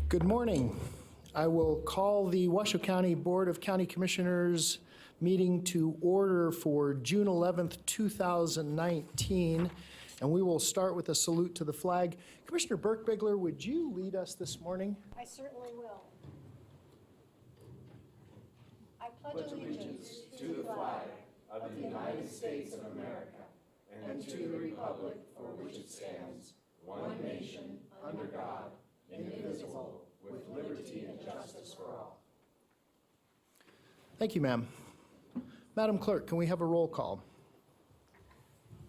Good morning. I will call the Washoe County Board of County Commissioners meeting to order for June 11th, 2019, and we will start with a salute to the flag. Commissioner Burke-Bigler, would you lead us this morning? I certainly will. I pledge allegiance to the flag of the United States of America and to the republic for which it stands, one nation, under God, indivisible, with liberty and justice for all. Thank you, ma'am. Madam Clerk, can we have a roll call?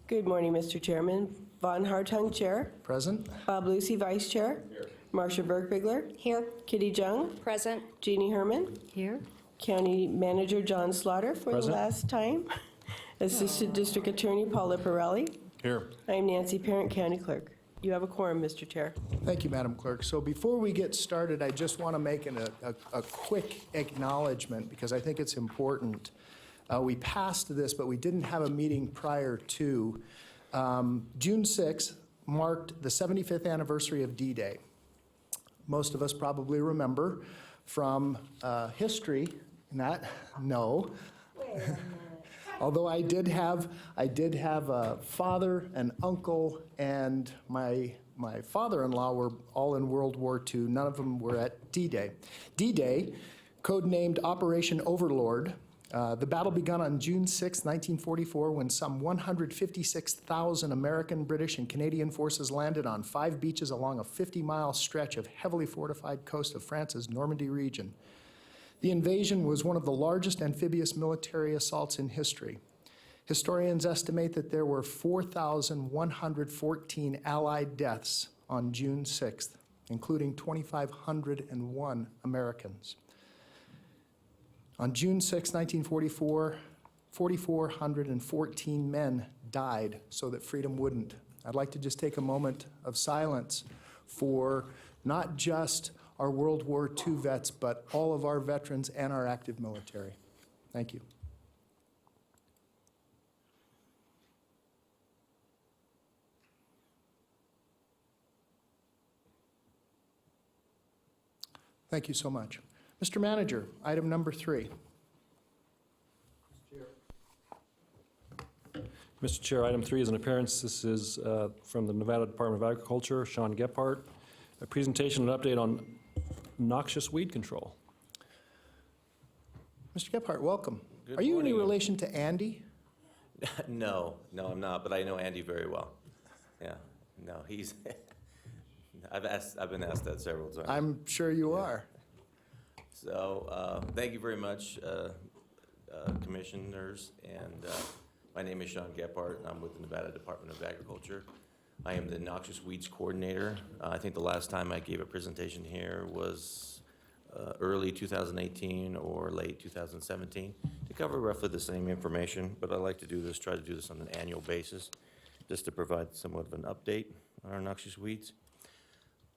Good morning, Mr. Chairman. Von Hartung, Chair. Present. Bob Lucy, Vice Chair. Here. Marcia Burke-Bigler. Here. Kitty Jung. Present. Jeannie Herman. Here. County Manager John Slaughter for Present. the last time. Assistant District Attorney Paul Liparelli. Here. I am Nancy Parent, County Clerk. You have a quorum, Mr. Chair. Thank you, Madam Clerk. So before we get started, I just want to make a quick acknowledgement because I think it's important. We passed this, but we didn't have a meeting prior to. June 6th marked the 75th anniversary of D-Day. Most of us probably remember from history, no. Although I did have a father, an uncle, and my father-in-law were all in World War II. None of them were at D-Day. D-Day, codenamed Operation Overlord, the battle began on June 6, 1944, when some 156,000 American, British, and Canadian forces landed on 5 beaches along a 50-mile stretch of heavily fortified coast of France's Normandy region. The invasion was one of the largest amphibious military assaults in history. Historians estimate that there were 4,114 Allied deaths on June 6th, including 2,501 Americans. On June 6, 1944, 4,414 men died so that freedom wouldn't. I'd like to just take a moment of silence for not just our World War II vets, but all of our veterans and our active military. Thank you. Thank you so much. Mr. Manager, item number 3. Mr. Chair, item 3 is an appearance. This is from the Nevada Department of Agriculture, Sean Gephardt. A presentation and update on noxious weed control. Mr. Gephardt, welcome. Good Are you morning. any relation to Andy? No, I'm not, but I know Andy very well. Yeah, no, he's, I've been asked that several times. I'm sure you are. So, thank you very much, commissioners, and my name is Sean Gephardt, and I'm with the Nevada Department of Agriculture. I am the Noxious Weeds Coordinator. I think the last time I gave a presentation here was early 2018 or late 2017 to cover roughly the same information, but I like to do this, try to do this on an annual basis, just to provide somewhat of an update on our noxious weeds.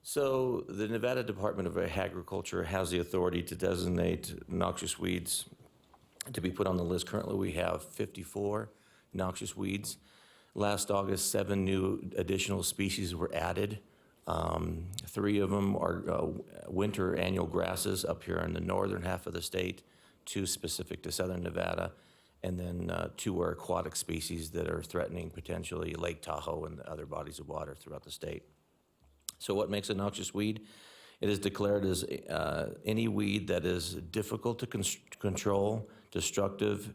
So the Nevada Department of Agriculture has the authority to designate noxious weeds to be put on the list. Currently we have 54 noxious weeds. Last August, 7 new additional species were added. 3 of them are winter annual grasses up here in the northern half of the state, 2 specific to southern Nevada, and then 2 are aquatic species that are threatening potentially Lake Tahoe and other bodies of water throughout the state. So what makes a noxious weed? It is declared as any weed that is difficult to control, destructive,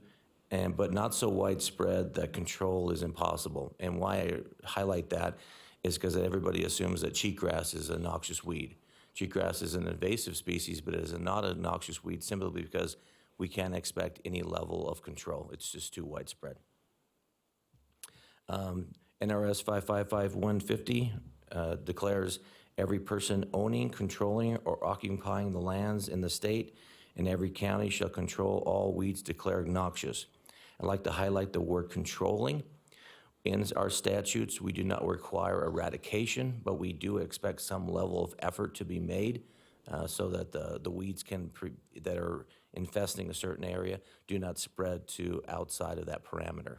but not so widespread that control is impossible. And why I highlight that is because everybody assumes that cheatgrass is a noxious weed. Cheatgrass is an invasive species, but it is not a noxious weed simply because we can't expect any level of control. It's just too widespread. NRS 555150 declares every person owning, controlling, or occupying the lands in the state and every county shall control all weeds declared noxious. I'd like to highlight the word controlling. In our statutes, we do not require eradication, but we do expect some level of effort to be made so that the weeds that are infesting a certain area do not spread to outside of that parameter.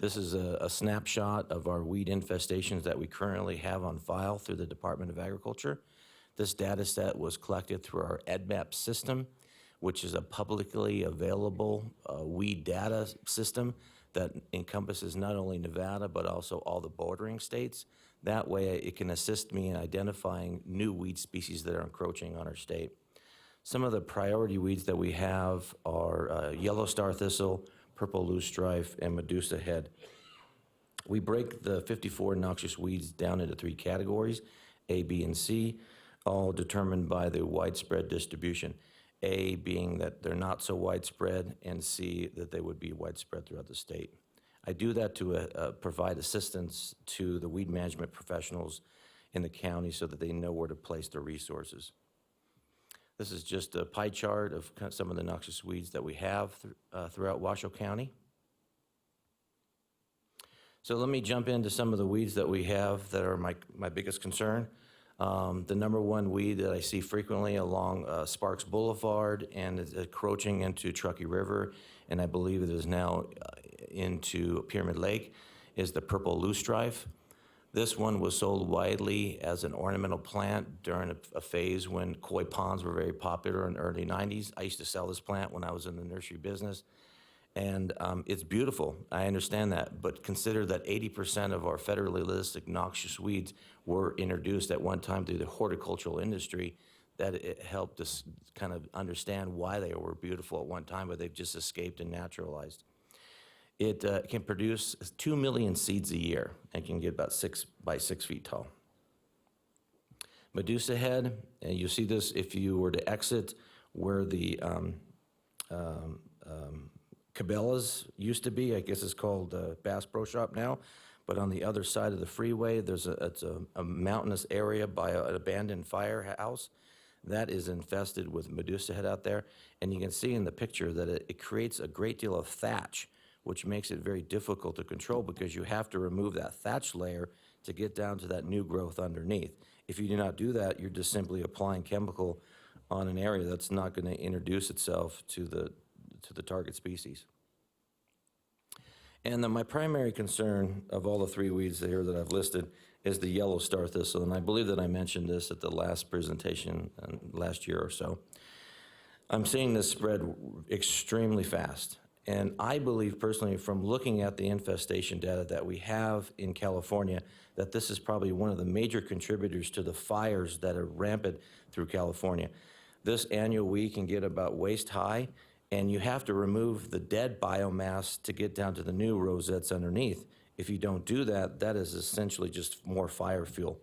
This is a snapshot of our weed infestations that we currently have on file through the Department of Agriculture. This data set was collected through our EDMAP system, which is a publicly available weed data system that encompasses not only Nevada, but also all the bordering states. That way, it can assist me in identifying new weed species that are encroaching on our state. Some of the priority weeds that we have are yellow star thistle, purple loosestrife, and Medusa head. We break the 54 noxious weeds down into 3 categories, A, B, and C, all determined by the widespread distribution. A being that they're not so widespread, and C, that they would be widespread throughout the state. I do that to provide assistance to the weed management professionals in the county so that they know where to place their resources. This is just a pie chart of some of the noxious weeds that we have throughout Washoe County. So let me jump into some of the weeds that we have that are my biggest concern. The number one weed that I see frequently along Sparks Boulevard and is encroaching into Truckee River, and I believe it is now into Pyramid Lake, is the purple loosestrife. This one was sold widely as an ornamental plant during a phase when koi ponds were very popular in the early 90s. I used to sell this plant when I was in the nursery business, and it's beautiful. I understand that, but consider that 80% of our federally listed noxious weeds were introduced at one time through the horticultural industry. That it helped us kind of understand why they were beautiful at one time, but they've just escaped and naturalized. It can produce 2 million seeds a year and can get about 6 by 6 feet tall. Medusa head, and you'll see this if you were to exit where the Cabela's used to be. I guess it's called Bass Pro Shop now. But on the other side of the freeway, it's a mountainous area by an abandoned firehouse that is infested with Medusa head out there. And you can see in the picture that it creates a great deal of thatch, which makes it very difficult to control because you have to remove that thatch layer to get down to that new growth underneath. If you do not do that, you're just simply applying chemical on an area that's not going to introduce itself to the target species. And then my primary concern of all the 3 weeds here that I've listed is the yellow star thistle, and I believe that I mentioned this at the last presentation last year or so. I'm seeing this spread extremely fast. And I believe personally, from looking at the infestation data that we have in California, that this is probably one of the major contributors to the fires that are rampant through California. This annual weed can get about waist high, and you have to remove the dead biomass to get down to the new rosettes underneath. If you don't do that, that is essentially just more fire fuel.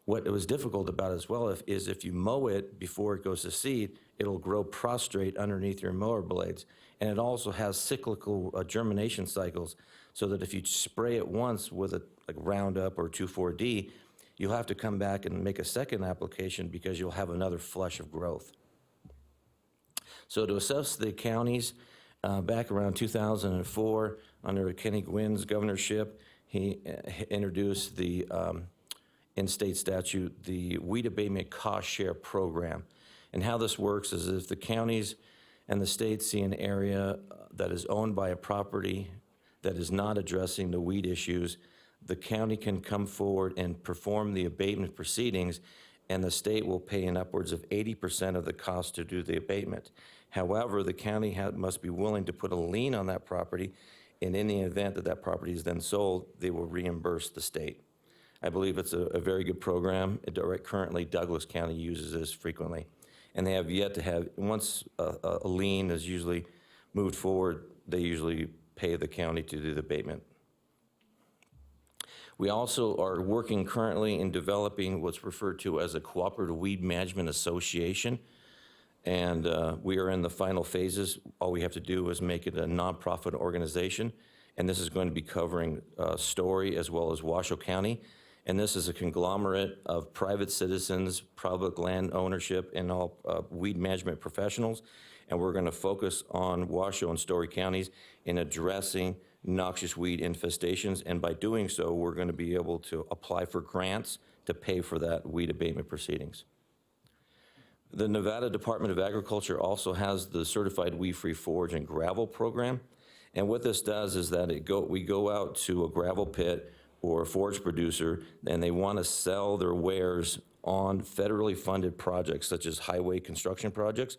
What was difficult about it as well is if you mow it before it goes to seed, it'll grow prostrate underneath your mower blades. And it also has cyclical germination cycles, so that if you spray it once with like Roundup or 2,4-D, you'll have to come back and make a second application because you'll have another flush of growth. So to assess the counties, back around 2004, under Kenny Gwynn's governorship, he introduced the in-state statute, the Weed Abatement Cost Share Program. And how this works is if the counties and the state see an area that is owned by a property that is not addressing the weed issues, the county can come forward and perform the abatement proceedings, and the state will pay in upwards of 80% of the cost to do the abatement. However, the county must be willing to put a lien on that property, and in the event that that property is then sold, they will reimburse the state. I believe it's a very good program. Currently, Douglas County uses this frequently. And they have yet to have, once a lien is usually moved forward, they usually pay the county to do the abatement. We also are working currently in developing what's referred to as a Cooperative Weed Management Association. And we are in the final phases. All we have to do is make it a nonprofit organization. And this is going to be covering Story as well as Washoe County. And this is a conglomerate of private citizens, public land ownership, and all weed management professionals. And we're going to focus on Washoe and Story counties in addressing noxious weed infestations. And by doing so, we're going to be able to apply for grants to pay for that weed abatement proceedings. The Nevada Department of Agriculture also has the Certified Weed-Free Forage and Gravel program. And what this does is that we go out to a gravel pit or a forage producer, and they want to sell their wares on federally funded projects such as highway construction projects,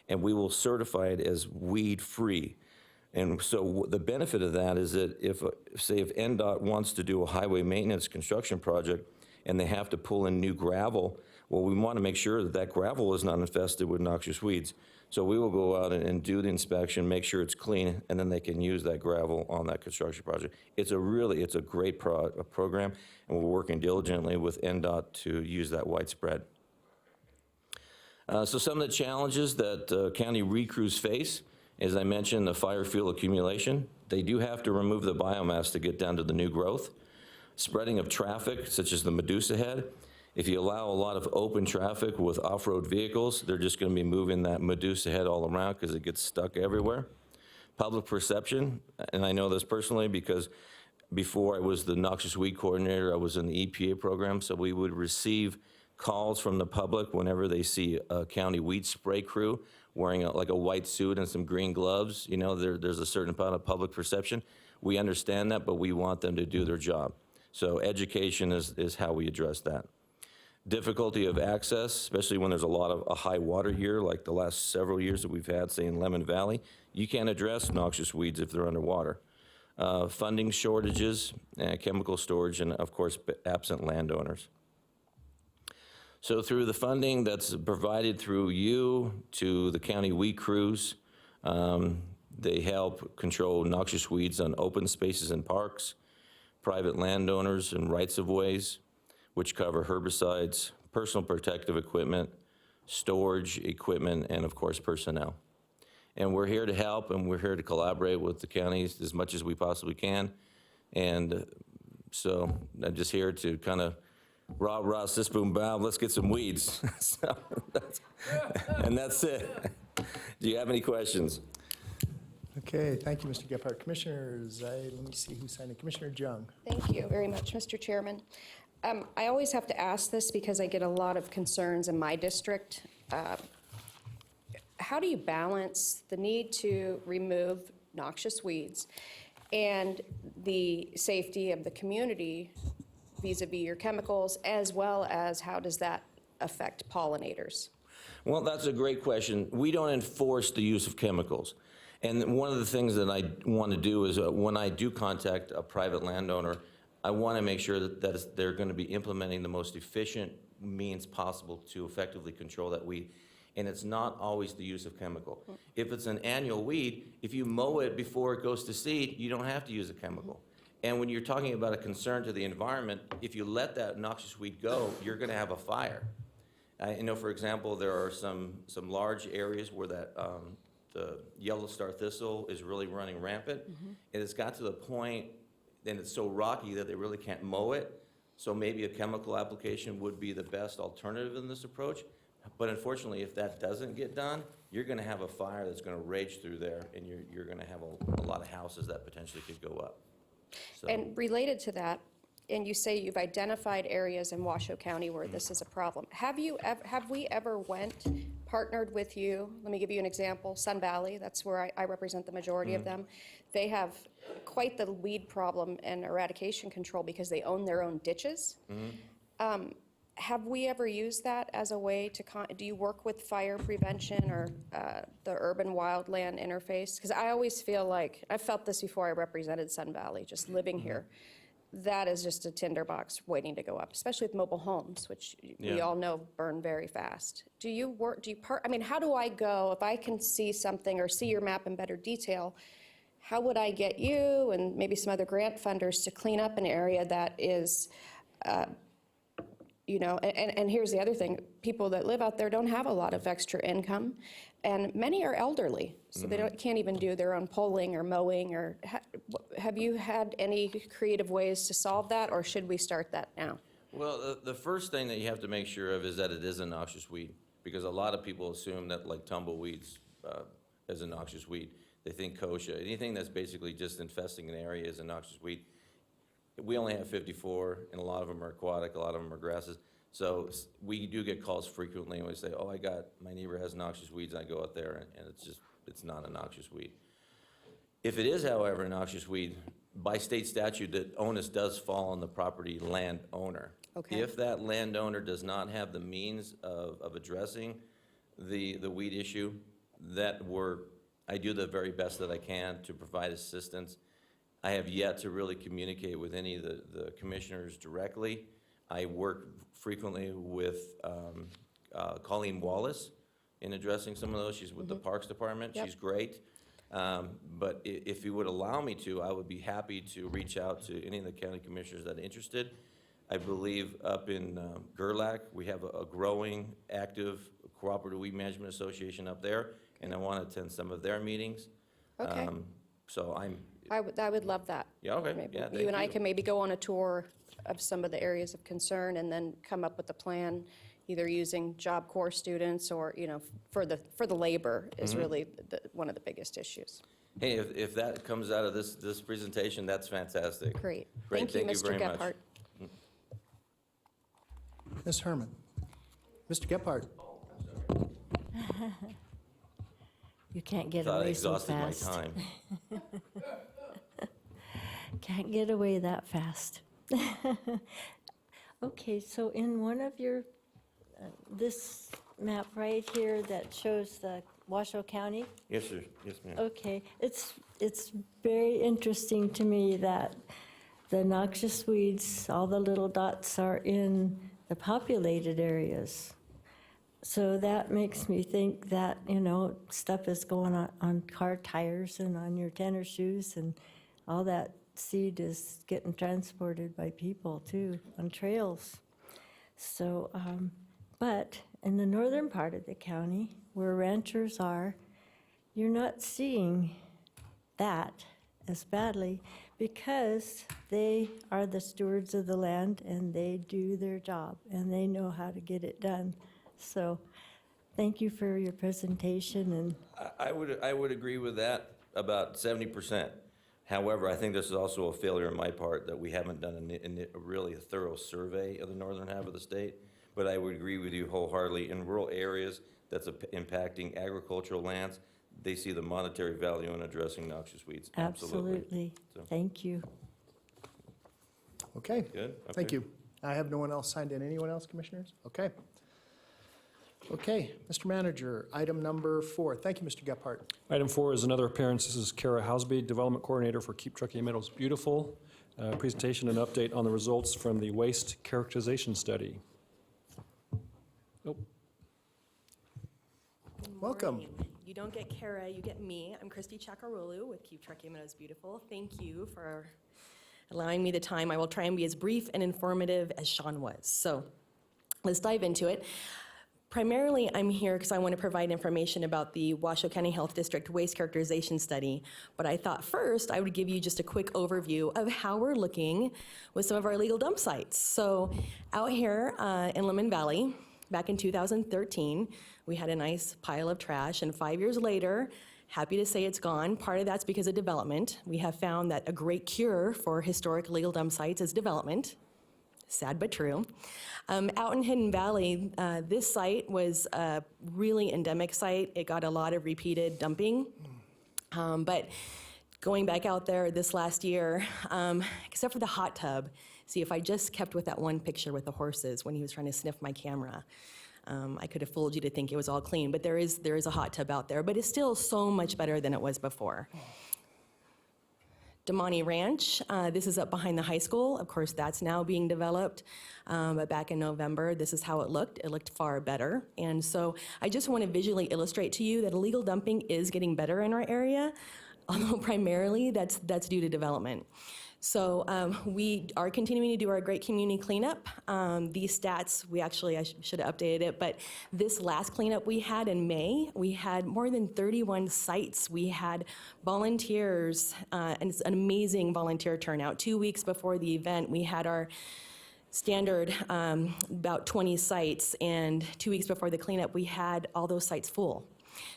and we will certify it as weed-free. And so the benefit of that is that if NDOT wants to do a highway maintenance construction project and they have to pull in new gravel, well, we want to make sure that that gravel is not infested with noxious weeds. So we will go out and do the inspection, make sure it's clean, and then they can use that gravel on that construction project. It's a great program, and we're working diligently with NDOT to use that widespread. So some of the challenges that county weed crews face, as I mentioned, the fire fuel accumulation. They do have to remove the biomass to get down to the new growth. Spreading of traffic, such as the Medusa head. If you allow a lot of open traffic with off-road vehicles, they're just going to be moving that Medusa head all around because it gets stuck everywhere. Public perception, and I know this personally because before I was the noxious weed coordinator, I was in the EPA program, so we would receive calls from the public whenever they see a county weed spray crew wearing like a white suit and some green gloves. You know, there's a certain amount of public perception. We understand that, but we want them to do their job. So education is how we address that. Difficulty of access, especially when there's a high water year, like the last several years that we've had, say in Lemon Valley. You can't address noxious weeds if they're underwater. Funding shortages, chemical storage, and of course, absent landowners. So through the funding that's provided through you to the county weed crews, they help control noxious weeds on open spaces and parks, private landowners and rights-of-ways, which cover herbicides, personal protective equipment, storage equipment, and of course, personnel. And we're here to help, and we're here to collaborate with the counties as much as we possibly can. And so I'm just here to kind of rah, sis, boom, bow, let's get some weeds. And that's it. Do you have any questions? Okay, thank you, Mr. Gephardt. Commissioners, let me see who signed it. Commissioner Jung. Thank you very much, Mr. Chairman. I always have to ask this because I get a lot of concerns in my district. How do you balance the need to remove noxious weeds and the safety of the community vis-a-vis your chemicals, as well as how does that affect pollinators? Well, that's a great question. We don't enforce the use of chemicals. And one of the things that I want to do is when I do contact a private landowner, I want to make sure that they're going to be implementing the most efficient means possible to effectively control that weed. And it's not always the use of chemical. If it's an annual weed, if you mow it before it goes to seed, you don't have to use a chemical. And when you're talking about a concern to the environment, if you let that noxious weed go, you're going to have a fire. I know, for example, there are some large areas where that the yellow star thistle is really running rampant. And it's got to the point, and it's so rocky that they really can't mow it. So maybe a chemical application would be the best alternative in this approach. But unfortunately, if that doesn't get done, you're going to have a fire that's going to rage through there, and you're going to have a lot of houses that potentially could go up. So. And related to that, and you say you've identified areas in Washoe County where this is a problem. Have we ever partnered with you? Let me give you an example. Sun Valley, that's where I represent the majority of them. They have quite the weed problem and eradication control because they own their own ditches. Have we ever used that as a way to, do you work with fire prevention or the urban wildland interface? Because I always feel like, I've felt this before I represented Sun Valley, just living here. That is just a tinderbox waiting to go up, especially with mobile homes, which we all know burn very fast. Do you I mean, how do I go, if I can see something or see your map in better detail, how would I get you and maybe some other grant funders to clean up an area that is, you know, and here's the other thing, people that live out there don't have a lot of extra income, and many are elderly, so they can't even do their own pulling or mowing, or have you had any creative ways to solve that, or should we start that now? Well, the first thing that you have to make sure of is that it is a noxious weed, because a lot of people assume that like tumbleweeds is a noxious weed. They think kochia, anything that's basically just infesting an area is a noxious weed. We only have 54, and a lot of them are aquatic, a lot of them are grasses. So we do get calls frequently, and we say, oh, my neighbor has noxious weeds, and I go out there, and it's not a noxious weed. If it is, however, a noxious weed, by state statute, the onus does fall on the property landowner. Okay. If that landowner does not have the means of addressing the weed issue, I do the very best that I can to provide assistance. I have yet to really communicate with any of the commissioners directly. I work frequently with Colleen Wallace in addressing some of those. She's with the Parks Department. Yep. She's great. But if you would allow me to, I would be happy to reach out to any of the county commissioners that are interested. I believe up in Gerlach, we have a growing, active cooperative weed management association up there, and I want to attend some of their meetings. Okay. So I would love that. yeah, okay, Maybe yeah, you and I thank can maybe go on a tour of some of the areas of concern and then come up with a plan, either using Job Corps students or, for the labor is Mm-hmm. really one of the biggest issues. Hey, if that comes out of this presentation, that's fantastic. Great. Great, Thank you, thank you Mr. very much. Gephardt. Ms. Herman. Mr. Gephardt. You can't get Thought I away so exhausted my fast. time. Can't get away that fast. Okay, so in one of your, this map right here that shows the Washoe County, Yes, sir. Yes, ma'am. okay, it's very interesting to me that the noxious weeds, all the little dots are in the populated areas. So that makes me think that, stuff is going on car tires and on your tennis shoes, and all that seed is getting transported by people too, on trails. So, but in the northern part of the county, where ranchers are, you're not seeing that as badly because they are the stewards of the land and they do their job and they know how to get it done. So thank you for your presentation. And I would agree with that about 70%. However, I think this is also a failure on my part that we haven't done really a thorough survey of the northern half of the state. But I would agree with you wholeheartedly. In rural areas that's impacting agricultural lands, they see the monetary value in addressing noxious weeds. absolutely, So- thank you. Okay. Good? Thank Okay. you. I have no one else signed in. Anyone else, commissioners? Okay. Okay, Mr. Manager, item number 4. Thank you, Mr. Gephardt. Item 4 is another appearance. This is Kara Housby, Development Coordinator for Keep Truckee Meadows Beautiful. Presentation and update on the results from the waste characterization study. Nope. Welcome. Morning. You don't get Kara, you get me. I'm Christy Chakarolu with Keep Truckee Meadows Beautiful. Thank you for allowing me the time. I will try and be as brief and informative as Sean was. So let's dive into it. Primarily, I'm here because I want to provide information about the Washoe County Health District Waste Characterization Study, but I thought first I would give you just a quick overview of how we're looking with some of our illegal dump sites. So out here in Lemon Valley, back in 2013, we had a nice pile of trash, and 5 years later, happy to say it's gone. Part of that's because of development. We have found that a great cure for historic illegal dump sites is development. Sad but true. Out in Hidden Valley, this site was a really endemic site. It got a lot of repeated dumping. But going back out there this last year, except for the hot tub, see, if I just kept with that one picture with the horses when he was trying to sniff my camera, I could have fooled you to think it was all clean. But there is a hot tub out there, but it's still so much better than it was before. Damani Ranch, this is up behind the high school. Of course, that's now being developed. But back in November, this is how it looked. It looked far better. And so I just want to visually illustrate to you that illegal dumping is getting better in our area, although primarily that's due to development. So we are continuing to do our great community cleanup. These stats, I should have updated it, but this last cleanup we had in May, we had more than 31 sites. We had volunteers, and it's an amazing volunteer turnout. 2 weeks before the event, we had our standard about 20 sites, and 2 weeks before the cleanup, we had all those sites full.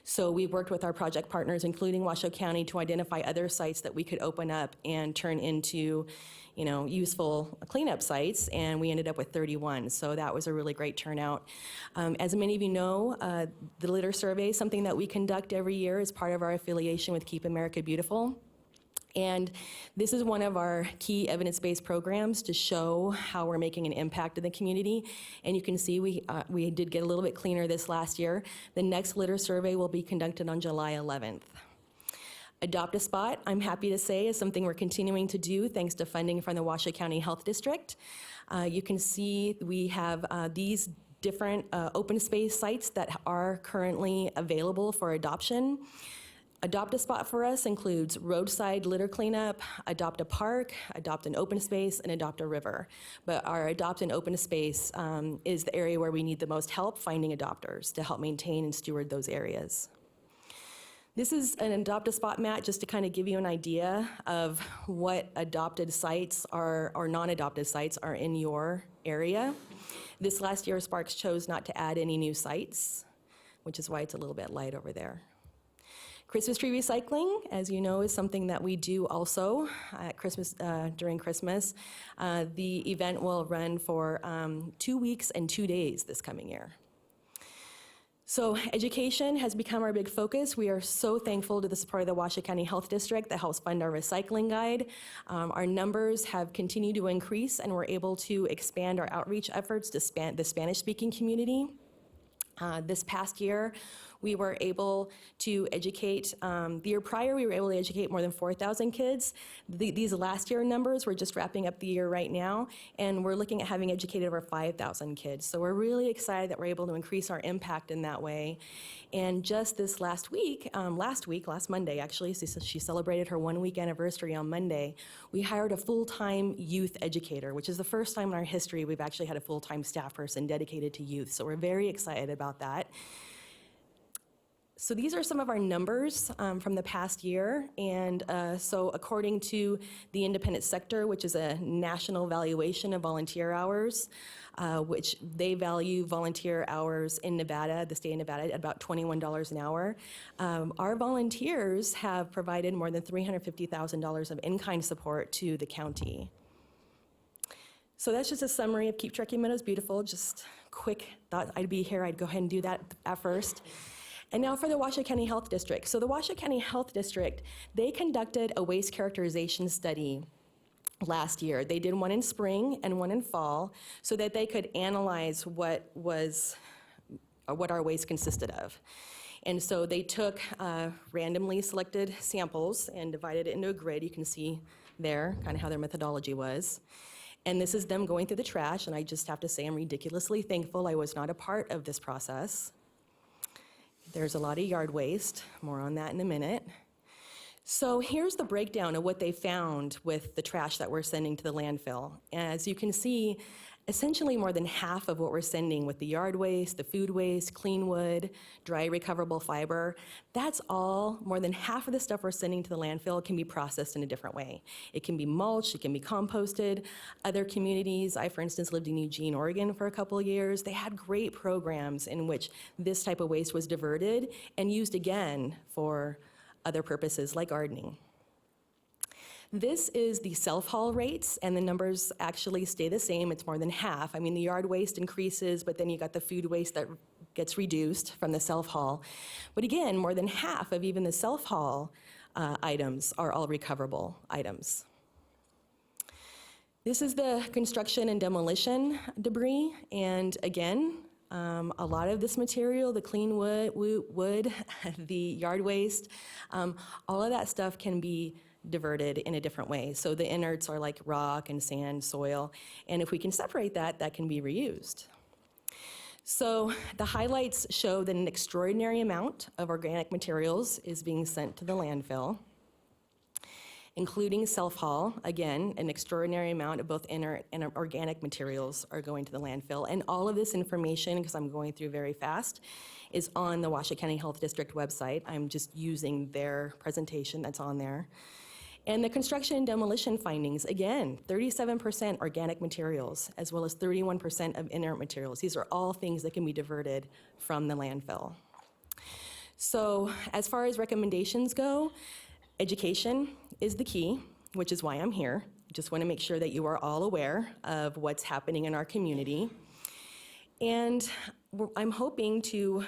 So we worked with our project partners, including Washoe County, to identify other sites that we could open up and turn into, useful cleanup sites, and we ended up with 31. So that was a really great turnout. As many of you know, the litter survey is something that we conduct every year as part of our affiliation with Keep America Beautiful. And this is one of our key evidence-based programs to show how we're making an impact in the community. And you can see we did get a little bit cleaner this last year. The next litter survey will be conducted on July 11th. Adopt a Spot, I'm happy to say, is something we're continuing to do thanks to funding from the Washoe County Health District. You can see we have these different open space sites that are currently available for adoption. Adopt a Spot for us includes roadside litter cleanup, adopt a park, adopt an open space, and adopt a river. But our adopt an open space is the area where we need the most help finding adopters to help maintain and steward those areas. This is an Adopt a Spot map just to kind of give you an idea of what adopted sites or non-adopted sites are in your area. This last year, Sparks chose not to add any new sites, which is why it's a little bit light over there. Christmas tree recycling, as you know, is something that we do also at Christmas, during Christmas. The event will run for 2 weeks and 2 days this coming year. So education has become our big focus. We are so thankful to the support of the Washoe County Health District that helps fund our recycling guide. Our numbers have continued to increase, and we're able to expand our outreach efforts to the Spanish-speaking community. This past year, we were able to educate, the year prior, we were able to educate more than 4,000 kids. These last year numbers, we're just wrapping up the year right now, and we're looking at having educated over 5,000 kids. So we're really excited that we're able to increase our impact in that way. And just this last Monday actually, so she celebrated her 1-week anniversary on Monday, we hired a full-time youth educator, which is the first time in our history we've actually had a full-time staff person dedicated to youth. So we're very excited about that. So these are some of our numbers from the past year, and so according to the independent sector, which is a national valuation of volunteer hours, which they value volunteer hours in Nevada, the state of Nevada, at about $21 an hour. Our volunteers have provided more than $350,000 of in-kind support to the county. So that's just a summary of Keep Truckee Meadows Beautiful. Just quick, thought I'd be here, I'd go ahead and do that at first. And now for the Washoe County Health District. So the Washoe County Health District, they conducted a waste characterization study last year. They did one in spring and one in fall so that they could analyze what our waste consisted of. And so they took randomly selected samples and divided it into a grid. You can see there kind of how their methodology was. And this is them going through the trash, and I just have to say I'm ridiculously thankful I was not a part of this process. There's a lot of yard waste, more on that in a minute. So here's the breakdown of what they found with the trash that we're sending to the landfill. As you can see, essentially more than half of what we're sending with the yard waste, the food waste, clean wood, dry recoverable fiber, that's all, more than half of the stuff we're sending to the landfill can be processed in a different way. It can be mulched, it can be composted. Other communities, I for instance lived in Eugene, Oregon for a couple of years, they had great programs in which this type of waste was diverted and used again for other purposes like gardening. This is the self-haul rates, and the numbers actually stay the same. It's more than half. I mean, the yard waste increases, but then you got the food waste that gets reduced from the self-haul. But again, more than half of even the self-haul items are all recoverable items. This is the construction and demolition debris, and again, a lot of this material, the clean wood, the yard waste, all of that stuff can be diverted in a different way. So the innards are like rock and sand, soil, and if we can separate that, that can be reused. So the highlights show that an extraordinary amount of organic materials is being sent to the landfill, including self-haul. Again, an extraordinary amount of both inert and organic materials are going to the landfill. And all of this information, because I'm going through very fast, is on the Washoe County Health District website. I'm just using their presentation that's on there. And the construction and demolition findings, again, 37% organic materials, as well as 31% of inert materials. These are all things that can be diverted from the landfill. So as far as recommendations go, education is the key, which is why I'm here. Just want to make sure that you are all aware of what's happening in our community. And I'm hoping to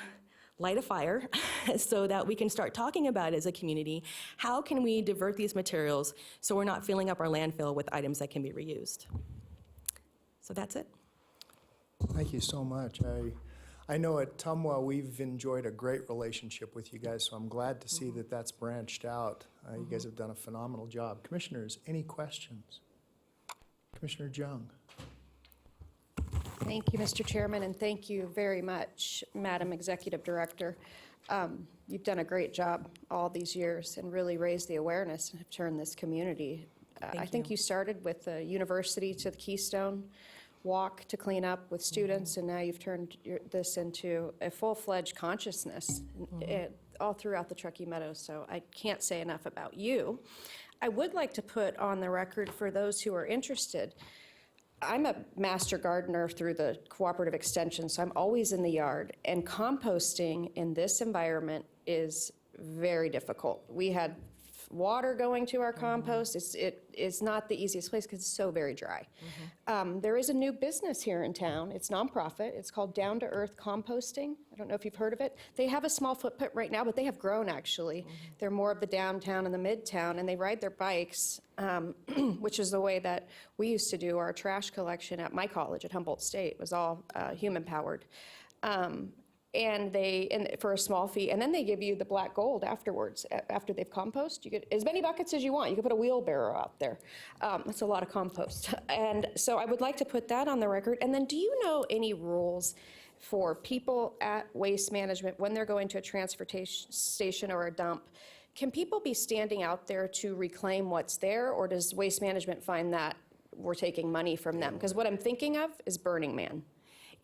light a fire so that we can start talking about it as a community. How can we divert these materials so we're not filling up our landfill with items that can be reused? So that's it. Thank you so much. I know at Tumwa, we've enjoyed a great relationship with you guys, so I'm glad to see that that's branched out. You guys have done a phenomenal job. Commissioners, any questions? Commissioner Jung. Thank you, Mr. Chairman, and thank you very much, Madam Executive Director. You've done a great job all these years and really raised the awareness and have turned this community. I think you started with the university to the Keystone Walk to clean up with students, and now you've turned this into a full-fledged consciousness all throughout the Truckee Meadows, so I can't say enough about you. I would like to put on the record for those who are interested, I'm a master gardener through the cooperative extension, so I'm always in the yard, and composting in this environment is very difficult. We had water going to our compost. It is not the easiest place because it's so very dry. There is a new business here in town. It's nonprofit. It's called Down to Earth Composting. I don't know if you've heard of it. They have a small footprint right now, but they have grown actually. They're more of the downtown and the midtown, and they ride their bikes, which is the way that we used to do our trash collection at my college at Humboldt State. It was all human powered. And for a small fee, and then they give you the black gold afterwards. After they've composted, you get as many buckets as you want. You can put a wheelbarrow out there. That's a lot of compost. And so I would like to put that on the record. And then do you know any rules for people at Waste Management when they're going to a transportation station or a dump? Can people be standing out there to reclaim what's there, or does Waste Management find that we're taking money from them? Because what I'm thinking of is Burning Man.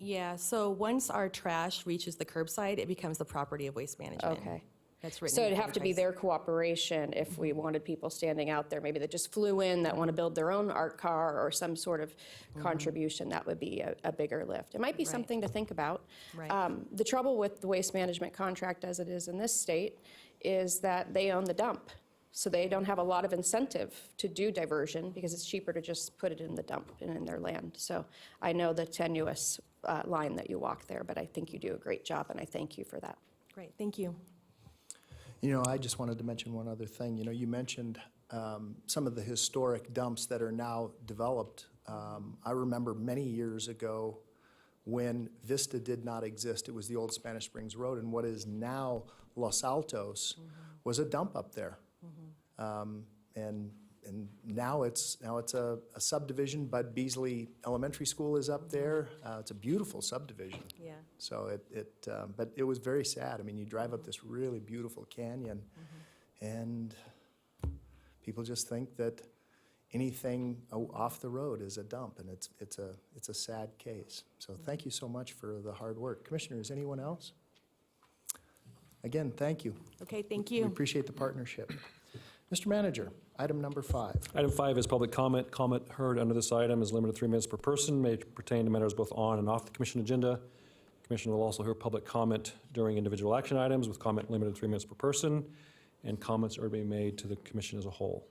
Yeah, so once our trash reaches the curbside, it becomes the property of Waste Management. Okay. That's written. So in it'd the have to be franchise. their cooperation if we wanted people standing out there, maybe that just flew in, that want to build their own art car or some sort of contribution, that would be a bigger lift. It might be Right. something to think about. Right. The trouble with the Waste Management contract as it is in this state is that they own the dump. So they don't have a lot of incentive to do diversion because it's cheaper to just put it in the dump and in their land. So I know the tenuous line that you walk there, but I think you do a great job, and I thank you for that. Great, thank you. You know, I just wanted to mention one other thing. You know, you mentioned some of the historic dumps that are now developed. I remember many years ago when Vista did not exist. It was the old Spanish Springs Road, and what is now Los Altos was a dump up there. And now it's a subdivision. Bud Beasley Elementary School is up there. It's a beautiful subdivision. Yeah. So but it was very sad. I mean, you drive up this really beautiful canyon, and people just think that anything off the road is a dump, and it's a sad case. So thank you so much for the hard work. Commissioners, anyone else? Again, thank you. Okay, thank We you. appreciate the partnership. Mr. Manager, item number 5. Item 5 is public comment. Comment heard under this item is limited to 3 minutes per person, may pertain to matters both on and off the commission agenda. Commission will also hear public comment during individual action items with comment limited to 3 minutes per person, and comments are being made to the commission as a whole.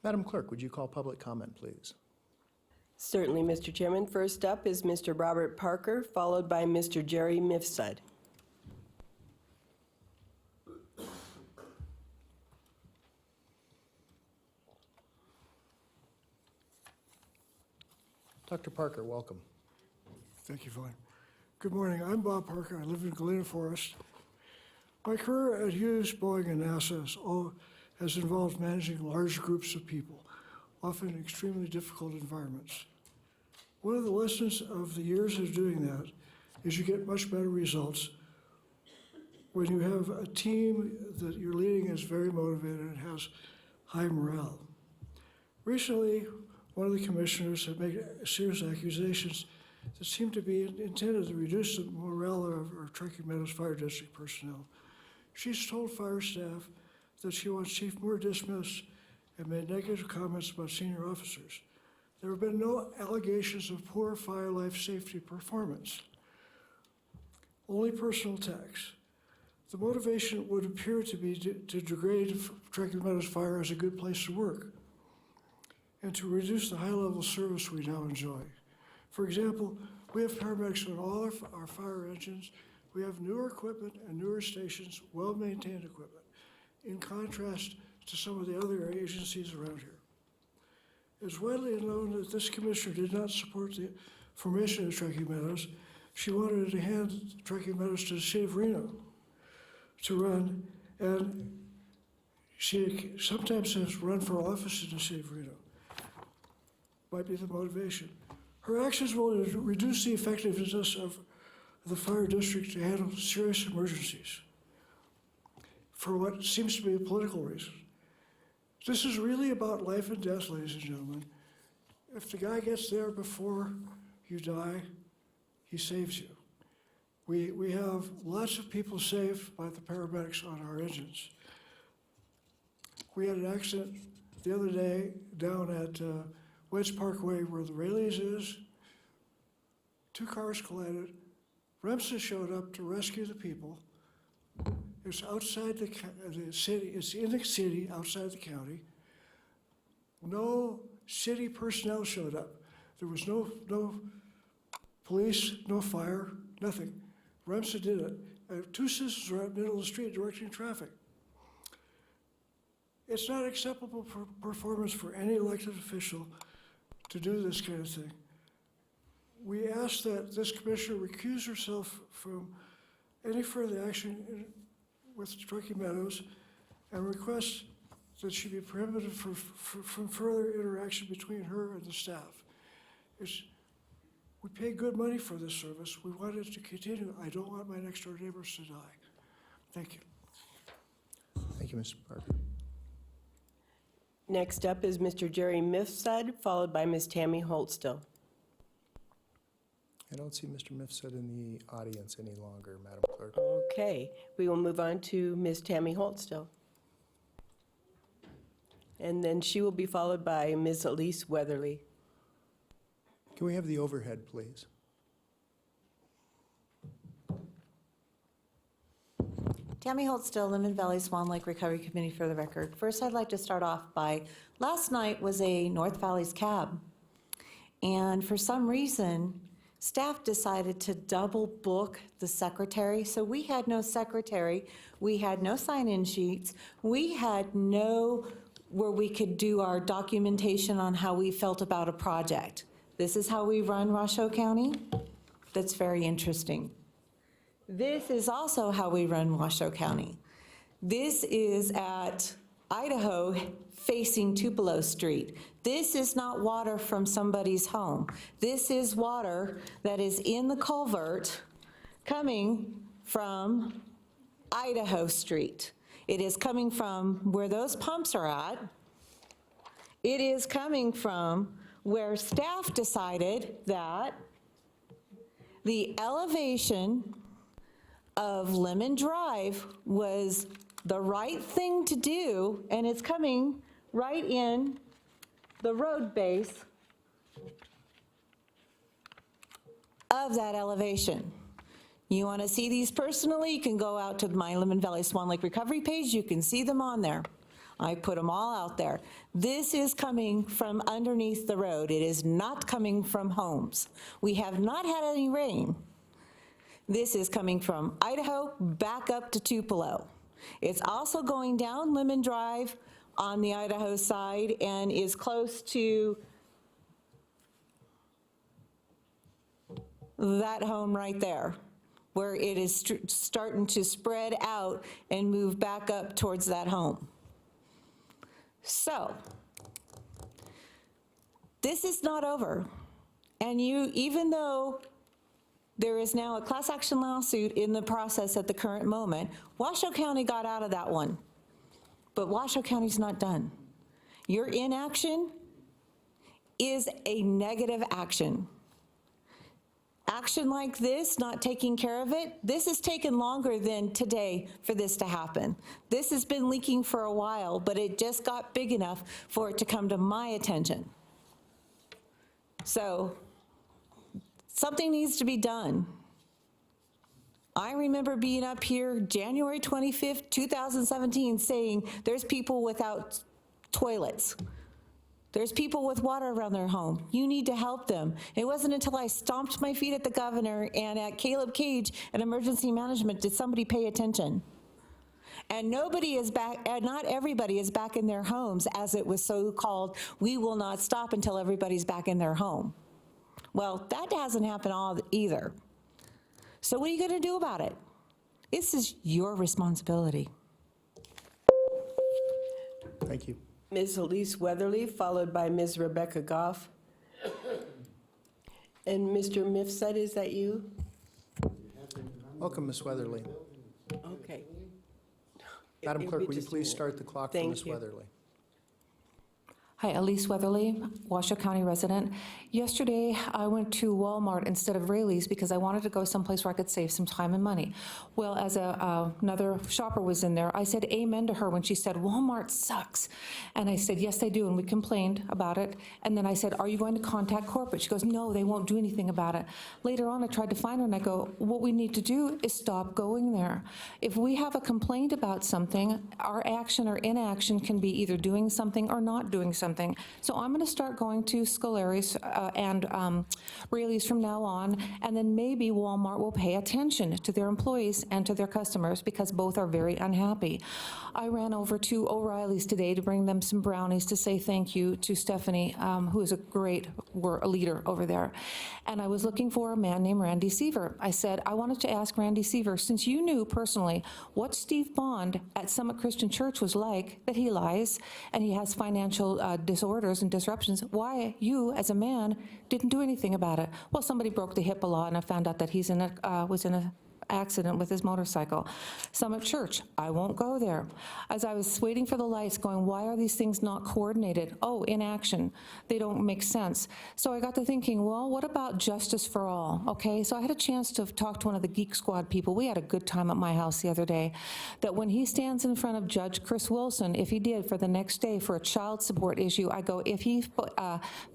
Madam Clerk, would you call public comment, please? Certainly, Mr. Chairman. First up is Mr. Robert Parker, followed by Mr. Jerry Mifsud. Dr. Parker, welcome. Thank you, Vaughn. Good morning. I'm Bob Parker. I live in Galena Forest. My career at Hughes, Boeing, and NASA has involved managing large groups of people, often in extremely difficult environments. One of the lessons of the years of doing that is you get much better results when you have a team that you're leading is very motivated and has high morale. Recently, one of the commissioners had made serious accusations that seemed to be intended to reduce the morale of our Truckee Meadows Fire District personnel. She's told fire staff that she wants Chief Moore dismissed and made negative comments about senior officers. There have been no allegations of poor fire life safety performance, only personal attacks. The motivation would appear to be to degrade Truckee Meadows Fire as a good place to work and to reduce the high-level service we now enjoy. For example, we have paramedics on all our fire engines, We have newer equipment and newer stations, well-maintained equipment, in contrast to some of the other agencies around here. It's widely known that this commissioner did not support the formation of Truckee Meadows. She wanted to hand Truckee Meadows to the city of Reno to run, and she sometimes has run for office in the city of Reno. Might be the motivation. Her actions will reduce the effectiveness of the fire district to handle serious emergencies for what seems to be a political reason. This is really about life and death, ladies and gentlemen. If the guy gets there before you die, he saves you. We have lots of people saved by the paramedics on our engines. We had an accident the other day down at Wedge Parkway where the Rayleighs is. 2 cars collided. REMSA showed up to rescue the people. It's outside the city, it's in the city, outside the county. No city personnel showed up. There was no police, no fire, nothing. REMSA did it. 2 citizens were out in the middle of the street directing traffic. It's not acceptable performance for any elected official to do this kind of thing. We ask that this commissioner recuse herself from any further action with Truckee Meadows and request that she be prohibited from further interaction between her and the staff. We pay good money for this service. We want it to continue. I don't want my next door neighbors to die. Thank you. Thank you, Mr. Parker. Next up is Mr. Jerry Mifsud, followed by Ms. Tammy Holtstill. I don't see Mr. Mifsud in the audience any longer, Madam Clerk. Okay, we will move on to Ms. Tammy Holtstill. And then she will be followed by Ms. Elise Weatherly. Can we have the overhead, please? Tammy Holtstill, Lemon Valley Swan Lake Recovery Committee for the record. First, I'd like to start off by, last night was a North Valley's cab. And for some reason, staff decided to double book the secretary. So we had no secretary, we had no sign-in sheets, we had no where we could do our documentation on how we felt about a project. This is how we run Washoe County. That's very interesting. This is also how we run Washoe County. This is at Idaho facing Tupelo Street. This is not water from somebody's home. This is water that is in the culvert coming from Idaho Street. It is coming from where those pumps are at. It is coming from where staff decided that the elevation of Lemon Drive was the right thing to do, and it's coming right in the road base of that elevation. You want to see these personally, you can go out to my Lemon Valley Swan Lake Recovery page, you can see them on there. I put them all out there. This is coming from underneath the road. It is not coming from homes. We have not had any rain. This is coming from Idaho back up to Tupelo. It's also going down Lemon Drive on the Idaho side and is close to that home right there, where it is starting to spread out and move back up towards that home. So, this is not over. And even though there is now a class action lawsuit in the process at the current moment, Washoe County got out of that one. But Washoe County's not done. Your inaction is a negative action. Action like this, not taking care of it, this has taken longer than today for this to happen. This has been leaking for a while, but it just got big enough for it to come to my attention. So, something needs to be done. I remember being up here January 25th, 2017, saying there's people without toilets. There's people with water around their home. You need to help them. It wasn't until I stomped my feet at the governor and at Caleb Cage and emergency management did somebody pay attention. And nobody is back, and not everybody is back in their homes, as it was so called, we will not stop until everybody's back in their home. Well, that hasn't happened all either. So what are you going to do about it? This is your responsibility. Thank you. Ms. Elise Weatherly, followed by Ms. Rebecca Goff. And Mr. Mifsud, is that you? Welcome, Ms. Weatherly. Okay. Madam It'll Clerk, be will you just a please minute. start the clock for Thank Ms. you. Weatherly? Hi, Elise Weatherly, Washoe County resident. Yesterday, I went to Walmart instead of Rayleigh's because I wanted to go someplace where I could save some time and money. Well, as another shopper was in there, I said amen to her when she said, Walmart sucks. And I said, yes, they do, and we complained about it. And then I said, are you going to contact corporate? She goes, no, they won't do anything about it. Later on, I tried to find her, and I go, what we need to do is stop going there. If we have a complaint about something, our action or inaction can be either doing something or not doing something. So I'm going to start going to Scolari's and Rayleigh's from now on, and then maybe Walmart will pay attention to their employees and to their customers because both are very unhappy. I ran over to O'Reilly's today to bring them some brownies to say thank you to Stephanie, who is a great leader over there. And I was looking for a man named Randy Seaver. I said, I wanted to ask Randy Seaver, since you knew personally what Steve Bond at Summit Christian Church was like, that he lies and he has financial disorders and disruptions, why you, as a man, didn't do anything about it. Well, somebody broke the HIPAA law, and I found out that he's was in a accident with his motorcycle. Summit Church, I won't go there. As I was waiting for the lights going, why are these things not coordinated? Oh, inaction. They don't make sense. So I got to thinking, well, what about justice for all? Okay, so I had a chance to talk to one of the Geek Squad people. We had a good time at my house the other day. That when he stands in front of Judge Chris Wilson, if he did for the next day for a child support issue, I go, if he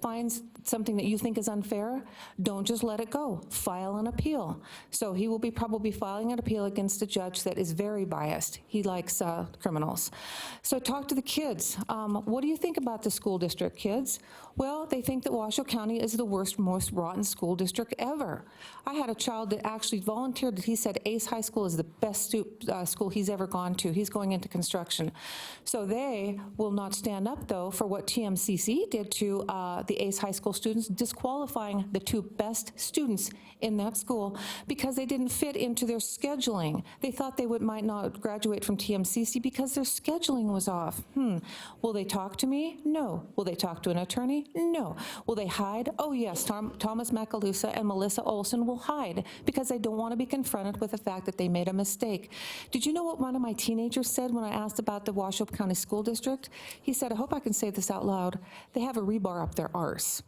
finds something that you think is unfair, don't just let it go. File an appeal. So he will be probably filing an appeal against a judge that is very biased. He likes criminals. So talk to the kids. What do you think about the school district, kids? Well, they think that Washoe County is the worst, most rotten school district ever. I had a child that actually volunteered that he said Ace High School is the best school he's ever gone to. He's going into construction. So they will not stand up, though, for what TMCC did to the Ace High School students, disqualifying the two best students in that school because they didn't fit into their scheduling. They thought they might not graduate from TMCC because their scheduling was off. Will they talk to me? No. Will they talk to an attorney? No. Will they hide? Oh, yes. Thomas Macalusa and Melissa Olson will hide because they don't want to be confronted with the fact that they made a mistake. Did you know what one of my teenagers said when I asked about the Washoe County School District? He said, I hope I can say this out loud, they have a rebar up their arse.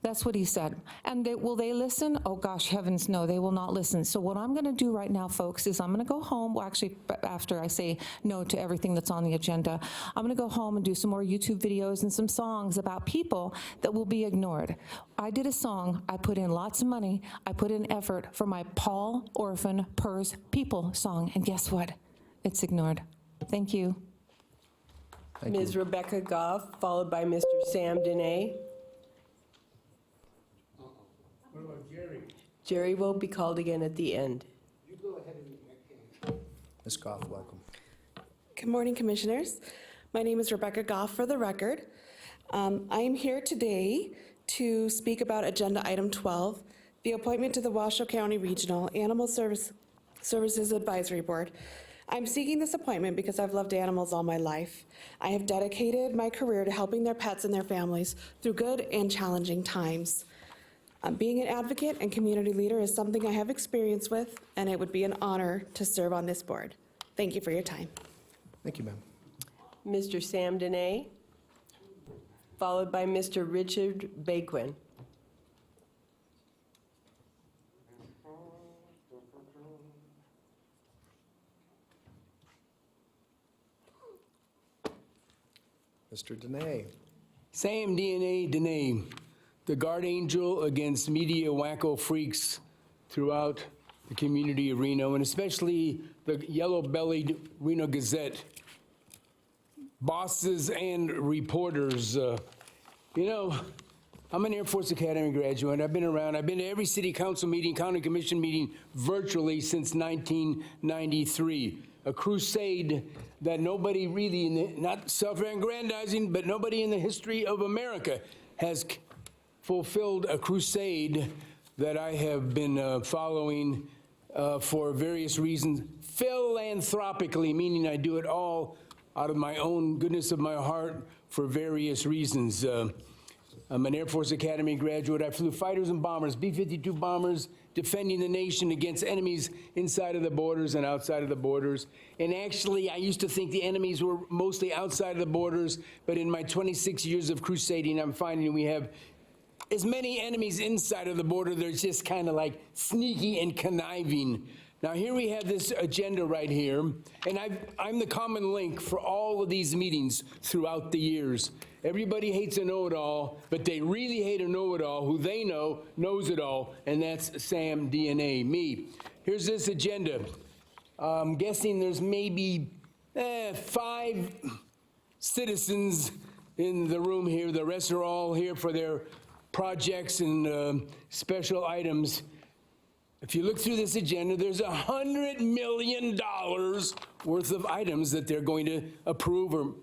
That's what he said. And will they listen? Oh, gosh, heavens, no, they will not listen. So what I'm going to do right now, folks, is I'm going to go home. Well, actually, after I say no to everything that's on the agenda, I'm going to go home and do some more YouTube videos and some songs about people that will be ignored. I did a song. I put in lots of money. I put in effort for my Paul Orphan PERS People song. And guess what? It's ignored. Thank you. Ms. Rebecca Goff, followed by Mr. Sam Dene. What about Jerry? Jerry will be called again at the end. You go ahead and Ms. Goff, welcome. Good morning, Commissioners. My name is Rebecca Goff for the record. I am here today to speak about Agenda Item 12, the appointment to the Washoe County Regional Animal Services Advisory Board. I'm seeking this appointment because I've loved animals all my life. I have dedicated my career to helping their pets and their families through good and challenging times. Being an advocate and community leader is something I have experience with, and it would be an honor to serve on this board. Thank you for your time. Thank you, ma'am. Mr. Sam Dene, followed by Mr. Richard Baquin. Mr. Dene. Sam DNA Dene, the guard angel against media wacko freaks throughout the community of Reno, and especially the yellow-bellied Reno Gazette. Bosses and reporters, You know, I'm an Air Force Academy graduate. I've been around. I've been to every city council meeting, county commission meeting virtually since 1993. A crusade that nobody really, not self-aggrandizing, but nobody in the history of America has fulfilled a crusade that I have been following for various reasons, philanthropically, meaning I do it all out of my own goodness of my heart for various reasons. I'm an Air Force Academy graduate. I flew fighters and bombers, B-52 bombers, defending the nation against enemies inside of the borders and outside of the borders. And actually, I used to think the enemies were mostly outside of the borders, but in my 26 years of crusading, I'm finding we have as many enemies inside of the border. They're just kind of like sneaky and conniving. Now, here we have this agenda right here, and I'm the common link for all of these meetings throughout the years. Everybody hates a know-it-all, but they really hate a know-it-all who they know knows it all, and that's Sam DNA, me. Here's this agenda. I'm guessing there's maybe 5 citizens in the room here. The rest are all here for their projects and special items. If you look through this agenda, there's $100 million worth of items that they're going to approve, or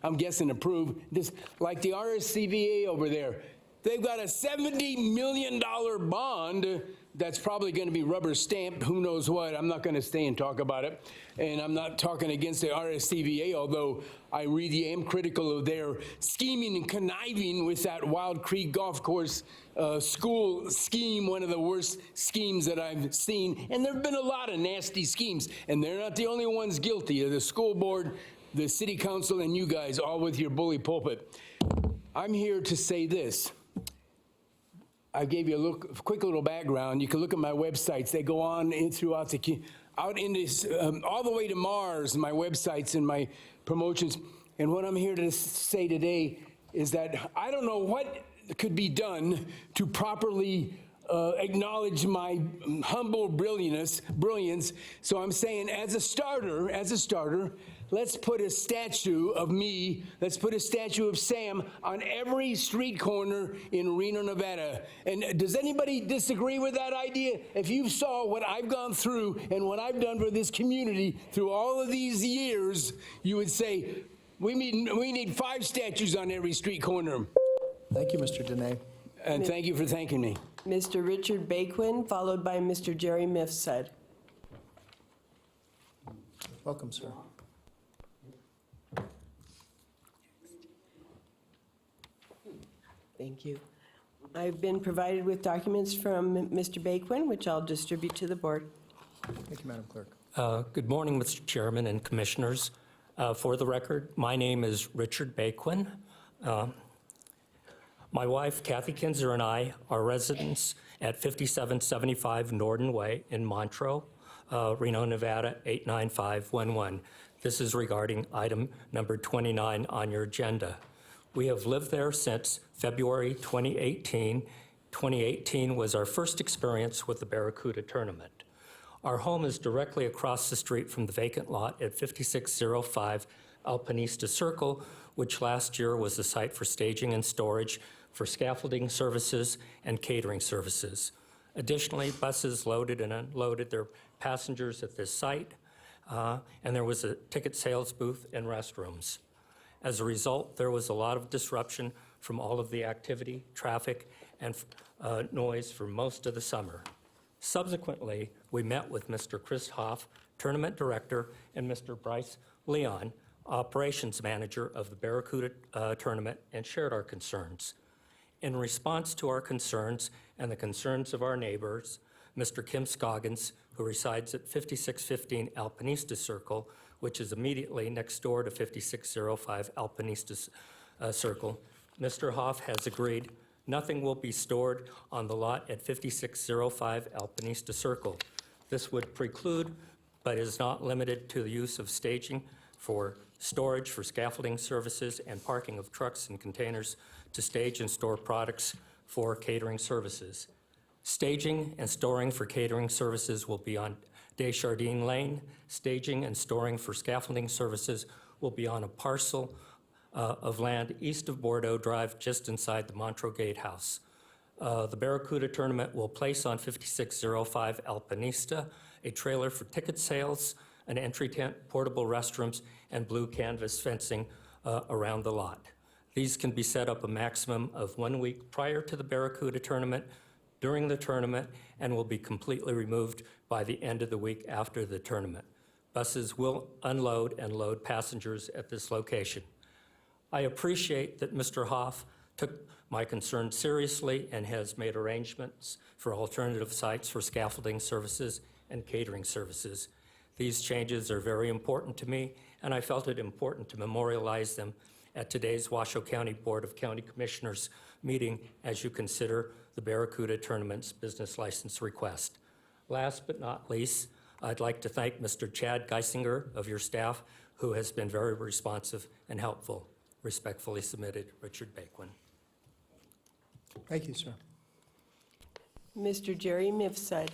I'm guessing approve, just like the RSCVA over there. They've got a $70 million bond that's probably going to be rubber stamped, who knows what. I'm not going to stay and talk about it. And I'm not talking against the RSCVA, although I really am critical of their scheming and conniving with that Wild Creek Golf Course school scheme, one of the worst schemes that I've seen. And there have been a lot of nasty schemes, and they're not the only ones guilty. The school board, the city council, and you guys, all with your bully pulpit. I'm here to say this. I gave you a quick little background. You can look at my websites. They go on in throughout out into all the way to Mars, my websites and my promotions. And what I'm here to say today is that I don't know what could be done to properly acknowledge my humble brilliance. So I'm saying, as a starter, let's put a statue of me, let's put a statue of Sam on every street corner in Reno, Nevada. And does anybody disagree with that idea? If you saw what I've gone through and what I've done for this community through all of these years, you would say, we need 5 statues on every street corner. Thank you, Mr. Dene. And thank you for thanking me. Mr. Richard Baquin, followed by Mr. Jerry Mifsud. Welcome, sir. Thank you. I've been provided with documents from Mr. Baquin, which I'll distribute to the board. Thank you, Madam Clerk. Good morning, Mr. Chairman and Commissioners. For the record, my name is Richard Baquin. My wife, Kathy Kinzer, and I are residents at 5775 Norden Way in Montreux, Reno, Nevada, 89511. This is regarding item number 29 on your agenda. We have lived there since February 2018. 2018 was our first experience with the Barracuda tournament. Our home is directly across the street from the vacant lot at 5605 Alpinista Circle, which last year was the site for staging and storage for scaffolding services and catering services. Additionally, buses loaded and unloaded their passengers at this site, and there was a ticket sales booth and restrooms. As a result, there was a lot of disruption from all of the activity, traffic, and noise for most of the summer. Subsequently, we met with Mr. Chris Hoff, Tournament Director, and Mr. Bryce Leon, Operations Manager of the Barracuda Tournament, and shared our concerns. In response to our concerns and the concerns of our neighbors, Mr. Kim Scoggins, who resides at 5615 Alpinista Circle, which is immediately next door to 5605 Alpinista Circle, Mr. Hoff has agreed nothing will be stored on the lot at 5605 Alpinista Circle. This would preclude, but is not limited to, the use of staging for storage for scaffolding services and parking of trucks and containers to stage and store products for catering services. Staging and storing for catering services will be on Desjardins Lane. Staging and storing for scaffolding services will be on a parcel of land east of Bordeaux Drive, just inside the Montreux Gatehouse. The Barracuda tournament will place on 5605 Alpinista a trailer for ticket sales, an entry tent, portable restrooms, and blue canvas fencing around the lot. These can be set up a maximum of 1 week prior to the Barracuda tournament, during the tournament, and will be completely removed by the end of the week after the tournament. Buses will unload and load passengers at this location. I appreciate that Mr. Hoff took my concern seriously and has made arrangements for alternative sites for scaffolding services and catering services. These changes are very important to me, and I felt it important to memorialize them at today's Washoe County Board of County Commissioners meeting as you consider the Barracuda Tournament's business license request. Last but not least, I'd like to thank Mr. Chad Geisinger of your staff, who has been very responsive and helpful. Respectfully submitted, Richard Baquin. Thank you, sir. Mr. Jerry Mifsud.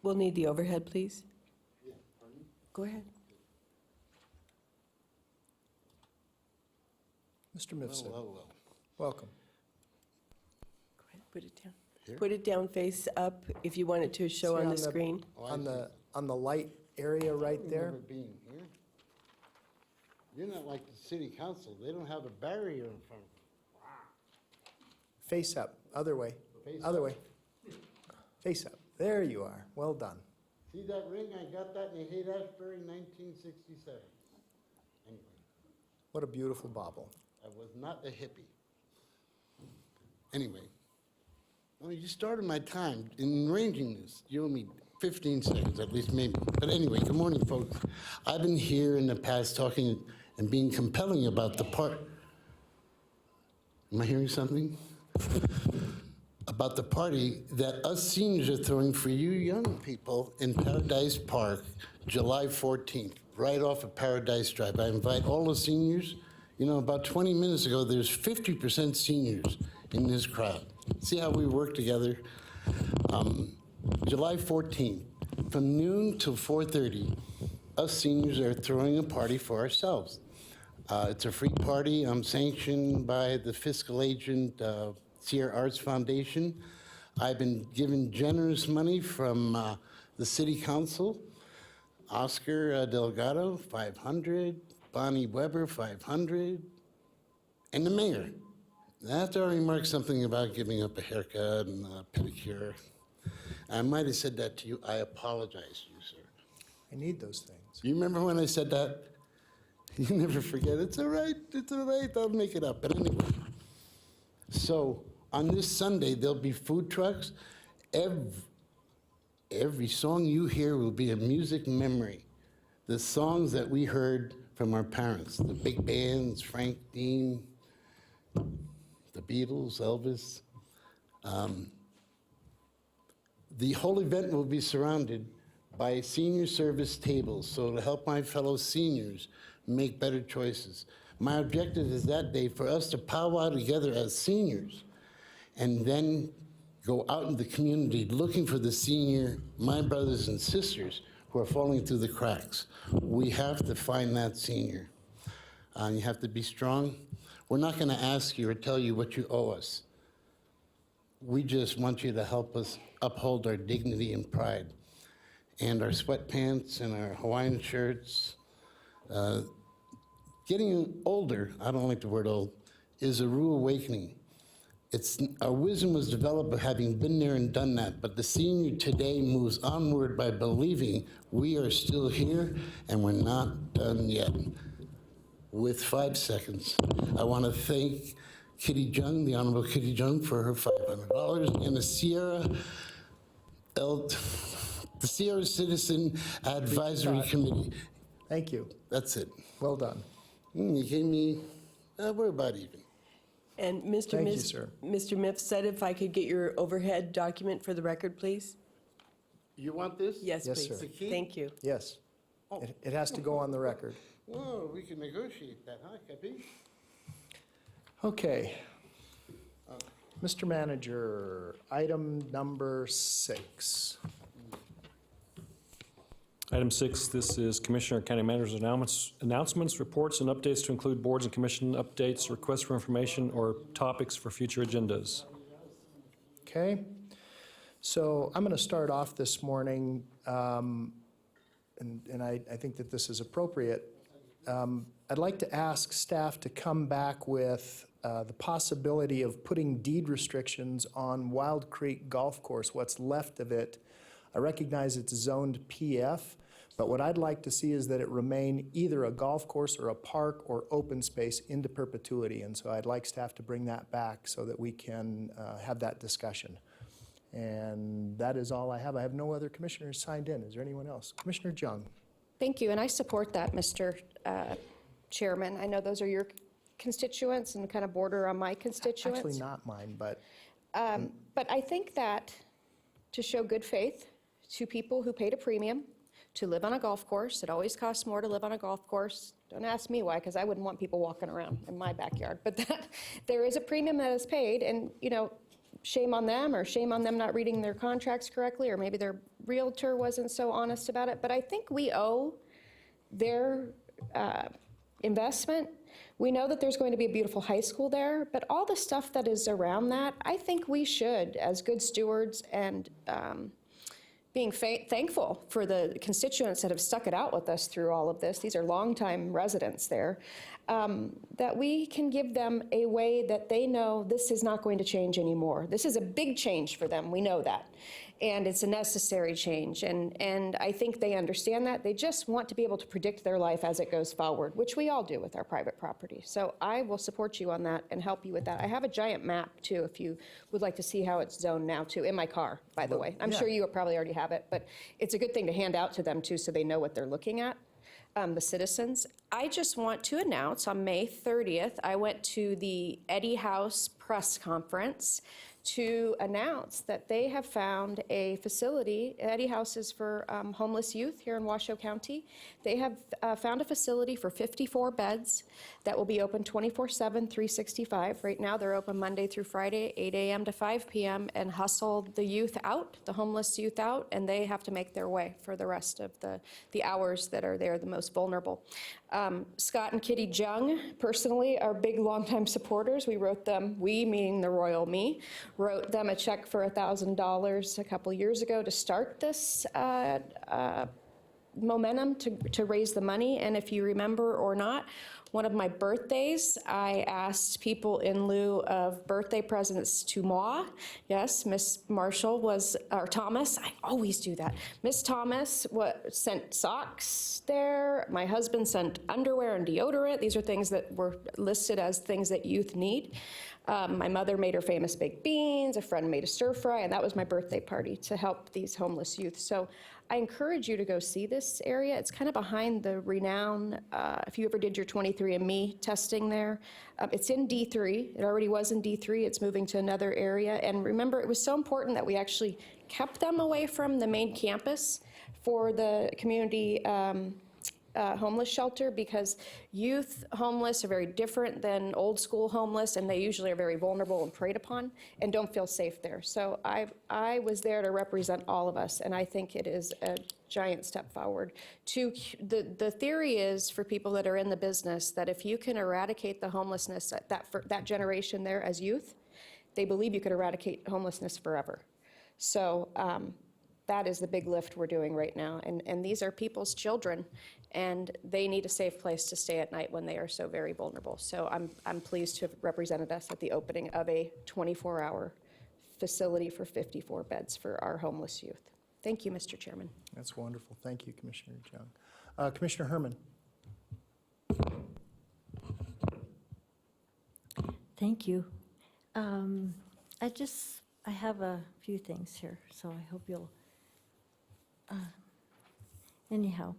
We'll need the overhead, please. Go ahead. Mr. Mifsud. Well. Welcome. Go ahead, put it down. Put it down face up if you want it to show See on the screen. On the light area right there. Never been here. You're not like the city council. They don't have a barrier in front of them. Face up, other way, other way. Face up. There you are. Well done. See that ring? I got that in Haight-Ashbury in 1967. Anyway, What a beautiful bauble. I was not a hippie. Anyway, well, you started my time in arranging this. You owe me 15 seconds, at least maybe. But anyway, good morning, folks. I've been here in the past talking and being compelling about the part. Am I hearing something? About the party that us seniors are throwing for you young people in Paradise Park, July 14th, right off of Paradise Drive. I invite all the seniors. You know, about 20 minutes ago, there's 50% seniors in this crowd. See how we work together? July 14th, from noon till 4:30, us seniors are throwing a party for ourselves. It's a free party. I'm sanctioned by the fiscal agent, Sierra Arts Foundation. I've been given generous money from the city council. Oscar Delgado, 500. Bonnie Weber, 500. And the mayor. After I remarked something about giving up a haircut and a pedicure, I might have said that to you. I apologize to you, sir. I need those things. You remember when I said that? You never forget. It's all right. It's all right. I'll make it up. But anyway. So on this Sunday, there'll be food trucks. Every song you hear will be a music memory. The songs that we heard from our parents, the big bands, Frank Dean, the Beatles, Elvis. The whole event will be surrounded by senior service tables, so to help my fellow seniors make better choices. My objective is that day for us to powwow together as seniors and then go out in the community looking for the senior, my brothers and sisters who are falling through the cracks. We have to find that senior. You have to be strong. We're not going to ask you or tell you what you owe us. We just want you to help us uphold our dignity and pride. And our sweatpants and our Hawaiian shirts. Getting older, I don't like the word old, is a rude awakening. Our wisdom was developed by having been there and done that, but the senior today moves onward by believing we are still here and we're not done yet. With 5 seconds, I want to thank Kitty Jung, the Honorable Kitty Jung, for her $500, and the Sierra Citizen Advisory Committee. Thank you. That's it. Well done. You gave me, we're about even. And Mr. Thank you, sir. Mr. Mifsud, if I could get your overhead document for the record, please? You want this? Yes, Yes, please. sir. Thank you. Yes. Oh. It has to go on the record. Well, we can negotiate that, huh, Cappy? Okay. Mr. Manager, item number 6. Item 6, this is Commissioner and County Manager's announcements, reports, and updates to include boards and commission updates, requests for information, or topics for future agendas. Okay, so I'm going to start off this morning, and I think that this is appropriate. I'd like to ask staff to come back with the possibility of putting deed restrictions on Wild Creek Golf Course, what's left of it. I recognize it's zoned PF, but what I'd like to see is that it remain either a golf course or a park or open space into perpetuity. And so I'd like staff to bring that back so that we can have that discussion. And that is all I have. I have no other commissioners signed in. Is there anyone else? Commissioner Jung. Thank you, and I support that, Mr. Chairman. I know those are your constituents and kind of border on my constituents. Actually not mine, but. But I think that to show good faith to people who paid a premium to live on a golf course, it always costs more to live on a golf course. Don't ask me why, because I wouldn't want people walking around in my backyard. But that, there is a premium that is paid, and shame on them, or shame on them not reading their contracts correctly, or maybe their realtor wasn't so honest about it. But I think we owe their investment. We know that there's going to be a beautiful high school there, but all the stuff that is around that, I think we should, as good stewards and being thankful for the constituents that have stuck it out with us through all of this. These are longtime residents there. That we can give them a way that they know this is not going to change anymore. This is a big change for them, we know that. And it's a necessary change, and I think they understand that. They just want to be able to predict their life as it goes forward, which we all do with our private property. So I will support you on that and help you with that. I have a giant map, too, if you would like to see how it's zoned now, too, in my car, by the way. I'm sure you probably already have it, but it's a good thing to hand out to them, too, so they know what they're looking at. The citizens. I just want to announce on May 30th, I went to the Eddie House press conference to announce that they have found a facility. Eddie House is for homeless youth here in Washoe County. They have found a facility for 54 beds that will be open 24/7, 365. Right now, they're open Monday through Friday, 8 a.m. to 5 p.m., and hustle the youth out, the homeless youth out, and they have to make their way for the rest of the hours that are there, the most vulnerable. Scott and Kitty Jung, personally, are big, longtime supporters. We wrote them, we meaning the royal me, wrote them a check for $1,000 a couple years ago to start this momentum to raise the money. And if you remember or not, one of my birthdays, I asked people in lieu of birthday presents to moi. Yes, Miss Marshall was, or Thomas, I always do that. Miss Thomas sent socks there. My husband sent underwear and deodorant. These are things that were listed as things that youth need. My mother made her famous baked beans, a friend made a stir fry, and that was my birthday party to help these homeless youth. So I encourage you to go see this area. It's kind of behind the renowned, if you ever did your 23andMe testing there, it's in D3. It already was in D3. It's moving to another area. And remember, it was so important that we actually kept them away from the main campus for the community homeless shelter, because youth homeless are very different than old school homeless, and they usually are very vulnerable and preyed upon and don't feel safe there. So I was there to represent all of us, and I think it is a giant step forward. The theory is, for people that are in the business, that if you can eradicate the homelessness, that generation there as youth, they believe you could eradicate homelessness forever. So that is the big lift we're doing right now. And these are people's children, and they need a safe place to stay at night when they are so very vulnerable. So I'm pleased to have represented us at the opening of a 24-hour facility for 54 beds for our homeless youth. Thank you, Mr. Chairman. That's wonderful. Thank you, Commissioner Jung. Commissioner Herman. Thank you. I have a few things here, so I hope you'll, anyhow.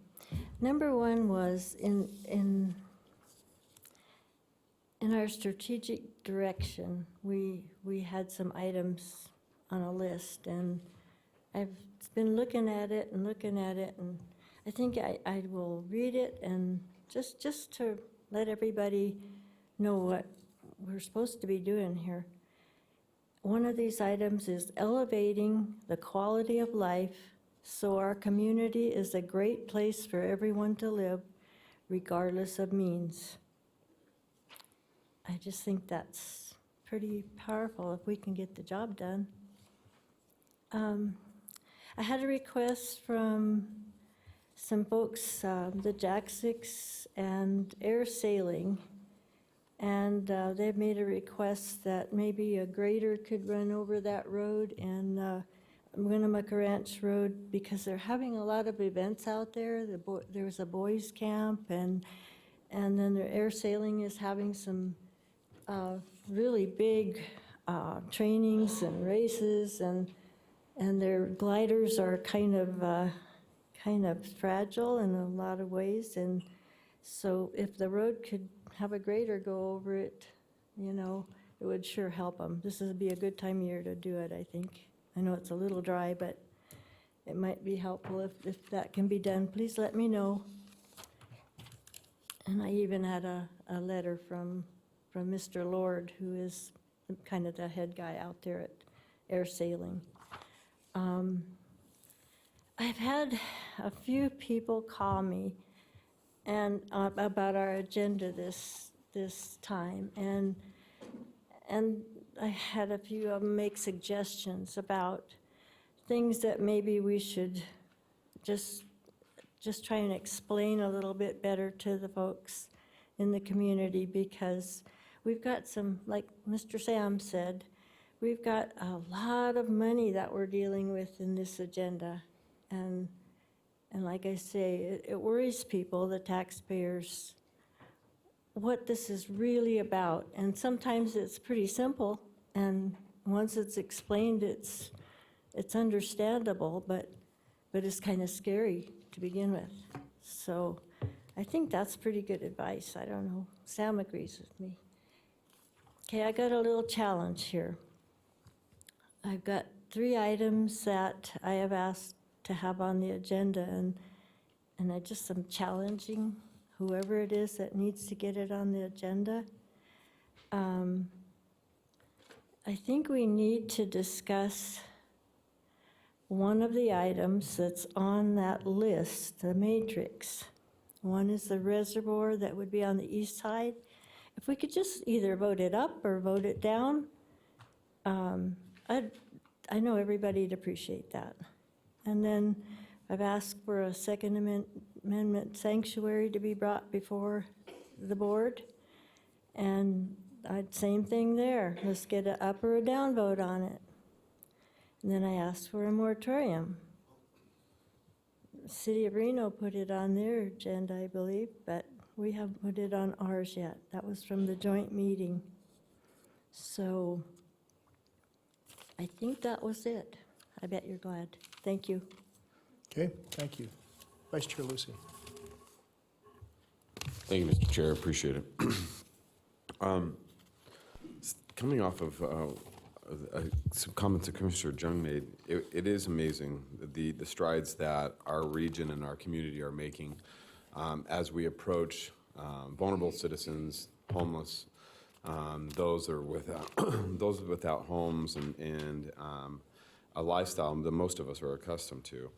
Number one was in our strategic direction, we had some items on a list, and I've been looking at it, and I think I will read it, and just to let everybody know what we're supposed to be doing here. One of these items is elevating the quality of life So our community is a great place for everyone to live, regardless of means. I just think that's pretty powerful if we can get the job done. I had a request from some folks, the Jack Six and Air Sailing, and they've made a request that maybe a grader could run over that road and Winnemucca Ranch Road, because they're having a lot of events out there. There's a boys camp, and then the Air Sailing is having some really big trainings and races, and their gliders are kind of fragile in a lot of ways. And so if the road could have a grader go over it, you know, it would sure help them. This would be a good time of year to do it, I think. I know it's a little dry, but it might be helpful if that can be done. Please let me know. And I even had a letter from Mr. Lord, who is kind of the head guy out there at Air Sailing. I've had a few people call me and about our agenda this time, and I had a few of them make suggestions about things that maybe we should just try and explain a little bit better to the folks in the community, because we've got some, like Mr. Sam said, we've got a lot of money that we're dealing with in this agenda. And like I say, it worries people, the taxpayers, what this is really about. And sometimes it's pretty simple, and once it's explained, it's understandable, but it's kind of scary to begin with. So I think that's pretty good advice. I don't know. Sam agrees with me. Okay, I got a little challenge here. I've got 3 items that I have asked to have on the agenda, and I just am challenging whoever it is that needs to get it on the agenda. I think we need to discuss one of the items that's on that list, the matrix. One is the reservoir that would be on the east side. If we could just either vote it up or vote it down, I know everybody'd appreciate that. And then I've asked for a Second Amendment sanctuary to be brought before the board. And same thing there. Let's get an up or a down vote on it. And then I asked for a moratorium. The City of Reno put it on their agenda, I believe, but we haven't put it on ours yet. That was from the joint meeting. So I think that was it. I bet you're glad. Thank you. Okay, thank you. Vice Chair Lucy. Thank you, Mr. Chair. Appreciate it. Coming off of some comments that Commissioner Jung made, it is amazing the strides that our region and our community are making as we approach vulnerable citizens, homeless, those are without homes and a lifestyle that most of us are accustomed to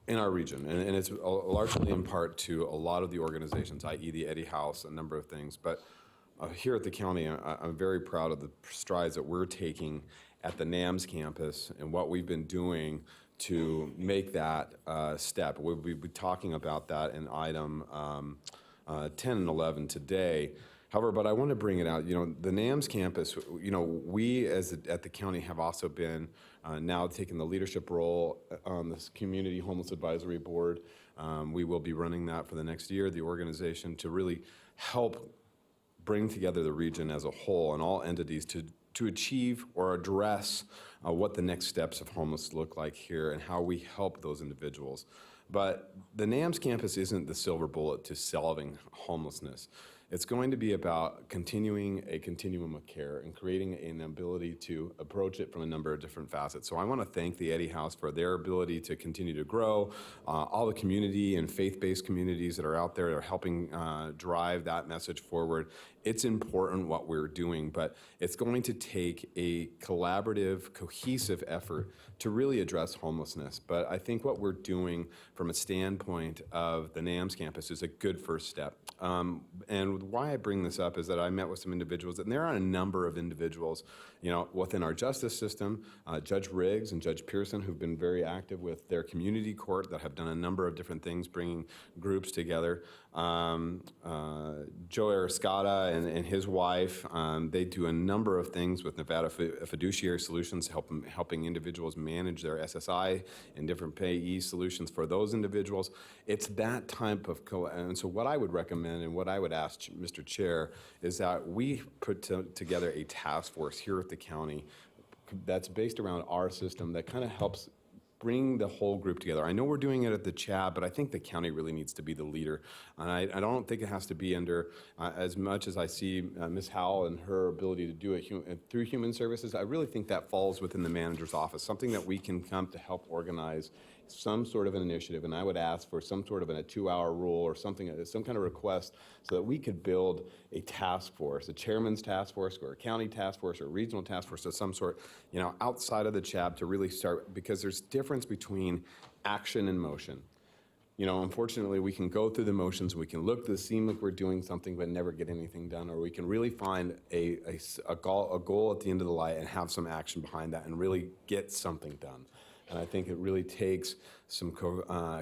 in our region. And it's largely in part to a lot of the organizations, i.e. the Eddie House, a number of things. But here at the county, I'm very proud of the strides that we're taking at the NAMS campus and what we've been doing to make that step. We'll be talking about that in item 10 and 11 today. However, but I want to bring it out, the NAMS campus, we at the county have also been now taking the leadership role on this Community Homeless Advisory Board. We will be running that for the next year, the organization, to really help bring together the region as a whole and all entities to achieve or address what the next steps of homeless look like here and how we help those individuals. But the NAMS campus isn't the silver bullet to solving homelessness. It's going to be about continuing a continuum of care and creating an ability to approach it from a number of different facets. So I want to thank the Eddie House for their ability to continue to grow, all the community and faith-based communities that are out there that are helping drive that message forward It's important what we're doing, but it's going to take a collaborative, cohesive effort to really address homelessness. But I think what we're doing from a standpoint of the NAMS campus is a good first step. And why I bring this up is that I met with some individuals, and there are a number of individuals, within our justice system, Judge Riggs and Judge Pearson, who've been very active with their community court, that have done a number of different things, bringing groups together. Joe Arascata and his wife, they do a number of things with Nevada Fiduciary Solutions, helping individuals manage their SSI and different payee solutions for those individuals. It's that type of, and so what I would recommend and what I would ask Mr. Chair is that we put together a task force here at the county that's based around our system that kind of helps bring the whole group together. I know we're doing it at the CHAB, but I think the county really needs to be the leader. And I don't think it has to be under, as much as I see Ms. Howell and her ability to do it through Human Services, I really think that falls within the manager's office, something that we can come to help organize some sort of an initiative. And I would ask for some sort of a 2-hour rule or something, some kind of request, so that we could build a task force, a chairman's task force or a county task force or a regional task force of some sort, outside of the CHAB to really start, because there's difference between action and motion. Unfortunately, we can go through the motions, we can look to seem like we're doing something but never get anything done, or we can really find a goal at the end of the light and have some action behind that and really get something done. And I think it really takes some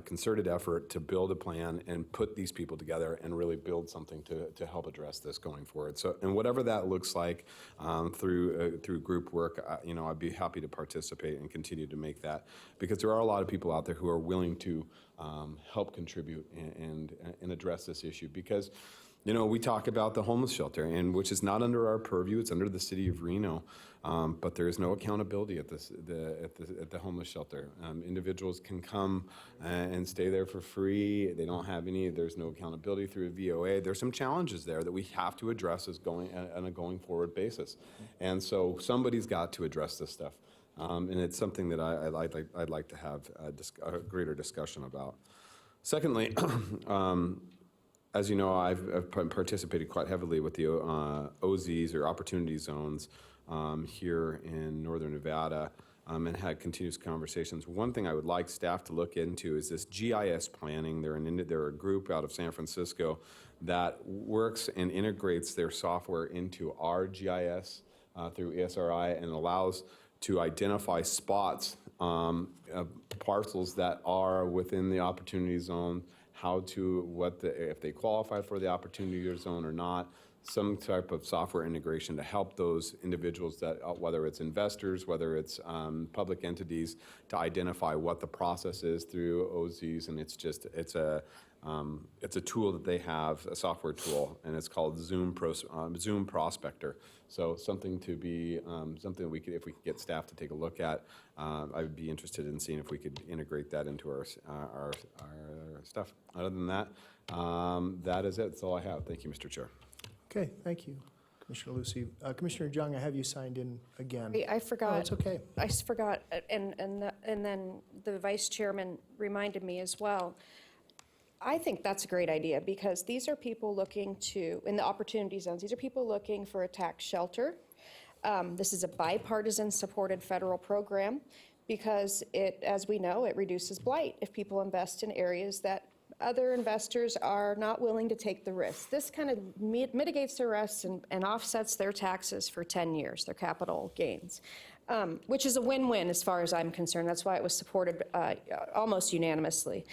concerted effort to build a plan and put these people together and really build something to help address this going forward. So, and whatever that looks like through group work, I'd be happy to participate and continue to make that, because there are a lot of people out there who are willing to help contribute and address this issue. Because we talk about the homeless shelter, and which is not under our purview; it's under the city of Reno. But there is no accountability at the homeless shelter. Individuals can come and stay there for free. They don't have any. There's no accountability through a VOA. There's some challenges there that we have to address on a going forward basis, and so somebody's got to address this stuff. And it's something that I'd like to have a greater discussion about. Secondly. As you know, I've participated quite heavily with the OZs, or Opportunity Zones, here in Northern Nevada, and had continuous conversations. One thing I would like staff to look into is this GIS planning. They're a group out of San Francisco that works and integrates their software into our GIS through ESRI, and allows to identify spots, parcels that are within the Opportunity Zone, if they qualify for the Opportunity Zone or not, some type of software integration to help those individuals, that whether it's investors, whether it's public entities, to identify what the process is through OZs. And it's a tool that they have, a software tool, and it's called Zoom Prospector. So something that we could, if we could get staff to take a look at, I would be interested in seeing if we could integrate that into our stuff. Other than that, that is it. That's all I have. Thank you, Mr. Chair. Okay, thank you, Commissioner Lucy. Commissioner Jung, I have you signed in again. I forgot. Oh, it's okay. I forgot, and then the vice chairman reminded me as well. I think that's a great idea, because these are people looking in the Opportunity Zones, these are people looking for a tax shelter. This is a bipartisan supported federal program, because as we know, it reduces blight if people invest in areas that other investors are not willing to take the risk. This kind of mitigates the risks and offsets their taxes for 10 years, their capital gains, which is a win-win as far as I'm concerned. That's why it was supported almost unanimously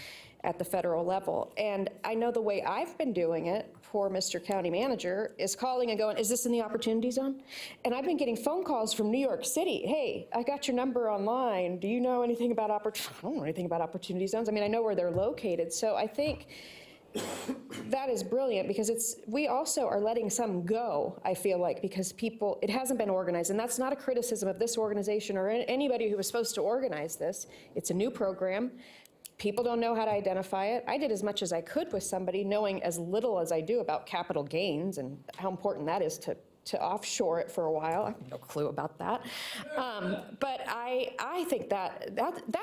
at the federal level. And I know the way I've been doing it, poor Mr. County Manager, is calling and going, is this in the Opportunity Zone? And I've been getting phone calls from New York City. Hey, I got your number online. Do you know anything about I don't know anything about Opportunity Zones. I mean, I know where they're located. So I think that is brilliant, because we also are letting some go, I feel like, because it hasn't been organized. And that's not a criticism of this organization or anybody who was supposed to organize this. It's a new program. People don't know how to identify it. I did as much as I could with somebody, knowing as little as I do about capital gains and how important that is to to offshore it for a while. I have no clue about that. But I think that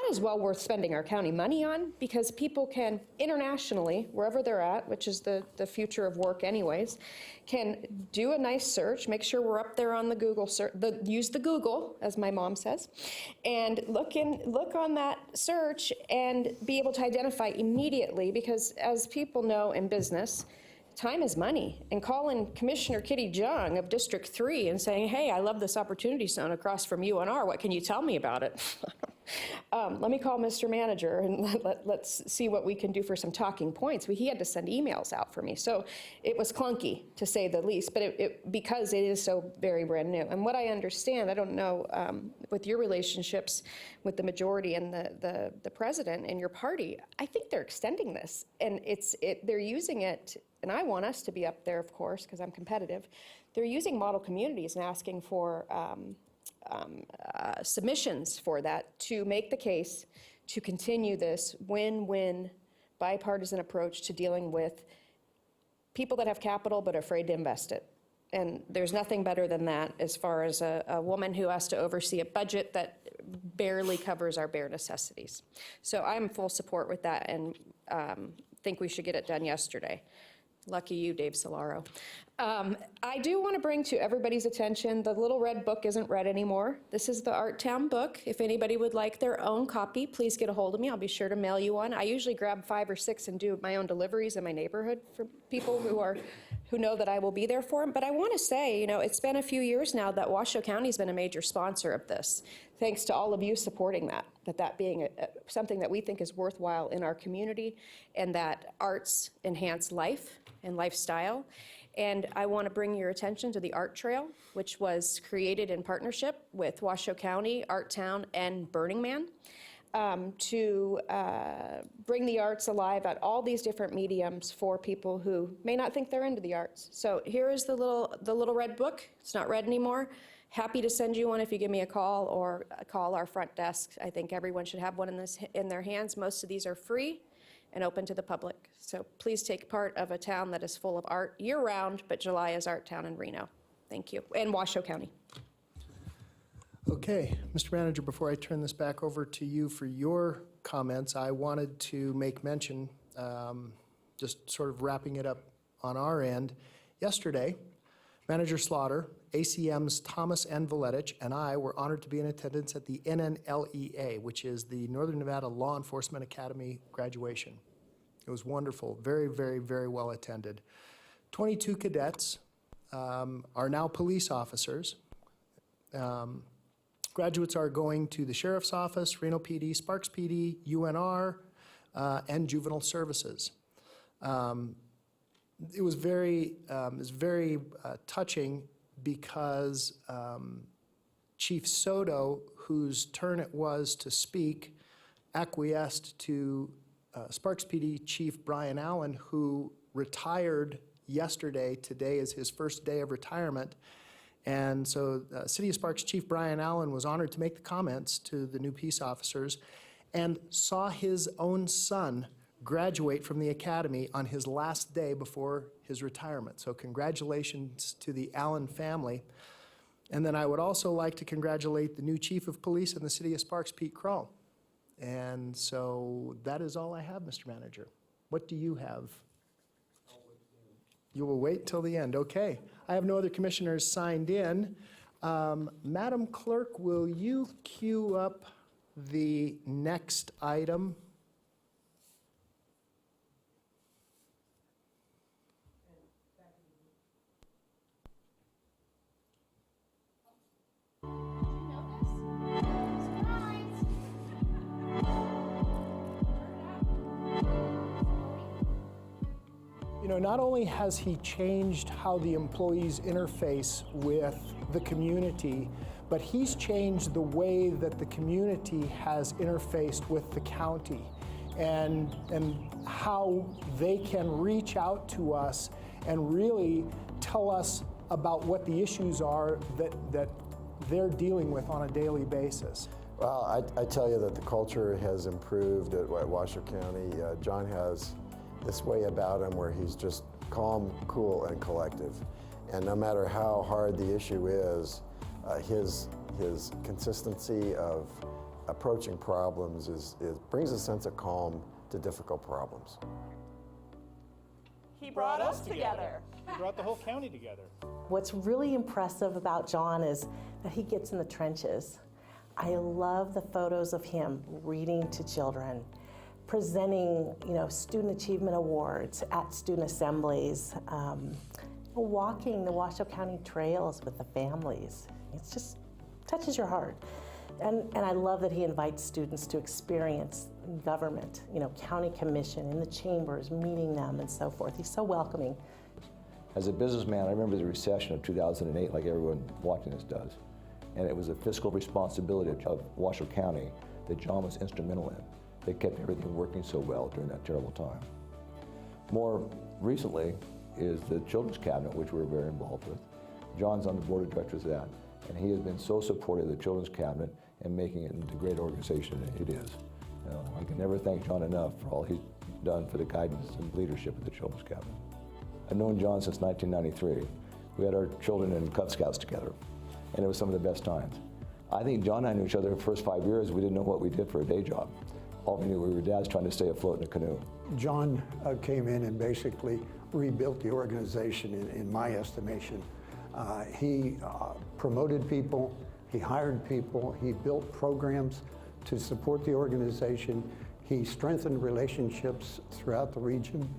is well worth spending our county money on, because people can internationally, wherever they're at, which is the future of work anyways, can do a nice search, make sure we're up there on the Google search, use the Google, as my mom says, and look on that search and be able to identify immediately, because as people know in business, time is money. And calling Commissioner Kitty Jung of District 3 and saying, hey, I love this opportunity zone across from UNR, what can you tell me about it? Let me call Mr. Manager and let's see what we can do for some talking points. He had to send emails out for me. So it was clunky, to say the least, but because it is so very brand new. And what I understand, I don't know, with your relationships with the majority and the president and your party, I think they're extending this. And they're using it, and I want us to be up there, of course, because I'm competitive. They're using model communities and asking for submissions for that to make the case to continue this win-win bipartisan approach to dealing with people that have capital but are afraid to invest it. And there's nothing better than that as far as a woman who has to oversee a budget that barely covers our bare necessities. So I'm full support with that, and think we should get it done yesterday. Lucky you, Dave Solaro. I do want to bring to everybody's attention, the little red book isn't read anymore. This is the Art Town book. If anybody would like their own copy, please get a hold of me. I'll be sure to mail you one. I usually grab 5 or 6 and do my own deliveries in my neighborhood for people who know that I will be there for them. But I want to say, it's been a few years now that Washoe County's been a major sponsor of this. Thanks to all of you supporting that being something that we think is worthwhile in our community, and that arts enhance life and lifestyle. And I want to bring your attention to the Art Trail, which was created in partnership with Washoe County, Art Town, and Burning Man, to bring the arts alive at all these different mediums for people who may not think they're into the arts. So here is the little red book. It's not read anymore. Happy to send you one if you give me a call, or call our front desk. I think everyone should have one in their hands. Most of these are free and open to the public. So please take part of a town that is full of art year-round, but July is Art Town in Reno. Thank you. And Washoe County. Okay, Mr. Manager, before I turn this back over to you for your comments, I wanted to make mention, just sort of wrapping it up on our end. Yesterday, Manager Slaughter, ACM's Thomas N. Voletich, and I were honored to be in attendance at the NNLEA, which is the Northern Nevada Law Enforcement Academy graduation. It was wonderful, very, very, very well attended. 22 cadets are now police officers. Graduates are going to the Sheriff's Office, Reno PD, Sparks PD, UNR, and Juvenile Services. It was very touching, because Chief Soto, whose turn it was to speak, acquiesced to Sparks PD Chief Brian Allen, who retired yesterday. Today is his first day of retirement. And so City of Sparks Chief Brian Allen was honored to make the comments to the new peace officers, and saw his own son graduate from the academy on his last day before his retirement. So congratulations to the Allen family. And then I would also like to congratulate the new chief of police in the city of Sparks, Pete Kroll. And so that is all I have, Mr. Manager. What do you have? You will wait till the end. Okay. I have no other commissioners signed in. Madam Clerk, will you queue up the next item? Not only has he changed how the employees interface with the community, but he's changed the way that the community has interfaced with the county, and how they can reach out to us and really tell us about what the issues are that they're dealing with on a daily basis. Well, I tell you that the culture has improved at Washoe County. John has this way about him where he's just calm, cool, and collective. And no matter how hard the issue is, his consistency of approaching problems brings a sense of calm to difficult problems. He brought us together. He brought the whole county together. What's really impressive about John is that he gets in the trenches. I love the photos of him reading to children, presenting, student achievement awards at student assemblies, walking the Washoe County trails with the families. It just touches your heart. And I love that he invites students to experience government, county commission, in the chambers, meeting them and so forth. He's so welcoming. As a businessman, I remember the recession of 2008 like everyone watching this does. And it was a fiscal responsibility of Washoe County that John was instrumental in. They kept everything working so well during that terrible time. More recently is the Children's Cabinet, which we're very involved with. John's on the board of directors of that, and he has been so supportive of the Children's Cabinet and making it into the great organization that it is. I can never thank John enough for all he's done for the guidance and leadership of the Children's Cabinet. I've known John since 1993. We had our children in Cub Scouts together, and it was some of the best times. I think John and I knew each other the first 5 years. We didn't know what we did for a day job. All we knew, we were dads trying to stay afloat in a canoe. John came in and basically rebuilt the organization, in my estimation. He promoted people, he hired people, he built programs to support the organization. He strengthened relationships throughout the region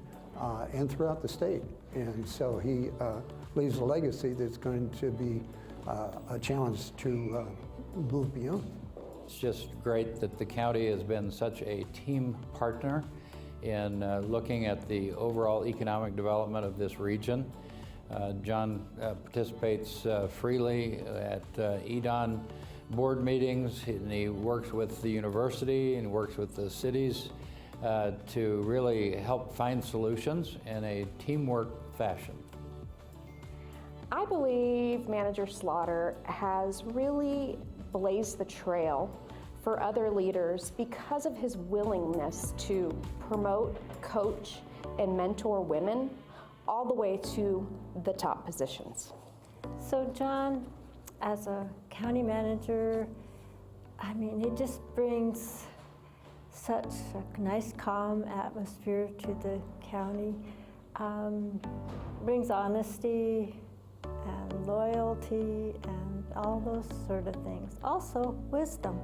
and throughout the state. And so he leaves a legacy that's going to be a challenge to move beyond. It's just great that the county has been such a team partner in looking at the overall economic development of this region. John participates freely at EDON board meetings, and he works with the university and works with the cities to really help find solutions in a teamwork fashion. I believe Manager Slaughter has really blazed the trail for other leaders because of his willingness to promote, coach, and mentor women all the way to the top positions. So John, as a county manager, he just brings such a nice, calm atmosphere to the county, brings honesty and loyalty and all those sort of things. Also, wisdom.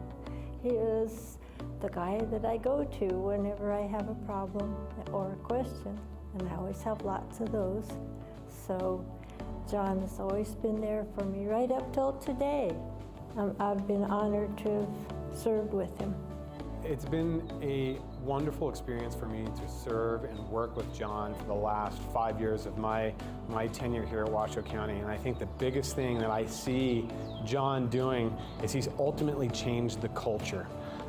He is the guy that I go to whenever I have a problem or a question, and I always have lots of those. So John has always been there for me right up till today. I've been honored to have served with him. It's been a wonderful experience for me to serve and work with John for the last 5 years of my tenure here at Washoe County. And I think the biggest thing that I see John doing is he's ultimately changed the culture.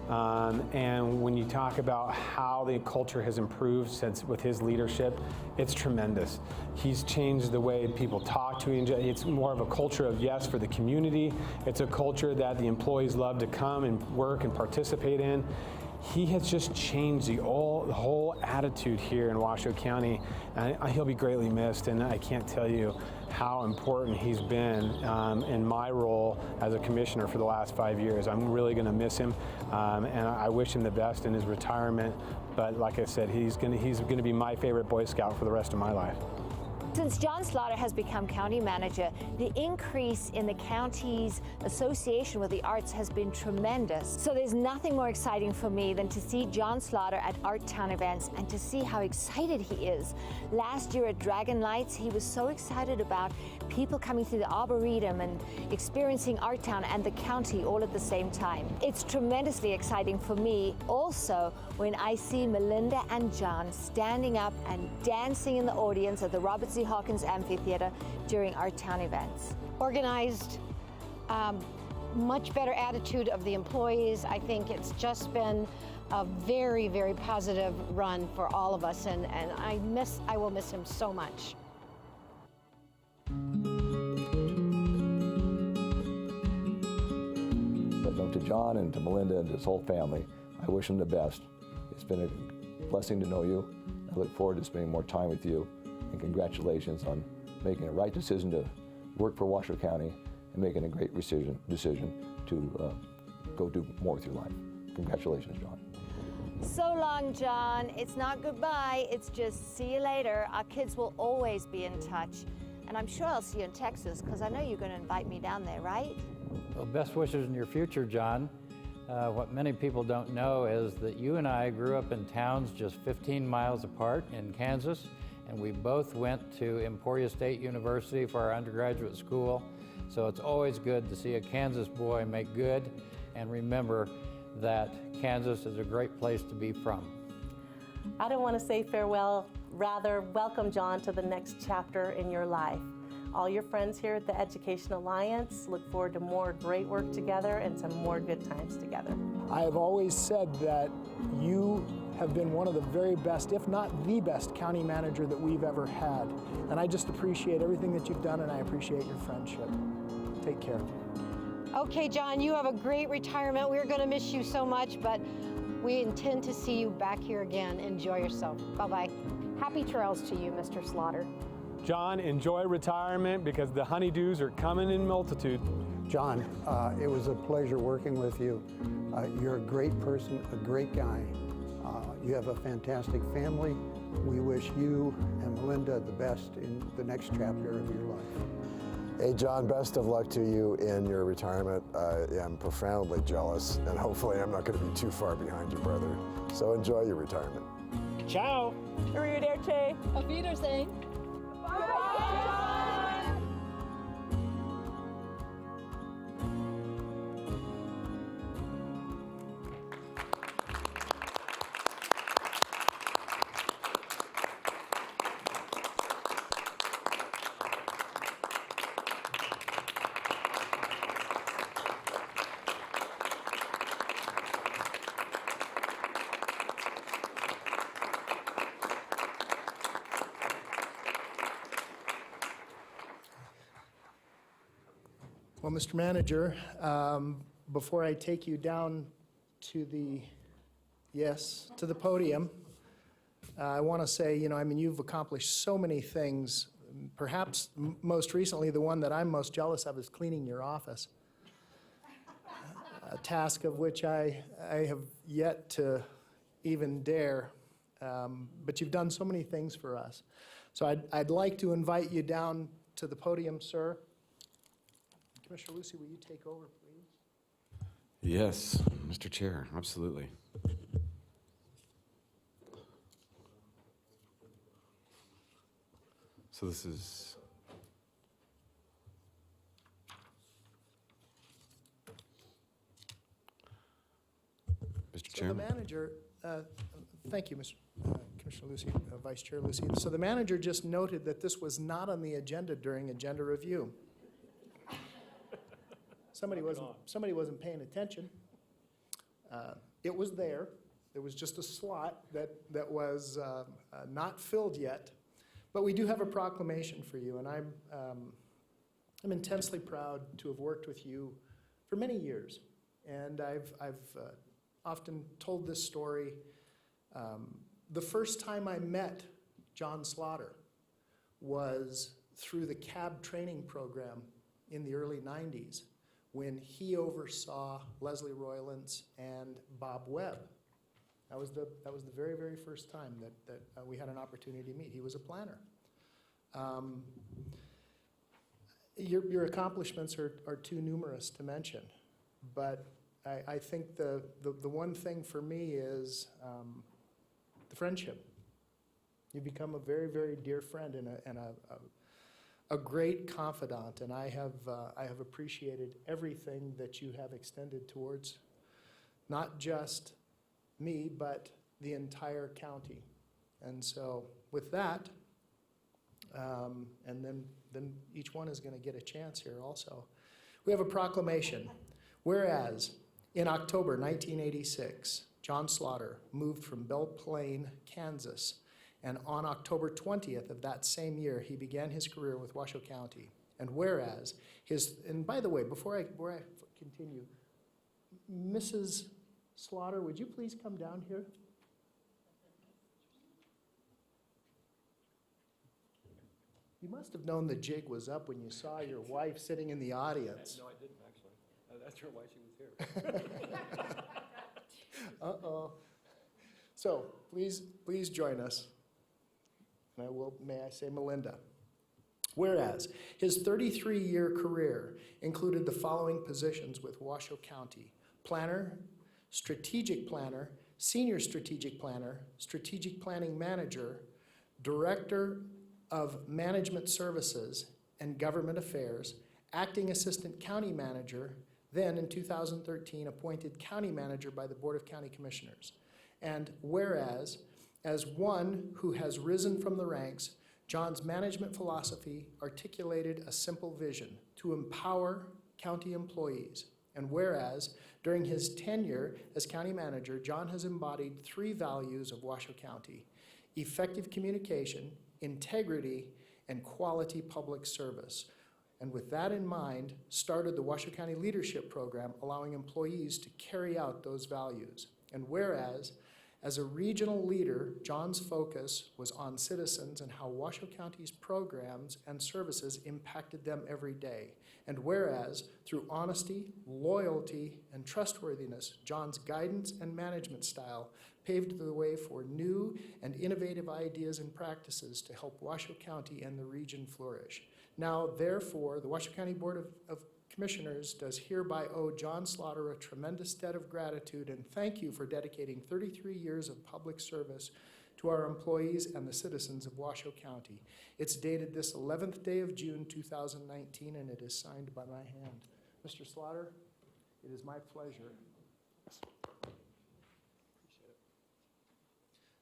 And when you talk about how the culture has improved since with his leadership, it's tremendous. He's changed the way people talk to each other. It's more of a culture of yes for the community. It's a culture that the employees love to come and work and participate in. He has just changed the whole attitude here in Washoe County. And he'll be greatly missed, and I can't tell you how important he's been in my role as a commissioner for the last 5 years. I'm really going to miss him, and I wish him the best in his retirement. But like I said, he's going to be my favorite Boy Scout for the rest of my life. Since John Slaughter has become county manager, the increase in the county's association with the arts has been tremendous. So there's nothing more exciting for me than to see John Slaughter at Art Town events and to see how excited he is. Last year at Dragon Lights, he was so excited about people coming through the Arboretum and experiencing Art Town and the county all at the same time. It's tremendously exciting for me also when I see Melinda and John standing up and dancing in the audience at the Robert C. Hawkins Amphitheater during our town events. Organized, much better attitude of the employees. I think it's just been a very, very positive run for all of us, and I will miss him so much. But no, to John and to Melinda and his whole family, I wish them the best. It's been a blessing to know you. I look forward to spending more time with you. And congratulations on making a right decision to work for Washoe County and making a great decision to go do more with your life. Congratulations, John. So long, John. It's not goodbye, it's just see you later. Our kids will always be in touch. And I'm sure I'll see you in Texas, because I know you're going to invite me down there, right? Well, best wishes in your future, John. What many people don't know is that you and I grew up in towns just 15 miles apart in Kansas, and we both went to Emporia State University for our undergraduate school. So it's always good to see a Kansas boy make good, and remember that Kansas is a great place to be from. I don't want to say farewell, rather welcome John to the next chapter in your life. All your friends here at the Education Alliance look forward to more great work together and some more good times together. I have always said that you have been one of the very best, if not the best, county manager that we've ever had. And I just appreciate everything that you've done, and I appreciate your friendship. Take care. Okay, John, you have a great retirement. We're going to miss you so much, but we intend to see you back here again. Enjoy yourself. Bye-bye. Happy trails to you, Mr. Slaughter. John, enjoy retirement because the honeydews are coming in multitude. John, it was a pleasure working with you. You're a great person, a great guy. You have a fantastic family. We wish you and Melinda the best in the next chapter of your life. Hey, John, best of luck to you in your retirement. I am profoundly jealous, and hopefully I'm not going to be too far behind you, brother. So enjoy your retirement. Ciao. Arrivederci. Auf Wiedersehen. Well, Mr. Manager, before I take you down to the, to the podium, I want to say, you've accomplished so many things. Perhaps most recently, the one that I'm most jealous of is cleaning your office, a task of which I have yet to even dare. But you've done so many things for us. So I'd like to invite you down to the podium, sir. Commissioner Lucy, will you take over, please? Yes, Mr. Chair, absolutely. So this is Mr. Chairman. So the manager, thank you, Commissioner Lucy, Vice Chair Lucy. So the manager just noted that this was not on the agenda during agenda review. Somebody wasn't paying attention. It was there. There was just a slot that was not filled yet. But we do have a proclamation for you, and I'm intensely proud to have worked with you for many years. And I've often told this story. The first time I met John Slaughter was through the CAB training program in the early 90s, when he oversaw Leslie Roylance and Bob Webb. That was the very, very first time that we had an opportunity to meet. He was a planner. Your accomplishments are too numerous to mention, but I think the one thing for me is the friendship. You've become a very, very dear friend and a great confidant, and I have appreciated everything that you have extended towards not just me, but the entire county. And so with that, and then each one is going to get a chance here also. We have a proclamation. Whereas in October 1986, John Slaughter moved from Belle Plaine, Kansas, and on October 20th of that same year, he began his career with Washoe County. And whereas and by the way, before I continue, Mrs. Slaughter, would you please come down here? You must have known the jig was up when you saw your wife sitting in the audience. No, I didn't, actually. That's why she was here. Uh-oh. So, please join us. And may I say Melinda. Whereas, his 33-year career included the following positions with Washoe County: planner, strategic planner, senior strategic planner, strategic planning manager, director of management services and government affairs, acting assistant county manager, then in 2013 appointed county manager by the Board of County Commissioners. And whereas, as one who has risen from the ranks, John's management philosophy articulated a simple vision: to empower county employees. And whereas, during his tenure as county manager, John has embodied 3 values of Washoe County: effective communication, integrity, and quality public service. And with that in mind, started the Washoe County Leadership Program, allowing employees to carry out those values. And whereas, as a regional leader, John's focus was on citizens and how Washoe County's programs and services impacted them every day. And whereas, through honesty, loyalty, and trustworthiness, John's guidance and management style paved the way for new and innovative ideas and practices to help Washoe County and the region flourish. Now, therefore, the Washoe County Board of Commissioners does hereby owe John Slaughter a tremendous debt of gratitude and thank you for dedicating 33 years of public service to our employees and the citizens of Washoe County. It's dated this 11th day of June 2019, and it is signed by my hand. Mr. Slaughter, it is my pleasure. Appreciate it.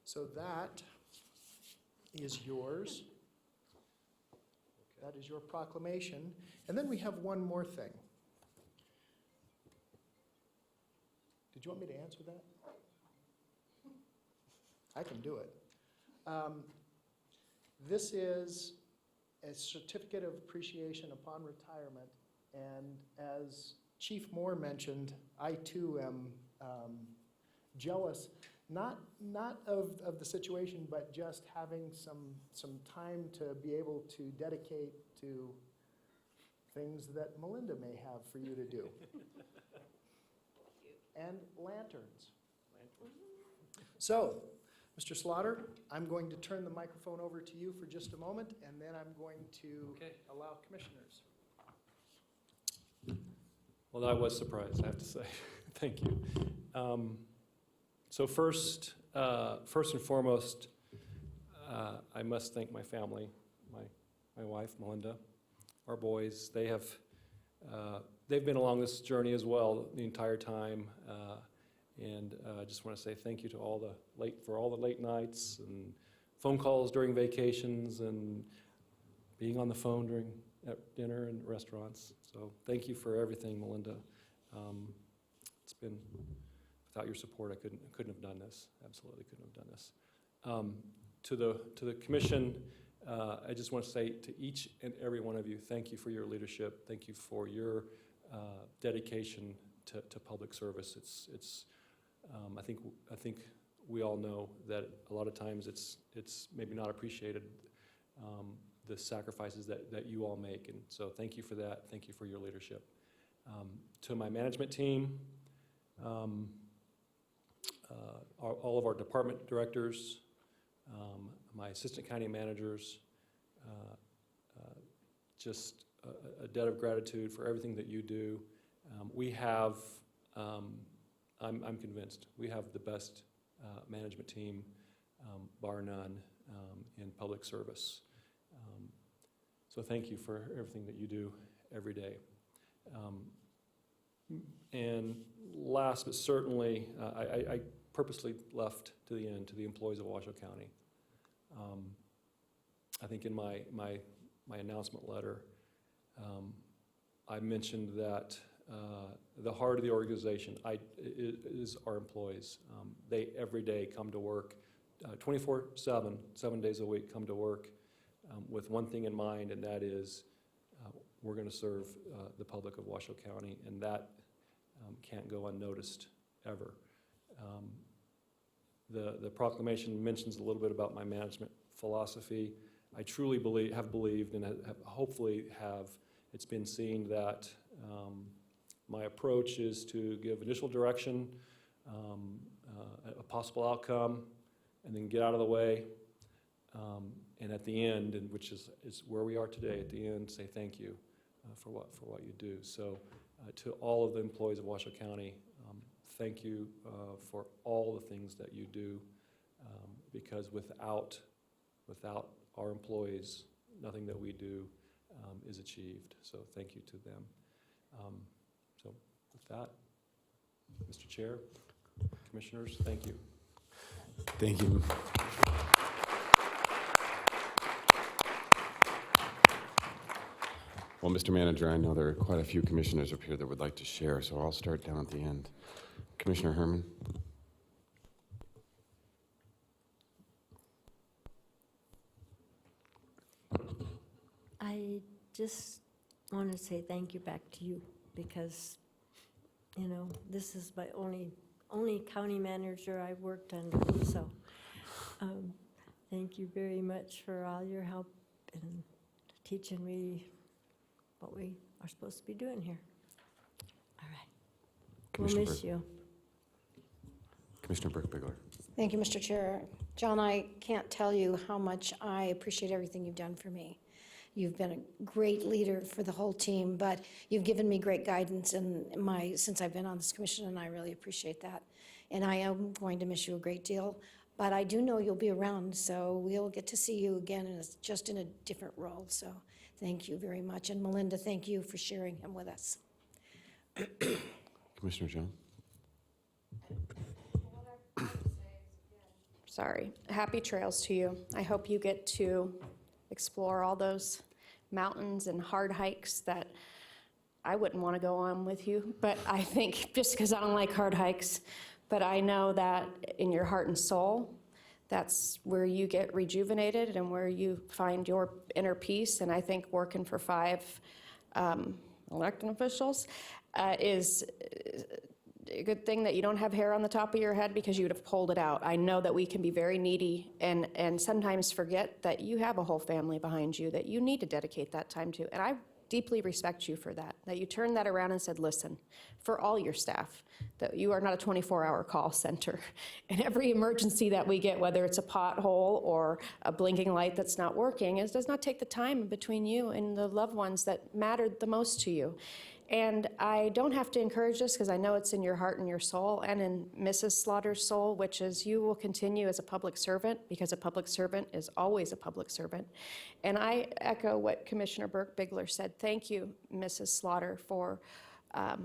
So that is yours. That is your proclamation. And then we have one more thing. Did you want me to answer that? I can do it. This is a certificate of appreciation upon retirement. And as Chief Moore mentioned, I too am jealous, not of the situation, but just having some time to be able to dedicate to things that Melinda may have for you to do. And lanterns. So, Mr. Slaughter, I'm going to turn the microphone over to you for just a moment, and then I'm going to allow commissioners. Well, I was surprised, I have to say. Thank you. So first and foremost, I must thank my family, my wife, Melinda, our boys. They've been along this journey as well the entire time, and I just want to say thank you to all the late nights and phone calls during vacations and being on the phone at dinner and restaurants. So thank you for everything, Melinda. It's been, without your support, I couldn't have done this. Absolutely couldn't have done this. To the commission, I just want to say to each and every one of you, thank you for your leadership. Thank you for your dedication to public service. I think we all know that a lot of times it's maybe not appreciated, the sacrifices that you all make. And so thank you for that. Thank you for your leadership. To my management team, all of our department directors, my assistant county managers, just a debt of gratitude for everything that you do. We have, I'm convinced, we have the best management team, bar none, in public service. So thank you for everything that you do every day. And last but certainly, I purposely left to the end to the employees of Washoe County. I think in my announcement letter, I mentioned that the heart of the organization is our employees. They every day come to work, 24/7, 7 days a week, come to work with one thing in mind, and that is we're going to serve the public of Washoe County, and that can't go unnoticed ever. The proclamation mentions a little bit about my management philosophy. I truly have believed and it's been seen that my approach is to give initial direction, a possible outcome, and then get out of the way. And at the end, and which is where we are today, at the end, say thank you for what you do. So to all of the employees of Washoe County, thank you for all the things that you do, because without our employees, nothing that we do is achieved. So thank you to them. So with that, Mr. Chair, Commissioners, thank you. Thank you. Well, Mr. Manager, I know there are quite a few commissioners up here that would like to share, so I'll start down at the end. Commissioner Herman? I just want to say thank you back to you because, you know, this is my only county manager I've worked under. So thank you very much for all your help in teaching me what we are supposed to be doing here. All right. We'll miss you. Commissioner Burke-Bigler. Thank you, Mr. Chair. John, I can't tell you how much I appreciate everything you've done for me. You've been a great leader for the whole team, but you've given me great guidance since I've been on this commission, and I really appreciate that. And I am going to miss you a great deal, but I do know you'll be around, so we'll get to see you again, and it's just in a different role. So thank you very much. And Melinda, thank you for sharing him with us. Commissioner John? Sorry. Happy trails to you. I hope you get to explore all those mountains and hard hikes that I wouldn't want to go on with you, but I think just because I don't like hard hikes, but I know that in your heart and soul, that's where you get rejuvenated and where you find your inner peace. And I think working for 5 elected officials is a good thing that you don't have hair on the top of your head, because you would have pulled it out. I know that we can be very needy and sometimes forget that you have a whole family behind you that you need to dedicate that time to. And I deeply respect you for that you turned that around and said, listen, for all your staff, that you are not a 24-hour call center. And every emergency that we get, whether it's a pothole or a blinking light that's not working, it does not take the time between you and the loved ones that mattered the most to you. And I don't have to encourage this because I know it's in your heart and your soul and in Mrs. Slaughter's soul, which is you will continue as a public servant, because a public servant is always a public servant. And I echo what Commissioner Burke-Bigler said. Thank you, Mrs. Slaughter, for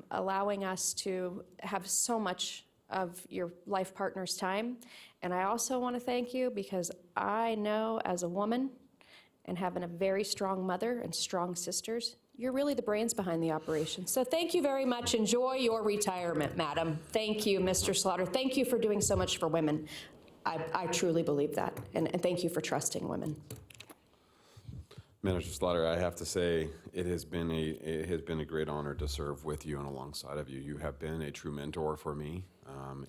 allowing us to have so much of your life partner's time. And I also want to thank you because I know as a woman and having a very strong mother and strong sisters, you're really the brains behind the operation. So thank you very much. Enjoy your retirement, madam. Thank you, Mr. Slaughter. Thank you for doing so much for women. I truly believe that. And thank you for trusting women. Manager Slaughter, I have to say it has been a great honor to serve with you and alongside of you. You have been a true mentor for me,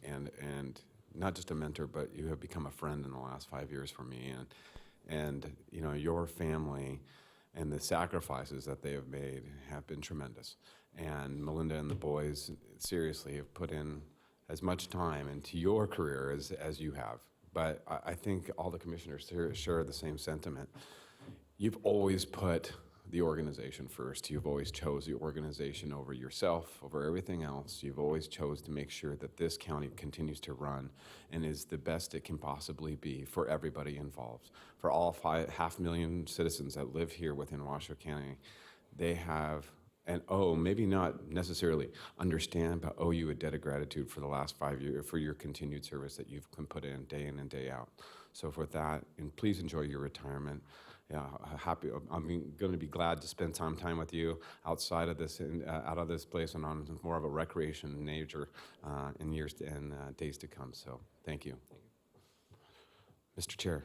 and not just a mentor, but you have become a friend in the last 5 years for me. And you know, your family and the sacrifices that they have made have been tremendous. And Melinda and the boys seriously have put in as much time into your career as you have. But I think all the commissioners here share the same sentiment. You've always put the organization first. You've always chose the organization over yourself, over everything else. You've always chose to make sure that this county continues to run and is the best it can possibly be for everybody involved. For all 500,000 citizens that live here within Washoe County, they have maybe not necessarily understand, but owe you a debt of gratitude for the last 5 years, for your continued service that you've put in and day out. So for that, and please enjoy your retirement. Yeah, I'm going to be glad to spend some time with you outside of this, out of this place, and on more of a recreation nature in years and days to come. So, thank you, Mr. Chair.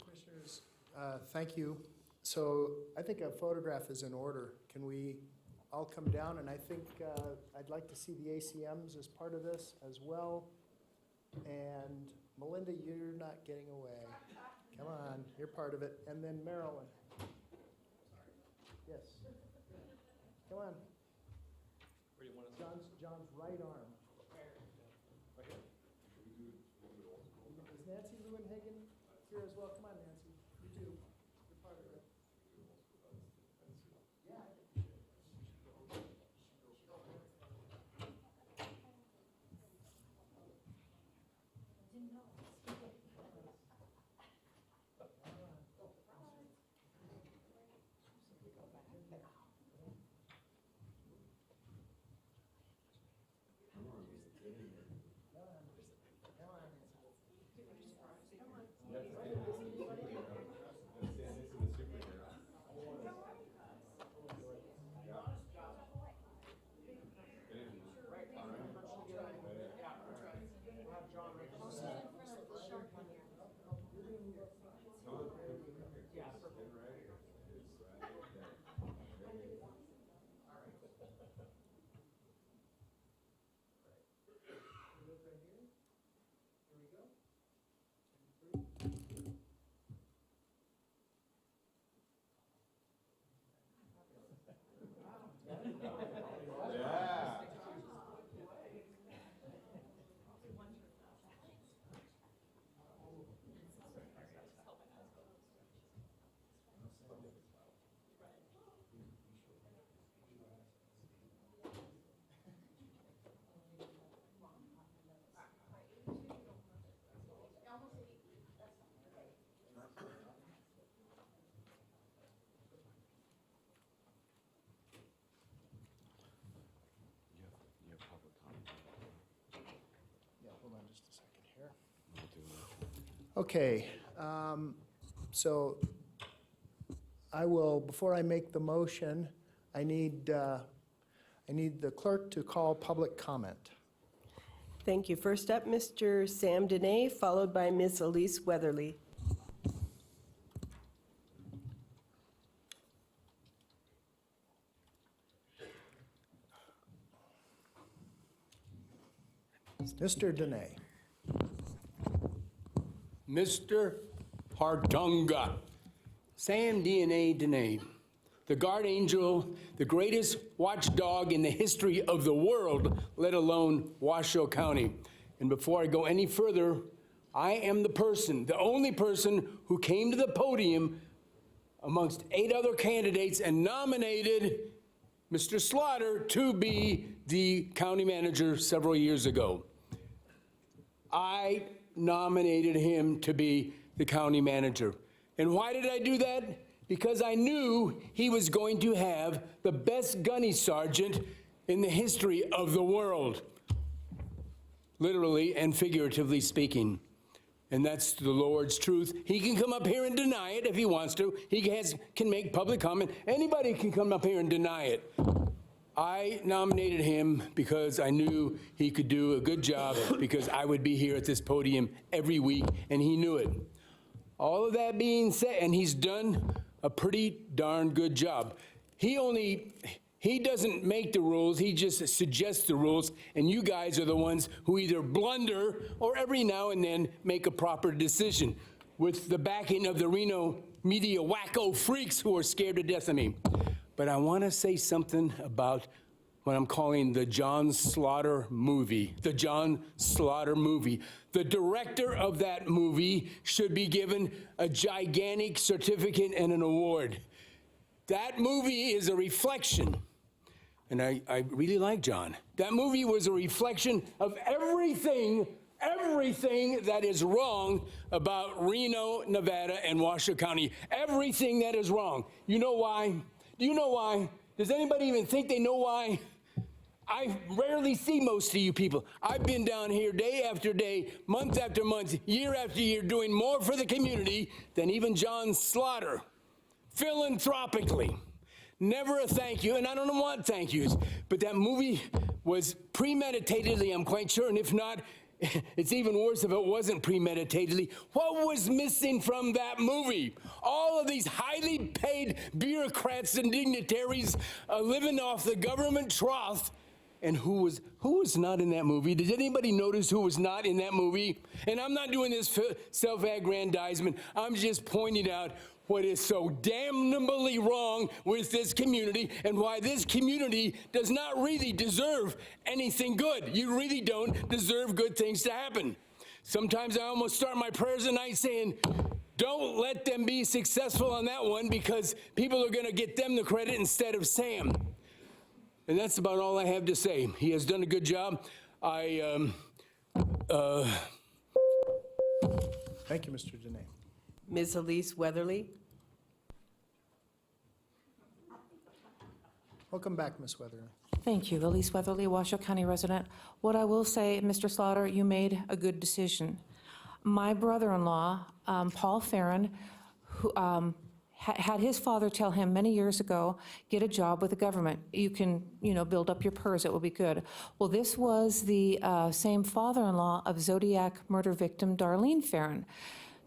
Commissioners, thank you. So, I think a photograph is in order. Can we all come down? And I think I'd like to see the ACMs as part of this as well. And Melinda, you're not getting away. Come on, you're part of it. And then Marilyn. Yes. Come on. John's right arm. Is Nancy Lewinhagen here as well? Come on, Nancy. You too. You're part of it. Okay, so I will, before I make the motion, I need the clerk to call public comment. Thank you. First up, Mr. Sam Dene, followed by Ms. Elise Weatherly. Mr. Dene. Mr. Hartunga, Sam DNA Dene, the guard angel, the greatest watchdog in the history of the world, let alone Washoe County. And before I go any further, I am the person, the only person who came to the podium amongst 8 other candidates and nominated Mr. Slaughter to be the county manager several years ago. I nominated him to be the county manager. And why did I do that? Because I knew he was going to have the best gunny sergeant in the history of the world, literally and figuratively speaking. And that's the Lord's truth. He can come up here and deny it if he wants to. He can make public comment. Anybody can come up here and deny it. I nominated him because I knew he could do a good job, because I would be here at this podium every week, and he knew it. All of that being said, and he's done a pretty darn good job. He doesn't make the rules, he just suggests the rules, and you guys are the ones who either blunder or every now and then make a proper decision with the backing of the Reno media wacko freaks who are scared to death of me. But I want to say something about what I'm calling the John Slaughter movie. The John Slaughter movie. The director of that movie should be given a gigantic certificate and an award. That movie is a reflection, and I really like John. That movie was a reflection of everything that is wrong about Reno, Nevada, and Washoe County. Everything that is wrong. You know why? Do you know why? Does anybody even think they know why? I rarely see most of you people. I've been down here day after day, month after month, year after year, doing more for the community than even John Slaughter, philanthropically. Never a thank you, and I don't want thank yous, but that movie was premeditatedly, I'm quite sure, and if not, it's even worse if it wasn't premeditatedly. What was missing from that movie? All of these highly paid bureaucrats and dignitaries living off the government trough and who was not in that movie? Did anybody notice who was not in that movie? And I'm not doing this self-aggrandizement. I'm just pointing out what is so damnably wrong with this community and why this community does not really deserve anything good. You really don't deserve good things to happen. Sometimes I almost start my prayers at night saying, don't let them be successful on that one, because people are going to get them the credit instead of Sam. And that's about all I have to say. He has done a good job. Thank you, Mr. Dene. Ms. Elise Weatherly. Welcome back, Ms. Weatherly. Thank you. Elise Weatherly, Washoe County resident. What I will say, Mr. Slaughter, you made a good decision. My brother-in-law, Paul Farron, who had his father tell him many years ago, get a job with the government. You can, build up your PERS, it will be good. Well, this was the same father-in-law of Zodiac murder victim Darlene Farron.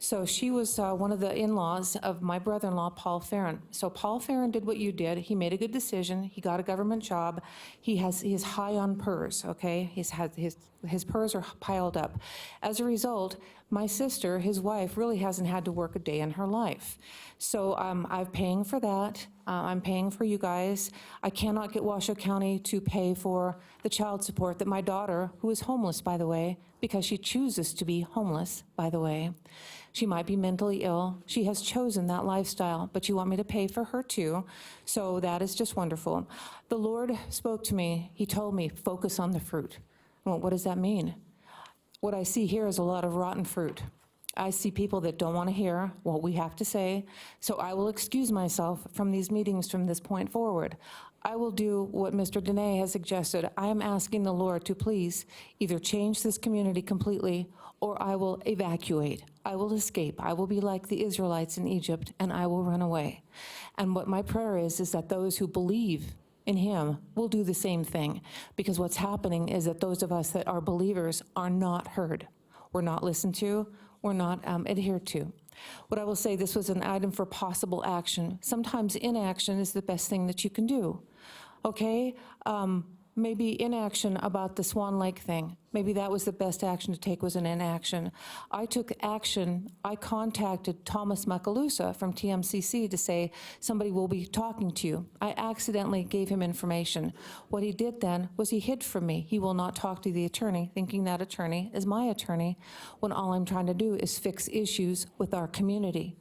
So she was one of the in-laws of my brother-in-law, Paul Farron. So Paul Farron did what you did. He made a good decision. He got a government job. He is high on PERS, okay? His PERS are piled up. As a result, my sister, his wife, really hasn't had to work a day in her life. So I'm paying for that. I'm paying for you guys. I cannot get Washoe County to pay for the child support that my daughter, who is homeless, by the way, because she chooses to be homeless, by the way. She might be mentally ill. She has chosen that lifestyle, but you want me to pay for her too. So that is just wonderful. The Lord spoke to me. He told me, focus on the fruit. Well, what does that mean? What I see here is a lot of rotten fruit. I see people that don't want to hear what we have to say, so I will excuse myself from these meetings from this point forward. I will do what Mr. Dene has suggested. I am asking the Lord to please either change this community completely, or I will evacuate. I will escape. I will be like the Israelites in Egypt, and I will run away. And what my prayer is that those who believe in him will do the same thing, because what's happening is that those of us that are believers are not heard. We're not listened to. We're not adhered to. What I will say, this was an item for possible action. Sometimes inaction is the best thing that you can do, okay? Maybe inaction about the Swan Lake thing. Maybe that was the best action to take, was an inaction. I took action. I contacted Thomas Macalusa from TMCC to say, somebody will be talking to you. I accidentally gave him information. What he did then was he hid from me. He will not talk to the attorney, thinking that attorney is my attorney, when all I'm trying to do is fix issues with our community.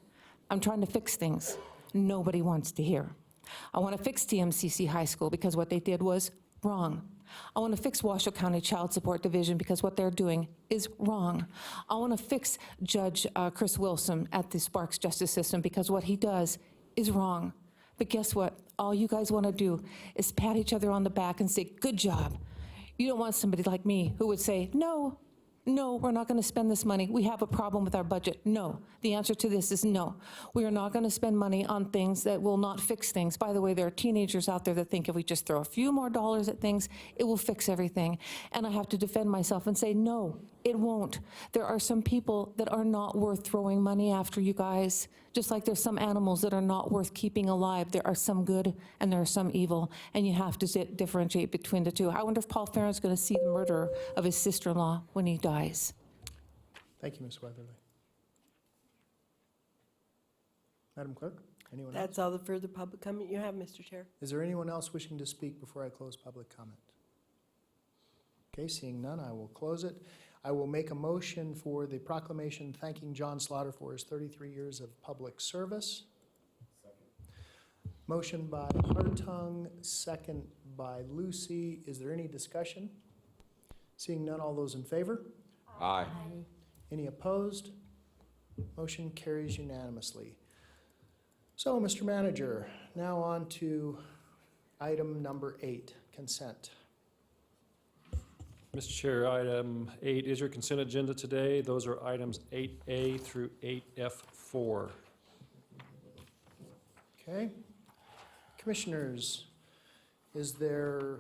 I'm trying to fix things nobody wants to hear. I want to fix TMCC High School because what they did was wrong. I want to fix Washoe County Child Support Division because what they're doing is wrong. I want to fix Judge Chris Wilson at the Sparks Justice System because what he does is wrong. But guess what? All you guys want to do is pat each other on the back and say, good job. You don't want somebody like me who would say, no, we're not going to spend this money. We have a problem with our budget. No. The answer to this is no. We are not going to spend money on things that will not fix things. By the way, there are teenagers out there that think if we just throw a few more dollars at things, it will fix everything. And I have to defend myself and say, no, it won't. There are some people that are not worth throwing money after, you guys. Just like there's some animals that are not worth keeping alive. There are some good and there are some evil. And you have to differentiate between the two. I wonder if Paul Farron's going to see the murderer of his sister-in-law when he dies. Thank you, Ms. Weatherly. Madam Clerk, anyone else? That's all the further public comment you have, Mr. Chair. Is there anyone else wishing to speak before I close public comment? Okay, seeing none, I will close it. I will make a motion for the proclamation thanking John Slaughter for his 33 years of public service. Second. Motion by Hartung, second by Lucy. Is there any discussion? Seeing none, all those in favor? Aye. Any opposed? Motion carries unanimously. So, Mr. Manager, now on to item number 8, consent. Mr. Chair, item 8 is your consent agenda today. Those are items 8A through 8F4. Okay. Commissioners, is there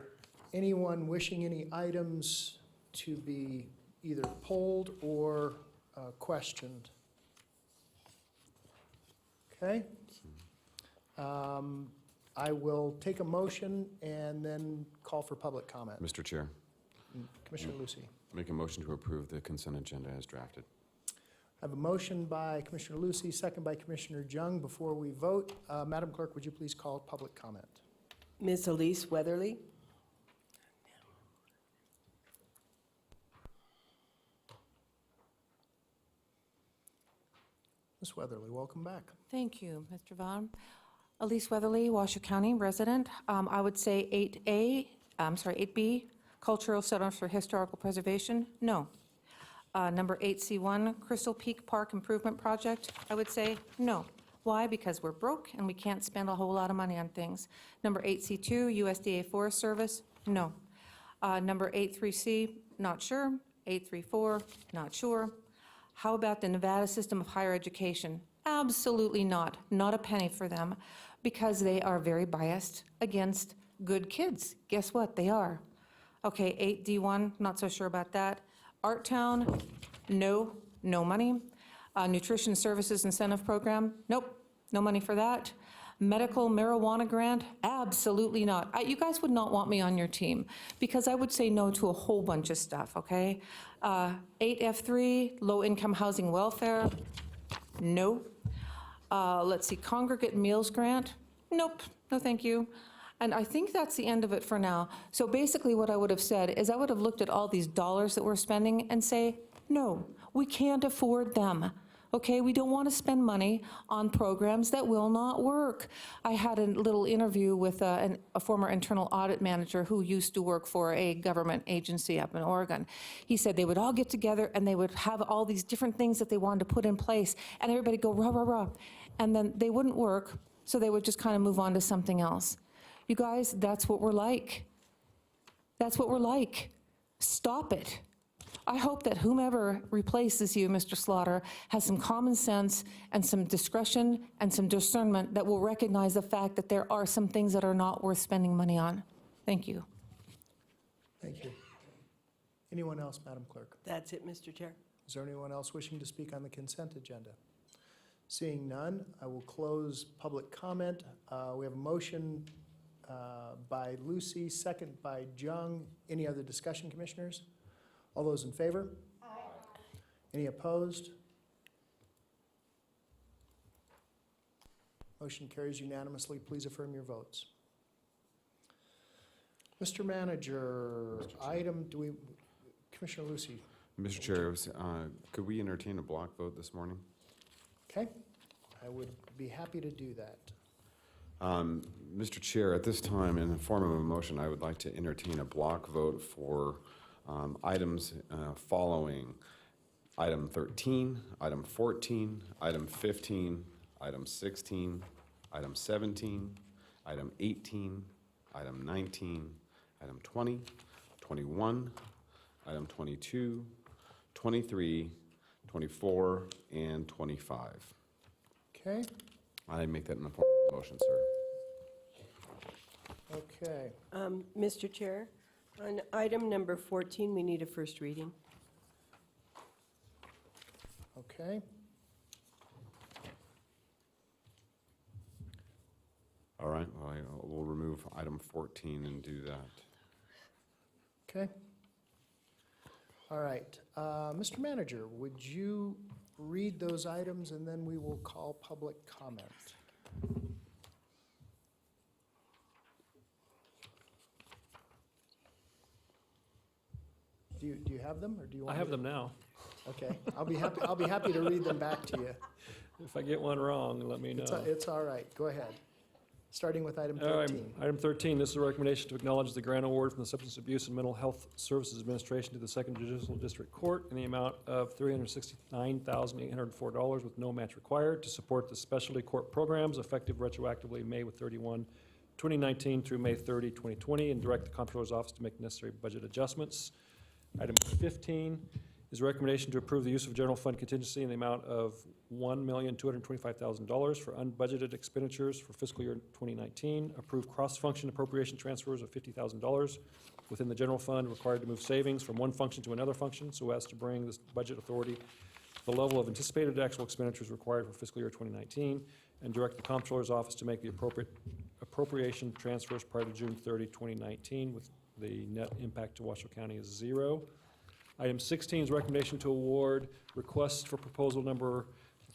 anyone wishing any items to be either polled or questioned? Okay. I will take a motion and then call for public comment. Mr. Chair, Commissioner Lucy. make a motion to approve the consent agenda as drafted. I have a motion by Commissioner Lucy, second by Commissioner Jung. Before we vote, Madam Clerk, would you please call public comment? Ms. Elise Weatherly. Ms. Weatherly, welcome back. Thank you, Mr. Vaughn. Elise Weatherly, Washoe County resident. I would say 8B, Cultural Centers for Historical Preservation, no. Number 8C1, Crystal Peak Park Improvement Project, I would say no. Why? Because we're broke and we can't spend a whole lot of money on things. Number 8C2, USDA Forest Service, no. Number 83C, not sure. 834, not sure. How about the Nevada System of Higher Education? Absolutely not. Not a penny for them, because they are very biased against good kids. Guess what? They are. Okay, 8D1, not so sure about that. Art Town, no money. Nutrition Services Incentive Program, nope, no money for that. Medical marijuana grant, absolutely not. You guys would not want me on your team, because I would say no to a whole bunch of stuff, okay? 8F3, low-income housing welfare, no. Let's see, congregate meals grant, nope, no thank you. And I think that's the end of it for now. So basically what I would have said is I would have looked at all these dollars that we're spending and say, no, we can't afford them. Okay, we don't want to spend money on programs that will not work. I had a little interview with a former internal audit manager who used to work for a government agency up in Oregon. He said they would all get together and they would have all these different things that they wanted to put in place, and everybody go rah, rah, rah. And then they wouldn't work, so they would just kind of move on to something else. You guys, that's what we're like. That's what we're like. Stop it. I hope that whomever replaces you, Mr. Slaughter, has some common sense and some discretion and some discernment that will recognize the fact that there are some things that are not worth spending money on. Thank you. Thank you. Anyone else, Madam Clerk? That's it, Mr. Chair. Is there anyone else wishing to speak on the consent agenda? Seeing none, I will close public comment. We have a motion by Lucy, second by Jung. Any other discussion, Commissioners? All those in favor? Aye. Any opposed? Motion carries unanimously. Please affirm your votes. Mr. Manager, Commissioner Lucy. Mr. Chair, could we entertain a block vote this morning? Okay, I would be happy to do that. Mr. Chair, at this time, in the form of a motion, I would like to entertain a block vote for items following item 13, item 14, item 15, item 16, item 17, item 18, item 19, item 20, 21, item 22, 23, 24, and 25. Okay. I make that in the form of a motion, sir. Okay. Mr. Chair, on item number 14, we need a first reading. Okay. All right, well, we'll remove item 14 and do that. Okay. All right. Mr. Manager, would you read those items and then we will call public comment? Do you have them, or do you want? I have them now. Okay, I'll be happy to read them back to you. If I get one wrong, let me know. It's all right. Go ahead. Starting with item All right, 13. Item 13, this is a recommendation to acknowledge the grant award from the Substance Abuse and Mental Health Services Administration to the Second Judicial District Court in the amount of $369,804 with no match required to support the specialty court programs effective retroactively May 31, 2019 through May 30, 2020, and direct the Comptroller's Office to make necessary budget adjustments. Item 15 is a recommendation to approve the use of general fund contingency in the amount of $1,225,000 for unbudgeted expenditures for fiscal year 2019. Approve cross-function appropriation transfers of $50,000 within the general fund required to move savings from one function to another function so as to bring this budget authority to the level of anticipated actual expenditures required for fiscal year 2019, and direct the Comptroller's Office to make the appropriate appropriation transfers prior to June 30, 2019, with the net impact to Washoe County is 0. Item 16 is recommendation to award request for proposal number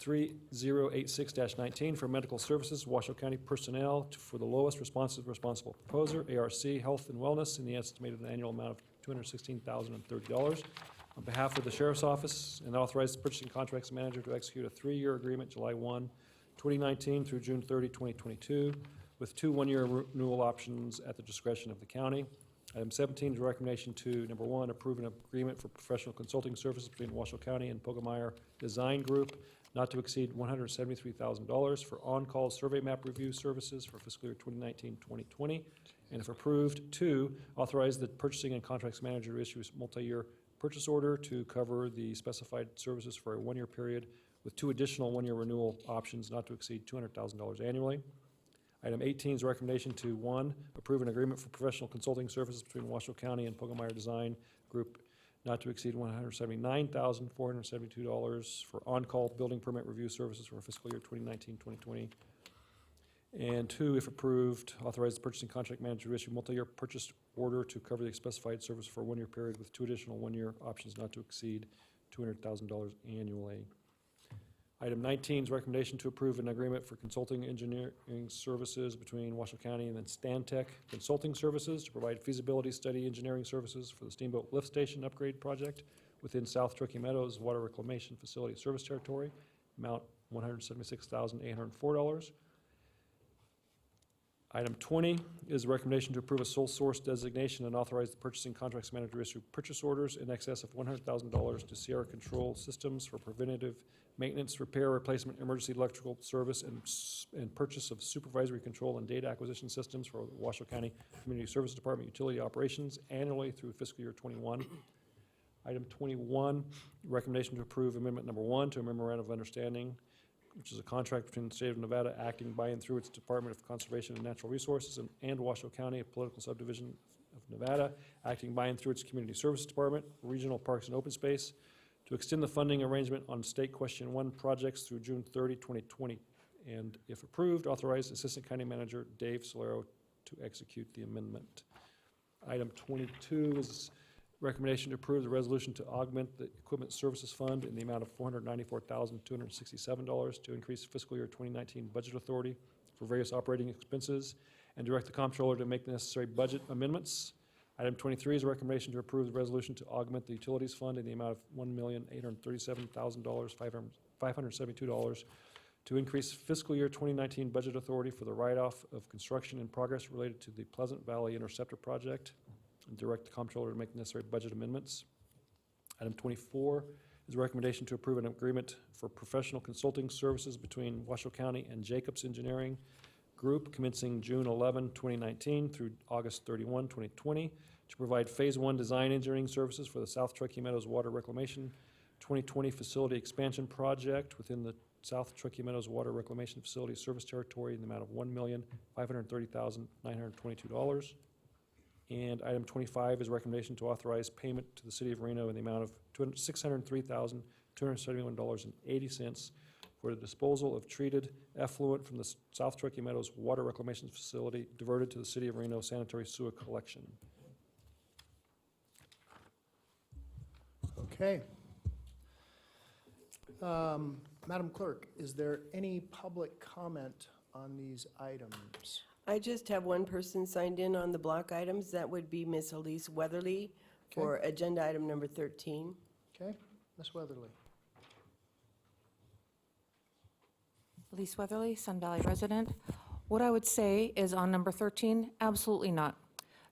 3086-19 for medical services, Washoe County personnel for the lowest responsible proposer, ARC Health and Wellness, in the estimated annual amount of $216,030. On behalf of the Sheriff's Office, and authorize the purchasing contracts manager to execute a 3-year agreement, July 1, 2019 through June 30, 2022, with 2 one-year renewal options at the discretion of the county. Item 17 is a recommendation to, number 1, approve an agreement for professional consulting services between Washoe County and Pogemeyer Design Group, not to exceed $173,000 for on-call survey map review services for fiscal year 2019-2020. And if approved, 2, authorize the purchasing and contracts manager to issue a multi-year purchase order to cover the specified services for a 1-year period with 2 additional 1-year renewal options not to exceed $200,000 annually. Item 18 is a recommendation to, 1, approve an agreement for professional consulting services between Washoe County and Pogemeyer Design Group not to exceed $179,472 for on-call building permit review services for fiscal year 2019-2020. And 2, if approved, authorize the purchasing contract manager to issue multi-year purchase order to cover the specified service for a 1-year period with 2 additional 1-year options not to exceed $200,000 annually. Item 19 is recommendation to approve an agreement for consulting engineering services between Washoe County and then Stantec Consulting Services to provide feasibility study engineering services for the Steamboat Lift Station upgrade project within South Truckee Meadows Water Reclamation Facility Service Territory, amount $176,804. Item 20 is a recommendation to approve a sole source designation and authorize the purchasing contracts manager to issue purchase orders in excess of $100,000 to Sierra Control Systems for preventative maintenance, repair, replacement, emergency electrical service, and purchase of supervisory control and data acquisition systems for the Washoe County Community Service Department utility operations annually through fiscal year 21. Item 21, recommendation to approve amendment number 1 to a memorandum of understanding, which is a contract between the state of Nevada acting by and through its Department of Conservation and Natural Resources and Washoe County, a political subdivision of Nevada, acting by and through its Community Service Department, Regional Parks and Open Space, to extend the funding arrangement on State Question 1 projects through June 30, 2020. And if approved, authorize Assistant County Manager Dave Solero to execute the amendment. Item 22 is recommendation to approve the resolution to augment the Equipment Services Fund in the amount of $494,267 to increase fiscal year 2019 budget authority for various operating expenses and direct the comptroller to make the necessary budget amendments. Item 23 is a recommendation to approve the resolution to augment the Utilities Fund in the amount of $1,837,572 to increase fiscal year 2019 budget authority for the write-off of construction in progress related to the Pleasant Valley Interceptor Project and direct the comptroller to make the necessary budget amendments. Item 24 is a recommendation to approve an agreement for professional consulting services between Washoe County and Jacobs Engineering Group commencing June 11, 2019 through August 31, 2020 to provide Phase 1 design engineering services for the South Truckee Meadows Water Reclamation 2020 Facility Expansion Project within the South Truckee Meadows Water Reclamation Facility Service Territory in the amount of $1,530,922. And item 25 is a recommendation to authorize payment to the City of Reno in the amount of $603,271.80 for the disposal of treated effluent from the South Truckee Meadows Water Reclamation Facility diverted to the City of Reno Sanitary Sewer Collection. Okay. Madam Clerk, is there any public comment on these items? I just have one person signed in on the block items. That would be Ms. Elise Weatherly for agenda item number 13. Okay, Ms. Weatherly. Elise Weatherly, Sun Valley resident. What I would say is on number 13, absolutely not.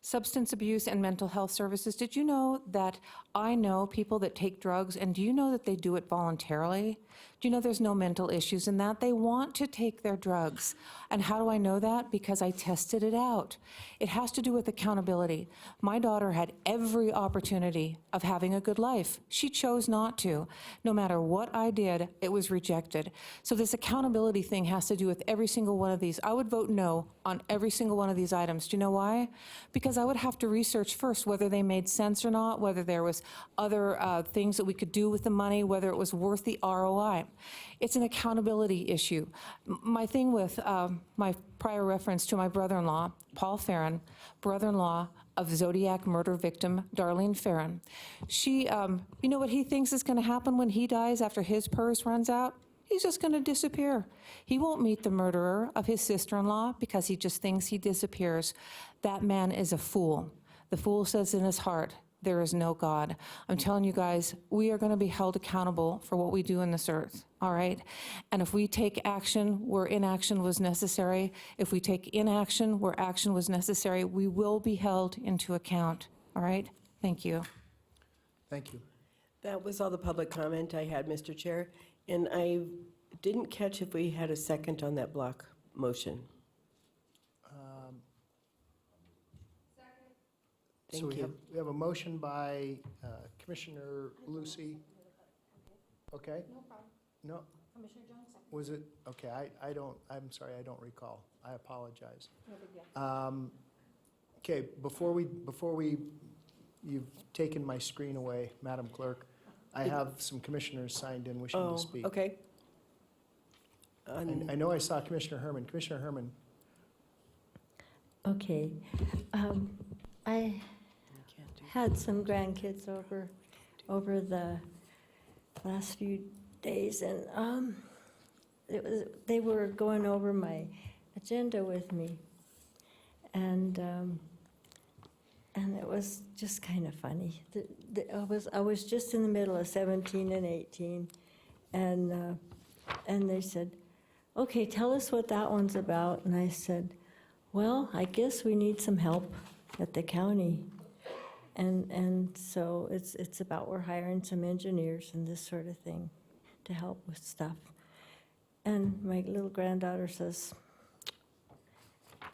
Substance abuse and mental health services. Did you know that I know people that take drugs, and do you know that they do it voluntarily? Do you know there's no mental issues in that? They want to take their drugs. And how do I know that? Because I tested it out. It has to do with accountability. My daughter had every opportunity of having a good life. She chose not to. No matter what I did, it was rejected. So this accountability thing has to do with every single one of these. I would vote no on every single one of these items. Do you know why? Because because I would have to research first whether they made sense or not, whether there was other things that we could do with the money, whether it was worth the ROI. It's an accountability issue. My thing with my prior reference to my brother-in-law, Paul Farron, brother-in-law of Zodiac murder victim Darlene Farron. She, you know what he thinks is going to happen when he dies after his purse runs out? He's just going to disappear. He won't meet the murderer of his sister-in-law because he just thinks he disappears. That man is a fool. The fool says in his heart, there is no God. I'm telling you guys, we are going to be held accountable for what we do in this earth, all right? And if we take action where inaction was necessary, if we take inaction where action was necessary, we will be held into account, all right? Thank you. Thank you. That was all the public comment I had, Mr. Chair, and I didn't catch if we had a second on that block motion. So Thank you. we have a motion by Commissioner Lucy. Okay? No problem. No? Commissioner Johnson. Was it? Okay, I'm sorry, I don't recall. I apologize. Okay, before you've taken my screen away, Madam Clerk, I have some commissioners signed in wishing to speak. Okay. I know I saw Commissioner Herman. Commissioner Herman. Okay. I had some grandkids over the last few days, and they were going over my agenda with me, and it was just kind of funny. I was just in the middle of 17 and 18, and they said, "Okay, tell us what that one's about." And I said, "Well, I guess we need some help at the county." And so it's about we're hiring some engineers and this sort of thing to help with stuff. And my little granddaughter says,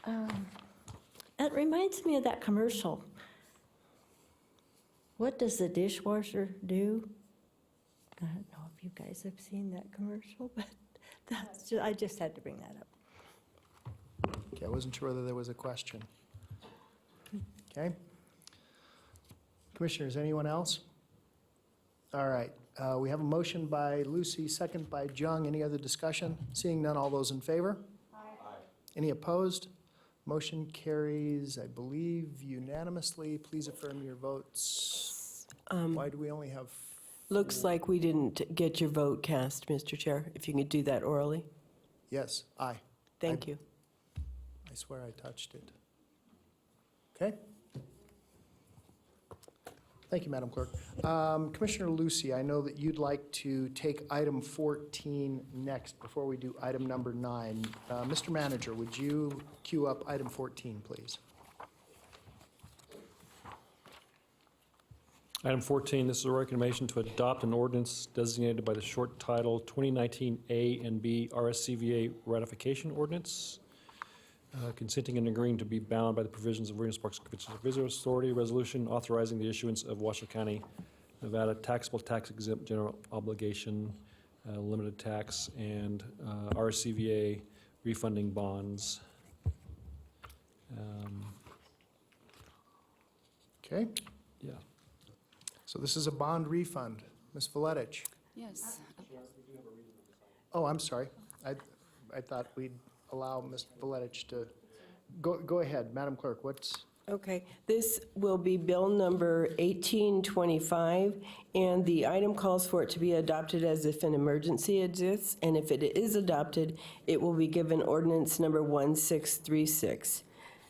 "That reminds me of that commercial. What does the dishwasher do?" I don't know if you guys have seen that commercial, but I just had to bring that up. Okay, I wasn't sure whether there was a question. Okay. Commissioners, anyone else? All right, we have a motion by Lucy, second by Jung. Any other discussion? Seeing none, all those in favor? Aye. Any opposed? Motion carries, I believe, unanimously. Please affirm your votes. Why do we only have? Looks like we didn't get your vote cast, Mr. Chair. If you could do that orally. Yes, aye. Thank you. I swear I touched it. Okay. Thank you, Madam Clerk. Commissioner Lucy, I know that you'd like to take item 14 next before we do item number 9. Mr. Manager, would you queue up item 14, please? Item 14, this is a recommendation to adopt an ordinance designated by the short title 2019 A and B RSCVA ratification ordinance, consenting and agreeing to be bound by the provisions of Reno Sparks Convention Visitors Authority resolution authorizing the issuance of Washoe County, Nevada taxable tax exempt general obligation, limited tax, and RSCVA refunding bonds. Okay. Yeah. So this is a bond refund. Ms. Valetich. Yes. Oh, I'm sorry. I thought we'd allow Ms. Valetich to go ahead, Madam Clerk. What's Okay, this will be bill number 1825, and the item calls for it to be adopted as if an emergency exists, and if it is adopted, it will be given ordinance number 1636.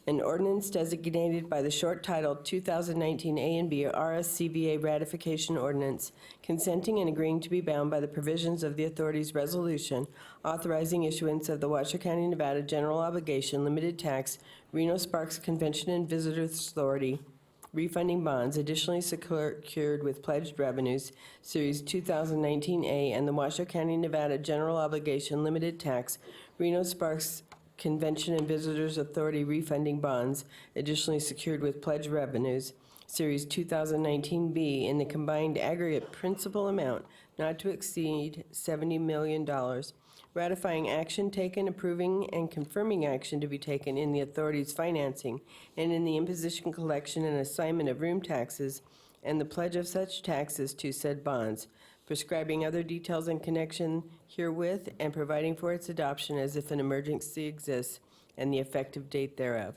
An ordinance designated by the short title 2019 A and B RSCVA ratification ordinance, consenting and agreeing to be bound by the provisions of the authority's resolution authorizing issuance of the Washoe County, Nevada General Obligation Limited Tax Reno Sparks Convention and Visitors Authority refunding bonds additionally secured with pledged revenues, Series 2019A, and the Washoe County, Nevada General Obligation Limited Tax Reno Sparks Convention and Visitors Authority refunding bonds additionally secured with pledged revenues, Series 2019B, in the combined aggregate principal amount not to exceed $70 million, ratifying action taken, approving and confirming action to be taken in the authority's financing and in the imposition, collection, and assignment of room taxes and the pledge of such taxes to said bonds, prescribing other details in connection herewith and providing for its adoption as if an emergency exists and the effective date thereof.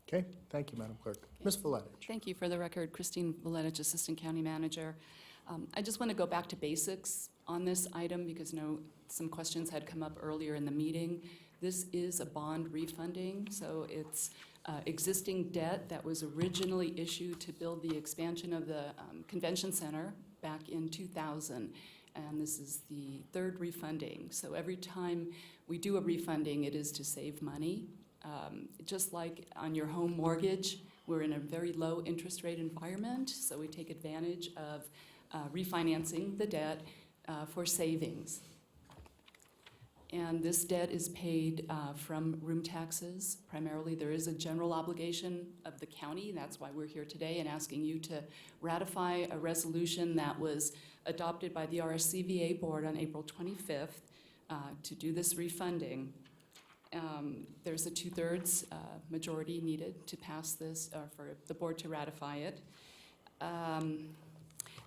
Okay, thank you, Madam Clerk. Ms. Valetich. Thank you. For the record, Christine Valetich, Assistant County Manager. I just want to go back to basics on this item because I know some questions had come up earlier in the meeting. This is a bond refunding, so it's existing debt that was originally issued to build the expansion of the convention center back in 2000. And this is the third refunding. So every time we do a refunding, it is to save money. Just like on your home mortgage, we're in a very low interest rate environment, so we take advantage of refinancing the debt for savings. And this debt is paid from room taxes. Primarily, there is a general obligation of the county. That's why we're here today and asking you to ratify a resolution that was adopted by the RSCVA board on April 25th to do this refunding. There's a 2/3 majority needed to pass this, or for the board to ratify it.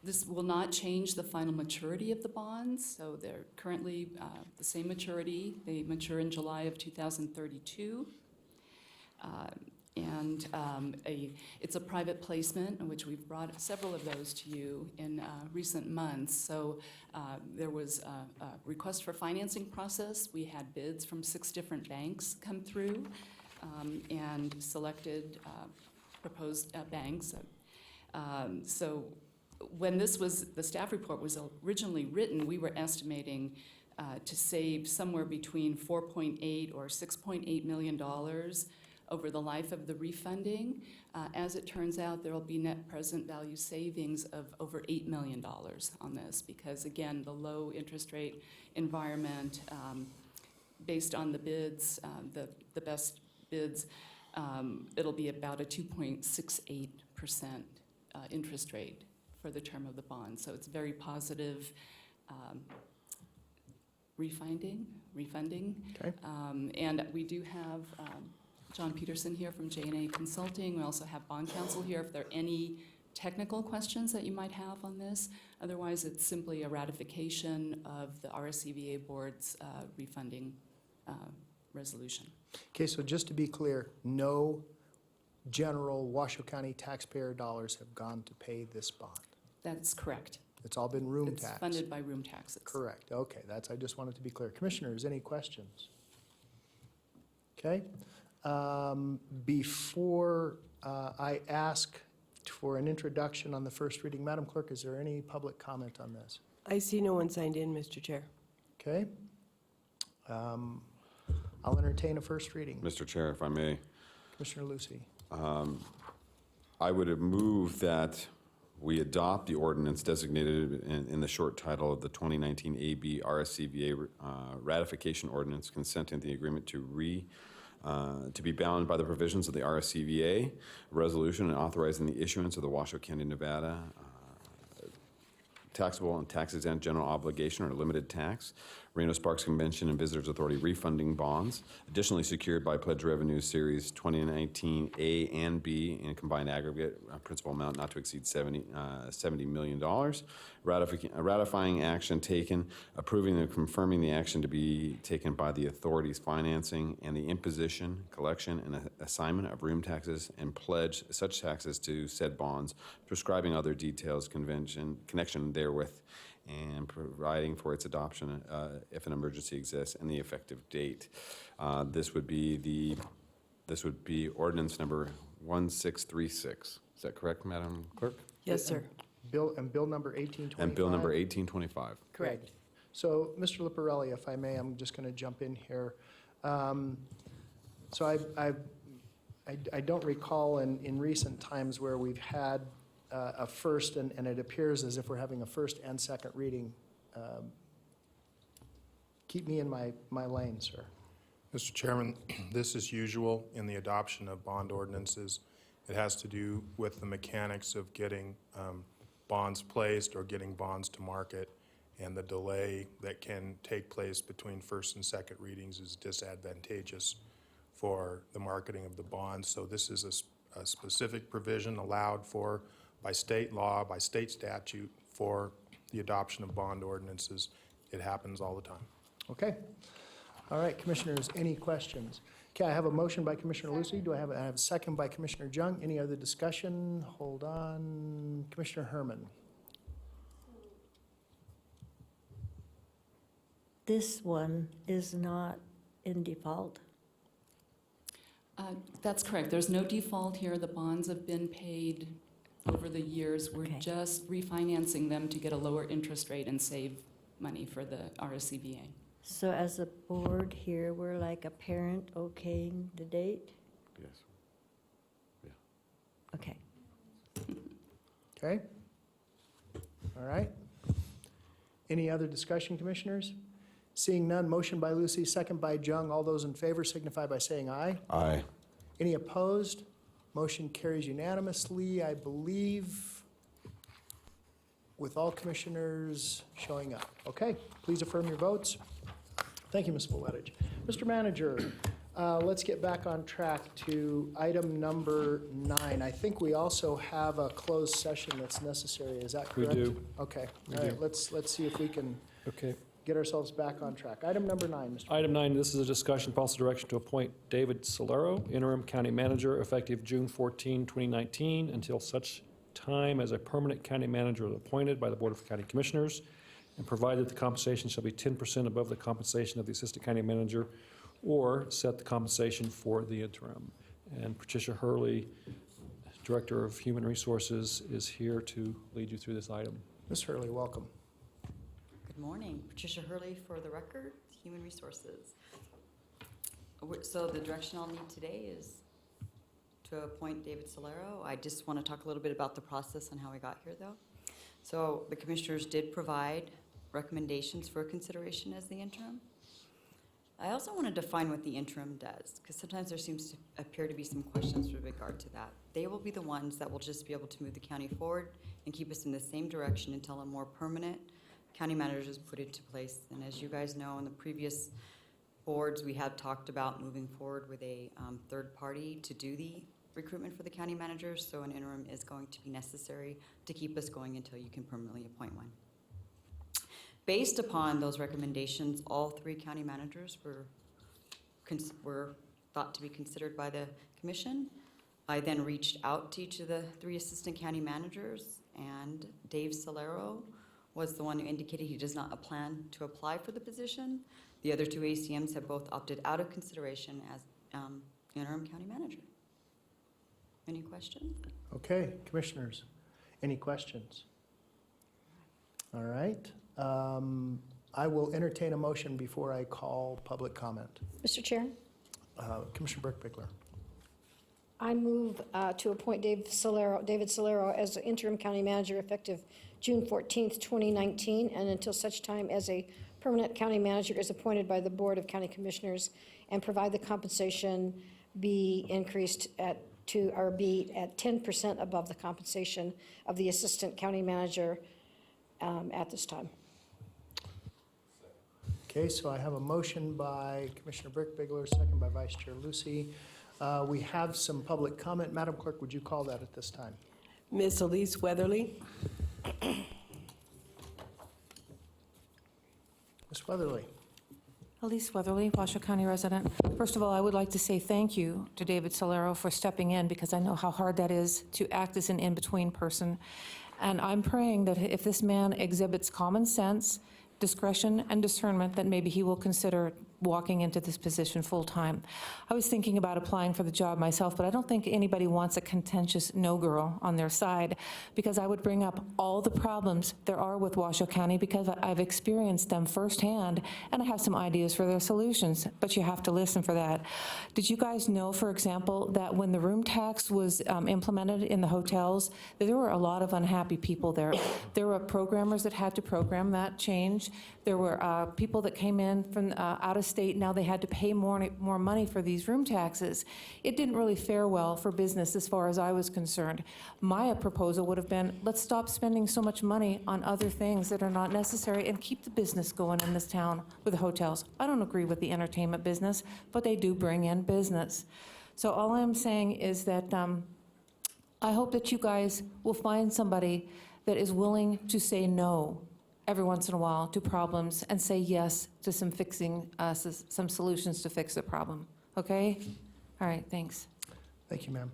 This will not change the final maturity of the bonds, so they're currently the same maturity. They mature in July of 2032. It's a private placement, in which we've brought several of those to you in recent months. So there was a request for financing process. We had bids from 6 different banks come through and selected proposed banks. So when the staff report was originally written, we were estimating to save somewhere between $4.8 or $6.8 million over the life of the refunding. As it turns out, there will be net present value savings of over $8 million on this because, again, the low interest rate environment, based on the bids, the best bids, it'll be about a 2.68% interest rate for the term of the bond. So it's very positive refunding. Okay. And we do have John Peterson here from J&A Consulting. We also have bond counsel here if there are any technical questions that you might have on this. Otherwise, it's simply a ratification of the RSCVA board's refunding resolution. Okay, so just to be clear, no general Washoe County taxpayer dollars have gone to pay this bond. That's correct. It's all been room It's tax. funded by room taxes. Correct. Okay, I just wanted to be clear. Commissioners, any questions? Okay. Before I ask for an introduction on the first reading, Madam Clerk, is there any public comment on this? I see no one signed in, Mr. Chair. Okay. I'll entertain a first reading. Mr. Chair, if I may. Commissioner Lucy. I would have moved that we adopt the ordinance designated in the short title of the 2019 AB RSCVA ratification ordinance consenting to the agreement to be bound by the provisions of the RSCVA resolution and authorizing the issuance of the Washoe County, Nevada taxable and tax-exempt general obligation or limited tax, Reno Sparks Convention and Visitors Authority refunding bonds, additionally secured by Pledge Revenue Series 2019 A and B in combined aggregate principal amount not to exceed $70 million, ratifying action taken, approving and confirming the action to be taken by the authorities financing, and the imposition, collection, and assignment of room taxes and pledge such taxes to said bonds, prescribing other details, connection therewith, and providing for its adoption if an emergency exists, and the effective date. This would be ordinance number 1636. Is that correct, Madam Clerk? Yes, sir. Bill number 1825. And bill number 1825. Correct. So, Mr. Liparelli, if I may, I'm just going to jump in here. So I don't recall in recent times where we've had a first, and it appears as if we're having a first and second reading. Keep me in my lane, sir. Mr. Chairman, this is usual in the adoption of bond ordinances It has to do with the mechanics of getting bonds placed or getting bonds to market, and the delay that can take place between first and second readings is disadvantageous for the marketing of the bonds. So this is a specific provision allowed for by state law, by state statute, for the adoption of bond ordinances. It happens all the time. Okay. All right, Commissioners, any questions? Okay, I have a motion by Commissioner Lucy. Do I have a second by Commissioner Jung? Any other discussion? Hold on. Commissioner Herman. This one is not in default. That's correct. There's no default here. The bonds have been paid over the years. We're just refinancing them to get a lower interest rate and save money for the RSCBA. So as a board here, we're like a parent okaying the date? Yes. Yeah. Okay. Okay. All right. Any other discussion, Commissioners? Seeing none, motion by Lucy, second by Jung. All those in favor signify by saying aye. Aye. Any opposed? Motion carries unanimously, I believe, with all commissioners showing up. Okay, please affirm your votes. Thank you, Ms. Voletich. Mr. Manager, let's get back on track to item number 9. I think we also have a closed session that's necessary. Is that correct? We do. Okay. We All right. do. Let's see if we can Okay. get ourselves back on track. Item number 9, Mr. Item 9, this is a discussion, possible direction to appoint David Solero, interim county manager, effective June 14, 2019, until such time as a permanent county manager is appointed by the Board of County Commissioners, and provided the compensation shall be 10% above the compensation of the assistant county manager, or set the compensation for the interim. And Patricia Hurley, Director of Human Resources, is here to lead you through this item. Ms. Hurley, welcome. Good morning. Patricia Hurley for the record, Human Resources. So the direction I'll need today is to appoint David Solero. I just want to talk a little bit about the process and how we got here, though. So the commissioners did provide recommendations for consideration as the interim. I also want to define what the interim does, because sometimes there seems to appear to be some questions with regard to that. They will be the ones that will just be able to move the county forward and keep us in the same direction until a more permanent county manager is put into place. And as you guys know, in the previous boards, we had talked about moving forward with a third party to do the recruitment for the county managers, so an interim is going to be necessary to keep us going until you can permanently appoint one. Based upon those recommendations, all 3 county managers were thought to be considered by the commission. I then reached out to each of the 3 assistant county managers, and Dave Solero was the one who indicated he does not plan to apply for the position. The other 2 ACMs have both opted out of consideration as interim county manager. Any questions? Okay, Commissioners, any questions? All right. I will entertain a motion before I call public comment. Mr. Chair, Commissioner Burke-Bickler. I move to appoint David Solero as the interim county manager effective June 14th, 2019, and until such time as a permanent county manager is appointed by the Board of County Commissioners, and provide the compensation be increased be at 10% above the compensation of the assistant county manager at this time. Okay, so I have a motion by Commissioner Burke-Bickler, second by Vice Chair Lucy. We have some public comment. Madam Clerk, would you call that at this time? Ms. Elise Weatherly. Ms. Weatherly. Elise Weatherly, Washoe County resident. First of all, I would like to say thank you to David Solero for stepping in, because I know how hard that is to act as an in-between person. And I'm praying that if this man exhibits common sense, discretion, and discernment, that maybe he will consider walking into this position full-time. I was thinking about applying for the job myself, but I don't think anybody wants a contentious no-girl on their side, because I would bring up all the problems there are with Washoe County, because I've experienced them firsthand, and I have some ideas for their solutions, but you have to listen for that. Did you guys know, for example, that when the room tax was implemented in the hotels, there were a lot of unhappy people there. There were programmers that had to program that change. There were people that came in from out of state, now they had to pay more money for these room taxes. It didn't really fare well for business as far as I was concerned. My proposal would have been, let's stop spending so much money on other things that are not necessary and keep the business going in this town with the hotels. I don't agree with the entertainment business, but they do bring in business. So all I'm saying is that I hope that you guys will find somebody that is willing to say no every once in a while to problems and say yes to some some solutions to fix the problem. Okay? All right, thanks. Thank you, ma'am.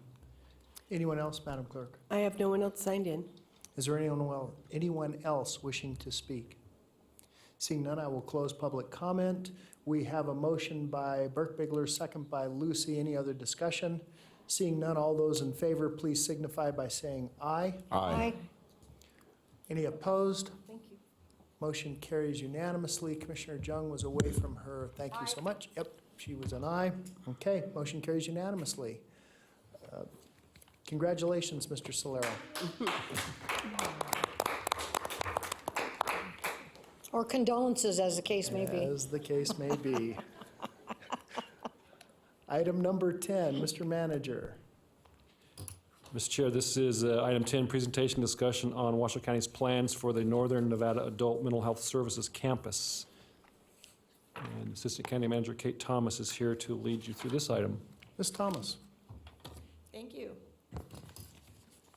Anyone else, Madam Clerk? I have no one else signed in. Is there anyone else wishing to speak? Seeing none, I will close public comment. We have a motion by Burke Bigler, second by Lucy. Any other discussion? Seeing none, all those in favor, please signify by saying aye. Aye. Any opposed? Thank you. Motion carries unanimously. Commissioner Jung was away from her. Thank you so much. Yep, she was an aye. Okay, motion carries unanimously. Congratulations, Mr. Solero. Or condolences, as the case may be. As the case may be. Item number 10, Mr. Manager. Mr. Chair, this is item 10, presentation discussion on Washoe County's plans for the Northern Nevada Adult Mental Health Services Campus. And Assistant County Manager Kate Thomas is here to lead you through this item. Ms. Thomas. Thank you.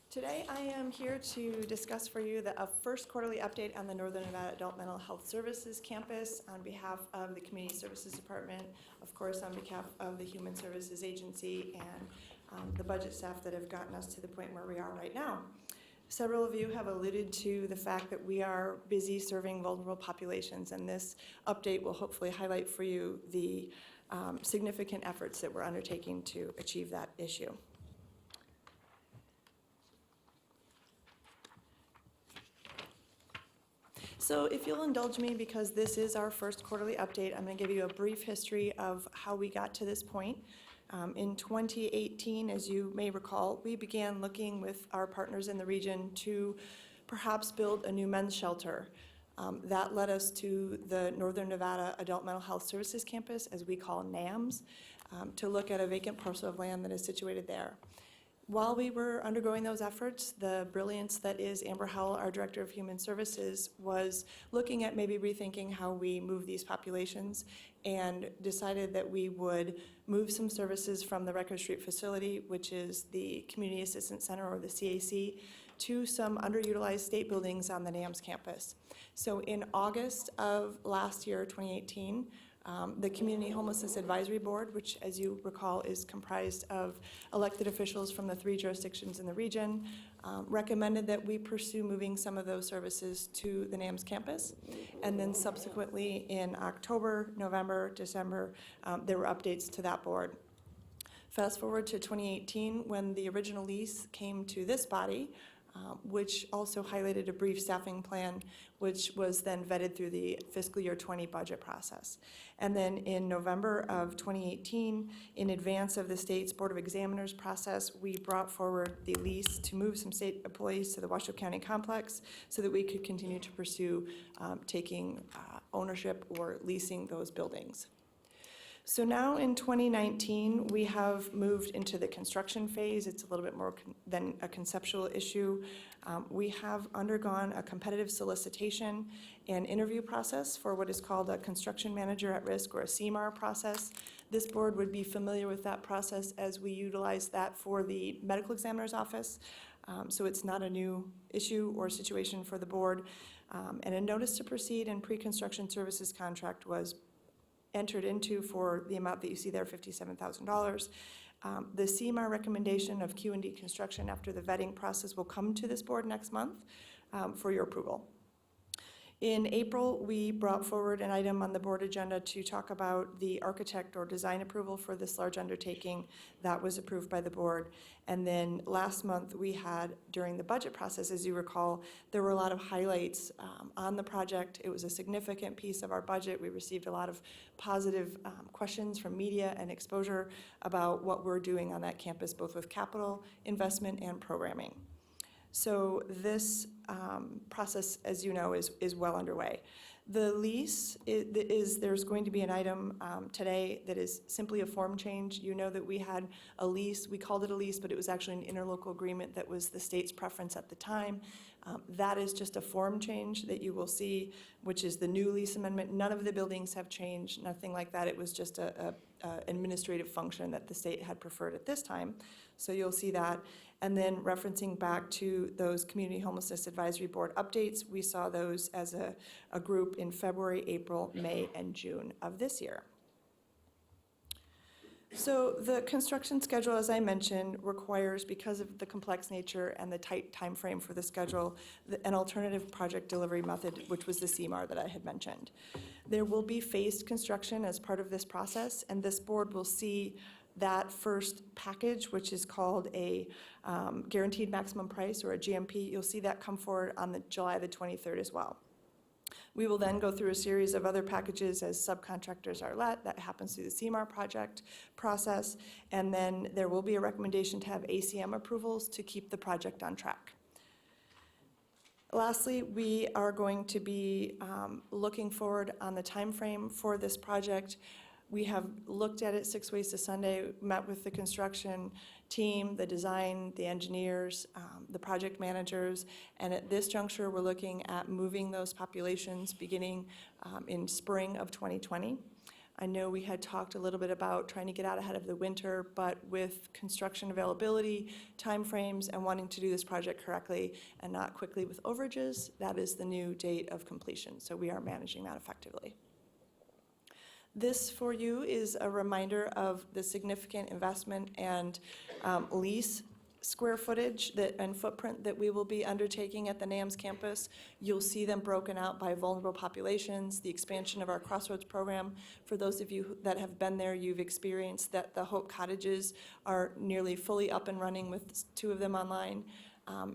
Today I am here to discuss for you the first quarterly update on the Northern Nevada Adult Mental Health Services Campus on behalf of the Community Services Department, of course on behalf of the Human Services Agency and the budget staff that have gotten us to the point where we are right now. Several of you have alluded to the fact that we are busy serving vulnerable populations, and this update will hopefully highlight for you the significant efforts that we're undertaking to achieve that issue. So if you'll indulge me, because this is our first quarterly update, I'm going to give you a brief history of how we got to this point. In 2018, as you may recall, we began looking with our partners in the region to perhaps build a new men's shelter. That led us to the Northern Nevada Adult Mental Health Services Campus, as we call NAMS, to look at a vacant parcel of land that is situated there. While we were undergoing those efforts, the brilliance that is Amber Howell, our Director of Human Services, was looking at maybe rethinking how we move these populations and decided that we would move some services from the Record Street facility, which is the Community Assistance Center, or the CAC, to some underutilized state buildings on the NAMS campus. So in August of last year, 2018, the Community Homelessness Advisory Board, which, as you recall, is comprised of elected officials from the 3 jurisdictions in the region, recommended that we pursue moving some of those services to the NAMS campus. And then subsequently in October, November, December, there were updates to that board. Fast forward to 2018, when the original lease came to this body, which also highlighted a brief staffing plan, which was then vetted through the fiscal year 20 budget process. And then in November of 2018, in advance of the state's Board of Examiners process, we brought forward the lease to move some state employees to the Washoe County complex so that we could continue to pursue taking ownership or leasing those buildings. So now in 2019, we have moved into the construction phase. It's a little bit more than a conceptual issue. We have undergone a competitive solicitation and interview process for what is called a construction manager at risk, or a CMAR process. This board would be familiar with that process, as we utilize that for the medical examiner's office. So it's not a new issue or situation for the board. And a notice to proceed and pre-construction services contract was entered into for the amount that you see there, $57,000. The CMAR recommendation of Q&D construction after the vetting process will come to this board next month for your approval. In April, we brought forward an item on the board agenda to talk about the architect or design approval for this large undertaking. That was approved by the board. And then last month, we had, during the budget process, as you recall, there were a lot of highlights on the project. It was a significant piece of our budget. We received a lot of positive questions from media and exposure about what we're doing on that campus, both with capital investment and programming. So this process, as you know, is well underway. The lease there's going to be an item today that is simply a form change. You know that we had a lease, we called it a lease, but it was actually an interlocal agreement that was the state's preference at the time. That is just a form change that you will see, which is the new lease amendment. None of the buildings have changed, nothing like that. It was just a administrative function that the state had preferred at this time. So you'll see that. And then referencing back to those Community Homelessness Advisory Board updates, we saw those as a group in February, April, May, and June of this year. So the construction schedule, as I mentioned, requires, because of the complex nature and the tight time frame for the schedule, an alternative project delivery method, which was the CMAR that I had mentioned. There will be phased construction as part of this process, and this board will see that first package, which is called a guaranteed maximum price, or a GMP. You'll see that come forward on July the 23rd as well. We will then go through a series of other packages as subcontractors are let. That happens through the CMAR project process. And then there will be a recommendation to have ACM approvals to keep the project on track. Lastly, we are going to be looking forward on the time frame for this project. We have looked at it 6 ways to Sunday, met with the construction team, the design, the engineers, the project managers, and at this juncture, we're looking at moving those populations beginning in spring of 2020. I know we had talked a little bit about trying to get out ahead of the winter, but with construction availability, timeframes, and wanting to do this project correctly and not quickly with overages, that is the new date of completion. So we are managing that effectively. This for you is a reminder of the significant investment and lease square footage and footprint that we will be undertaking at the NAMS campus. You'll see them broken out by vulnerable populations, the expansion of our Crossroads program. For those of you that have been there, you've experienced that the Hope Cottages are nearly fully up and running with 2 of them online.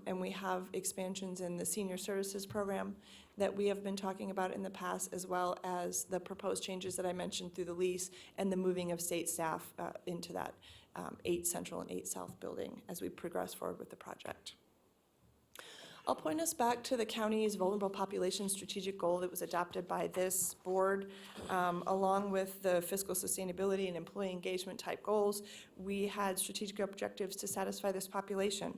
And we have expansions in the senior services program that we have been talking about in the past, as well as the proposed changes that I mentioned through the lease and the moving of state staff into that 8 Central and 8 South building as we progress forward with the project. I'll point us back to the county's vulnerable population strategic goal that was adopted by this board, along with the fiscal sustainability and employee engagement type goals. We had strategic objectives to satisfy this population.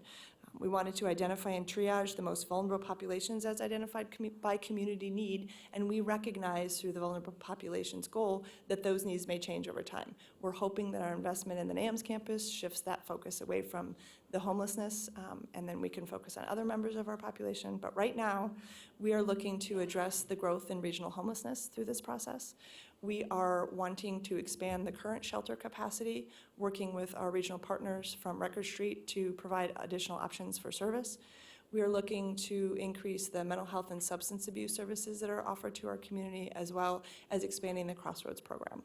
We wanted to identify and triage the most vulnerable populations as identified by community need, and we recognize through the vulnerable populations goal that those needs may change over time. We're hoping that our investment in the NAMS campus shifts that focus away from the homelessness, and then we can focus on other members of our population. But right now, we are looking to address the growth in regional homelessness through this process. We are wanting to expand the current shelter capacity, working with our regional partners from Record Street to provide additional options for service. We are looking to increase the mental health and substance abuse services that are offered to our community, as well as expanding the Crossroads program.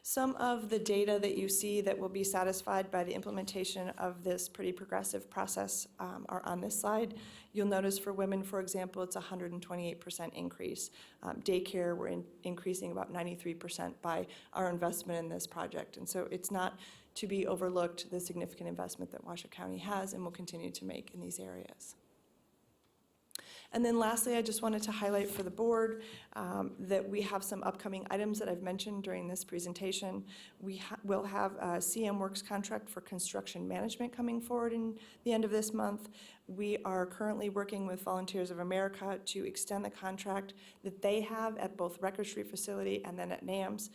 Some of the data that you see that will be satisfied by the implementation of this pretty progressive process are on this slide. You'll notice for women, for example, it's a 128% increase. Daycare, we're increasing about 93% by our investment in this project. And so it's not to be overlooked, the significant investment that Washoe County has and will continue to make in these areas. And then lastly, I just wanted to highlight for the board that we have some upcoming items that I've mentioned during this presentation. We will have a CM Works contract for construction management coming forward in the end of this month. We are currently working with Volunteers of America to extend the contract that they have at both Record Street facility and then at NAMS.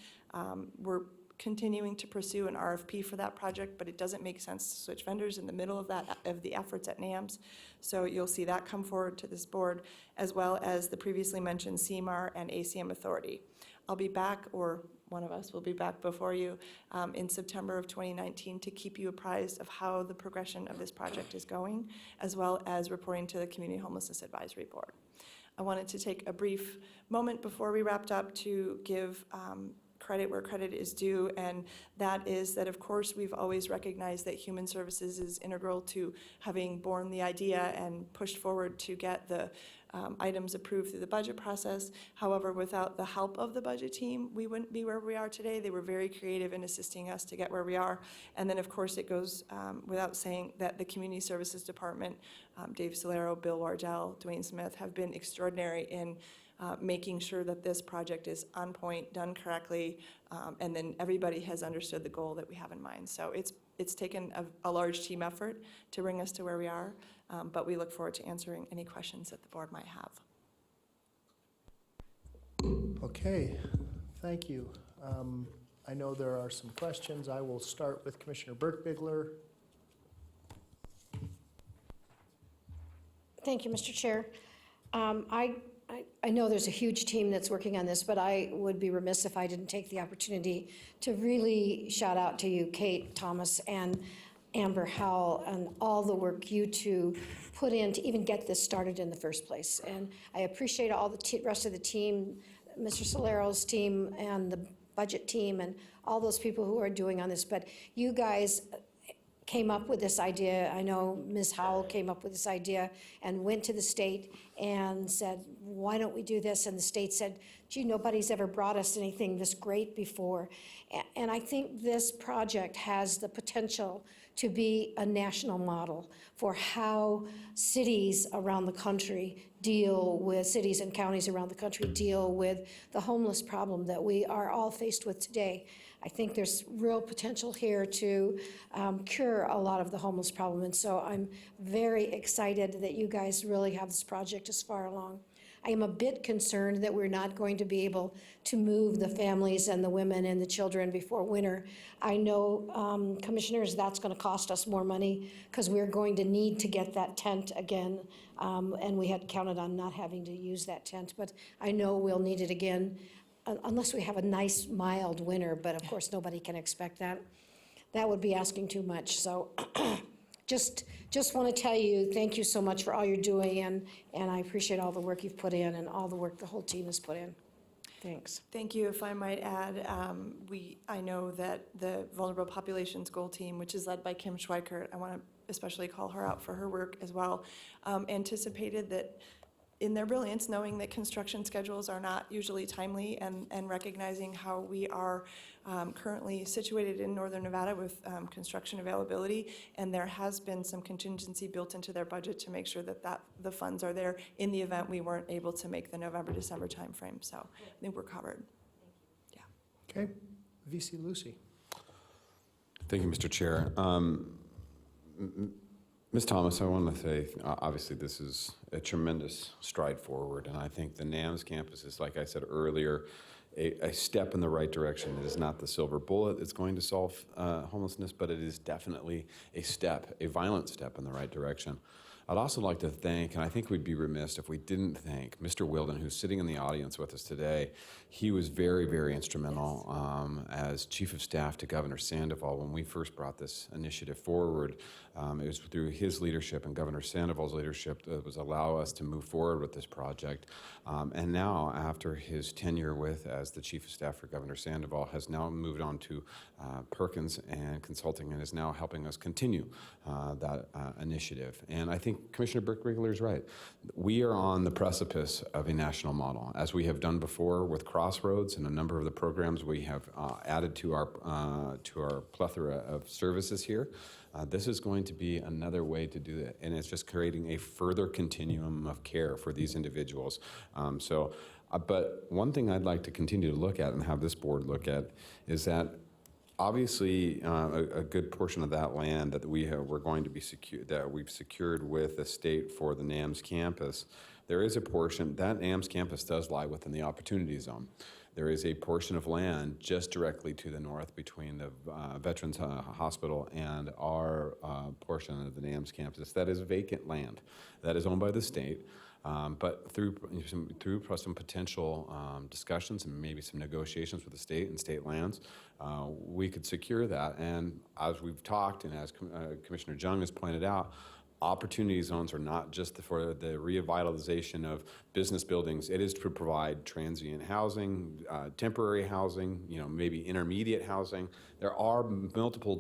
We're continuing to pursue an RFP for that project, but it doesn't make sense to switch vendors in the middle of the efforts at NAMS. So you'll see that come forward to this board, as well as the previously mentioned CMAR and ACM authority. I'll be back, or one of us will be back before you in September of 2019 to keep you apprised of how the progression of this project is going, as well as reporting to the Community Homelessness Advisory Board. I wanted to take a brief moment before we wrapped up to give credit where credit is due, and that is that, of course, we've always recognized that human services is integral to having borne the idea and pushed forward to get the items approved through the budget process. However, without the help of the budget team, we wouldn't be where we are today. They were very creative in assisting us to get where we are. And then, of course, it goes without saying that the Community Services Department, Dave Solero, Bill Wardell, Dwayne Smith, have been extraordinary in making sure that this project is on point, done correctly, and then everybody has understood the goal that we have in mind. So it's taken a large team effort to bring us to where we are, but we look forward to answering any questions that the board might have. Okay, thank you. I know there are some questions. I will start with Commissioner Burke-Bigler. Thank you, Mr. Chair. I know there's a huge team that's working on this, but I would be remiss if I didn't take the opportunity to really shout out to you, Kate Thomas and Amber Howell, and all the work you two put in to even get this started in the first place. And I appreciate all the rest of the team, Mr. Solero's team and the budget team and all those people who are doing on this. But you guys came up with this idea. I know Ms. Howell came up with this idea and went to the state and said, why don't we do this? And the state said, gee, nobody's ever brought us anything this great before. And I think this project has the potential to be a national model for how cities around the country cities and counties around the country deal with the homeless problem that we are all faced with today. I think there's real potential here to cure a lot of the homeless problem. And so I'm very excited that you guys really have this project this far along. I am a bit concerned that we're not going to be able to move the families and the women and the children before winter. I know, commissioners, that's going to cost us more money because we're going to need to get that tent again. And we had counted on not having to use that tent, but I know we'll need it again unless we have a nice, mild winter, but of course, nobody can expect that. That would be asking too much. So just want to tell you, thank you so much for all you're doing, and I appreciate all the work you've put in and all the work the whole team has put in. Thanks. Thank you. If I might add, I know that the Vulnerable Populations Goal Team, which is led by Kim Schweikert, I want to especially call her out for her work as well, anticipated that in their brilliance, knowing that construction schedules are not usually timely and recognizing how we are currently situated in Northern Nevada with construction availability, and there has been some contingency built into their budget to make sure that the funds are there in the event we weren't able to make the November-December timeframe. So I think we're covered. Yeah. Okay, VC Lucy. Thank you, Mr. Chair. Ms. Thomas, I want to say, obviously, this is a tremendous stride forward, and I think the NAMS campus is, like I said earlier, a step in the right direction. It is not the silver bullet that's going to solve homelessness, but it is definitely a step, a violent step in the right direction. I'd also like to thank, and I think we'd be remiss if we didn't thank, Mr. Wilden, who's sitting in the audience with us today. He was very, very instrumental as Chief of Staff to Governor Sandoval when we first brought this initiative forward. It was through his leadership and Governor Sandoval's leadership that was allow us to move forward with this project. And now, after his tenure as the Chief of Staff for Governor Sandoval, has now moved on to Perkins and Consulting and is now helping us continue that initiative. And I think Commissioner Burke-Bigler is right. We are on the precipice of a national model, as we have done before with Crossroads and a number of the programs we have added to our plethora of services here. This is going to be another way to do that, and it's just creating a further continuum of care for these individuals. But one thing I'd like to continue to look at and have this board look at is that obviously a good portion of that land that we're going to be that we've secured with the state for the NAMS campus, there is a portion, that NAMS campus does lie within the opportunity zone. There is a portion of land just directly to the north between the Veterans Hospital and our portion of the NAMS campus that is vacant land that is owned by the state. But through some potential discussions and maybe some negotiations with the state and state lands, we could secure that. And as we've talked and as Commissioner Jung has pointed out, Opportunity zones are not just for the revitalization of business buildings. It is to provide transient housing, temporary housing, maybe intermediate housing. There are multiple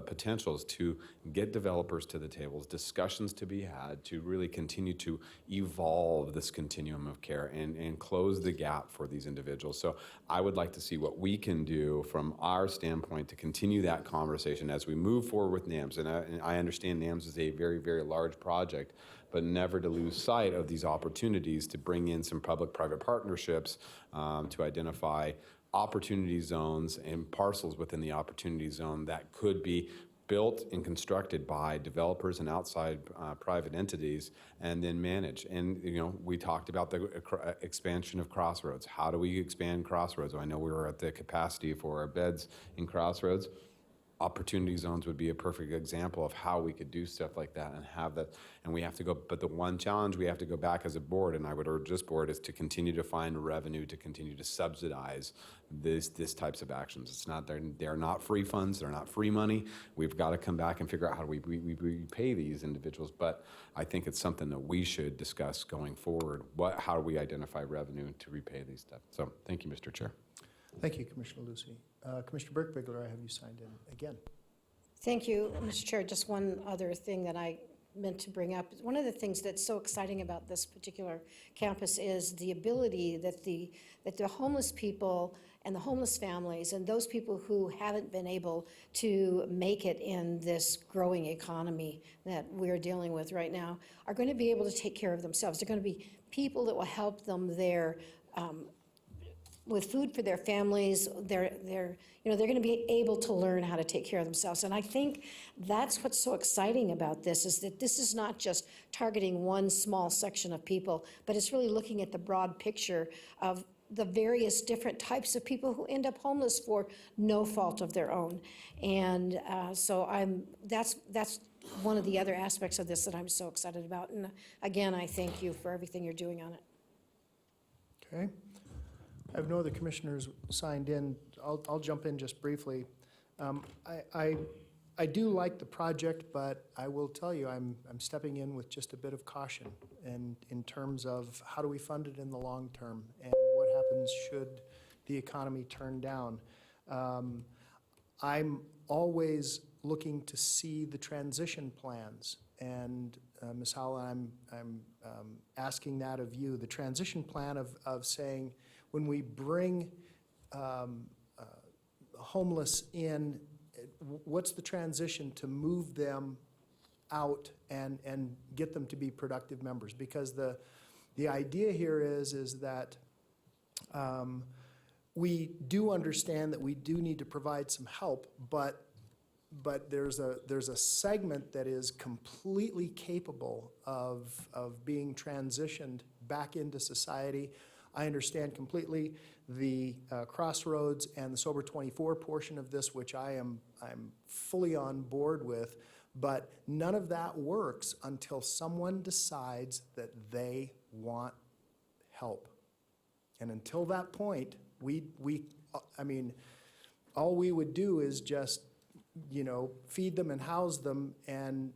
potentials to get developers to the tables, discussions to be had, to really continue to evolve this continuum of care and close the gap for these individuals. So I would like to see what we can do from our standpoint to continue that conversation as we move forward with NAMS. And I understand NAMS is a very, very large project, but never to lose sight of these opportunities to bring in some public-private partnerships to identify opportunity zones and parcels within the opportunity zone that could be built and constructed by developers and outside private entities and then managed. And, we talked about the expansion of Crossroads. How do we expand Crossroads? I know we were at the capacity for our beds in Crossroads. Opportunity zones would be a perfect example of how we could do stuff like that and have that. And we have to go, but the one challenge we have to go back as a board, and I would urge this board, is to continue to find revenue to continue to subsidize this types of actions. It's not, they're not free funds, they're not free money. We've got to come back and figure out how do we pay these individuals. But I think it's something that we should discuss going forward. How do we identify revenue to repay these stuff? So thank you, Mr. Chair. Thank you, Commissioner Lucy. Commissioner Birkbigler, I have you signed in again. Thank you, Mr. Chair. Just one other thing that I meant to bring up. One of the things that's so exciting about this particular campus is the ability that the homeless people and the homeless families and those people who haven't been able to make it in this growing economy that we're dealing with right now are going to be able to take care of themselves. They're going to be people that will help them there with food for their families. They're going to be able to learn how to take care of themselves. And I think that's what's so exciting about this, is that this is not just targeting one small section of people, but it's really looking at the broad picture of the various different types of people who end up homeless for no fault of their own. And so that's one of the other aspects of this that I'm so excited about. And again, I thank you for everything you're doing on it. Okay. I have no other commissioners signed in. I'll jump in just briefly. I do like the project, but I will tell you I'm stepping in with just a bit of caution and in terms of how do we fund it in the long term and what happens should the economy turn down. I'm always looking to see the transition plans, and Ms. Howell, I'm asking that of you. The transition plan of saying, when we bring homeless in, what's the transition to move them out and get them to be productive members? Because the idea here is that we do understand that we do need to provide some help, but there's a segment that is completely capable of being transitioned back into society. I understand completely the Crossroads and the Sober 24 portion of this, which I'm fully on board with, but none of that works until someone decides that they want help. And until that point, all we would do is just, feed them and house them and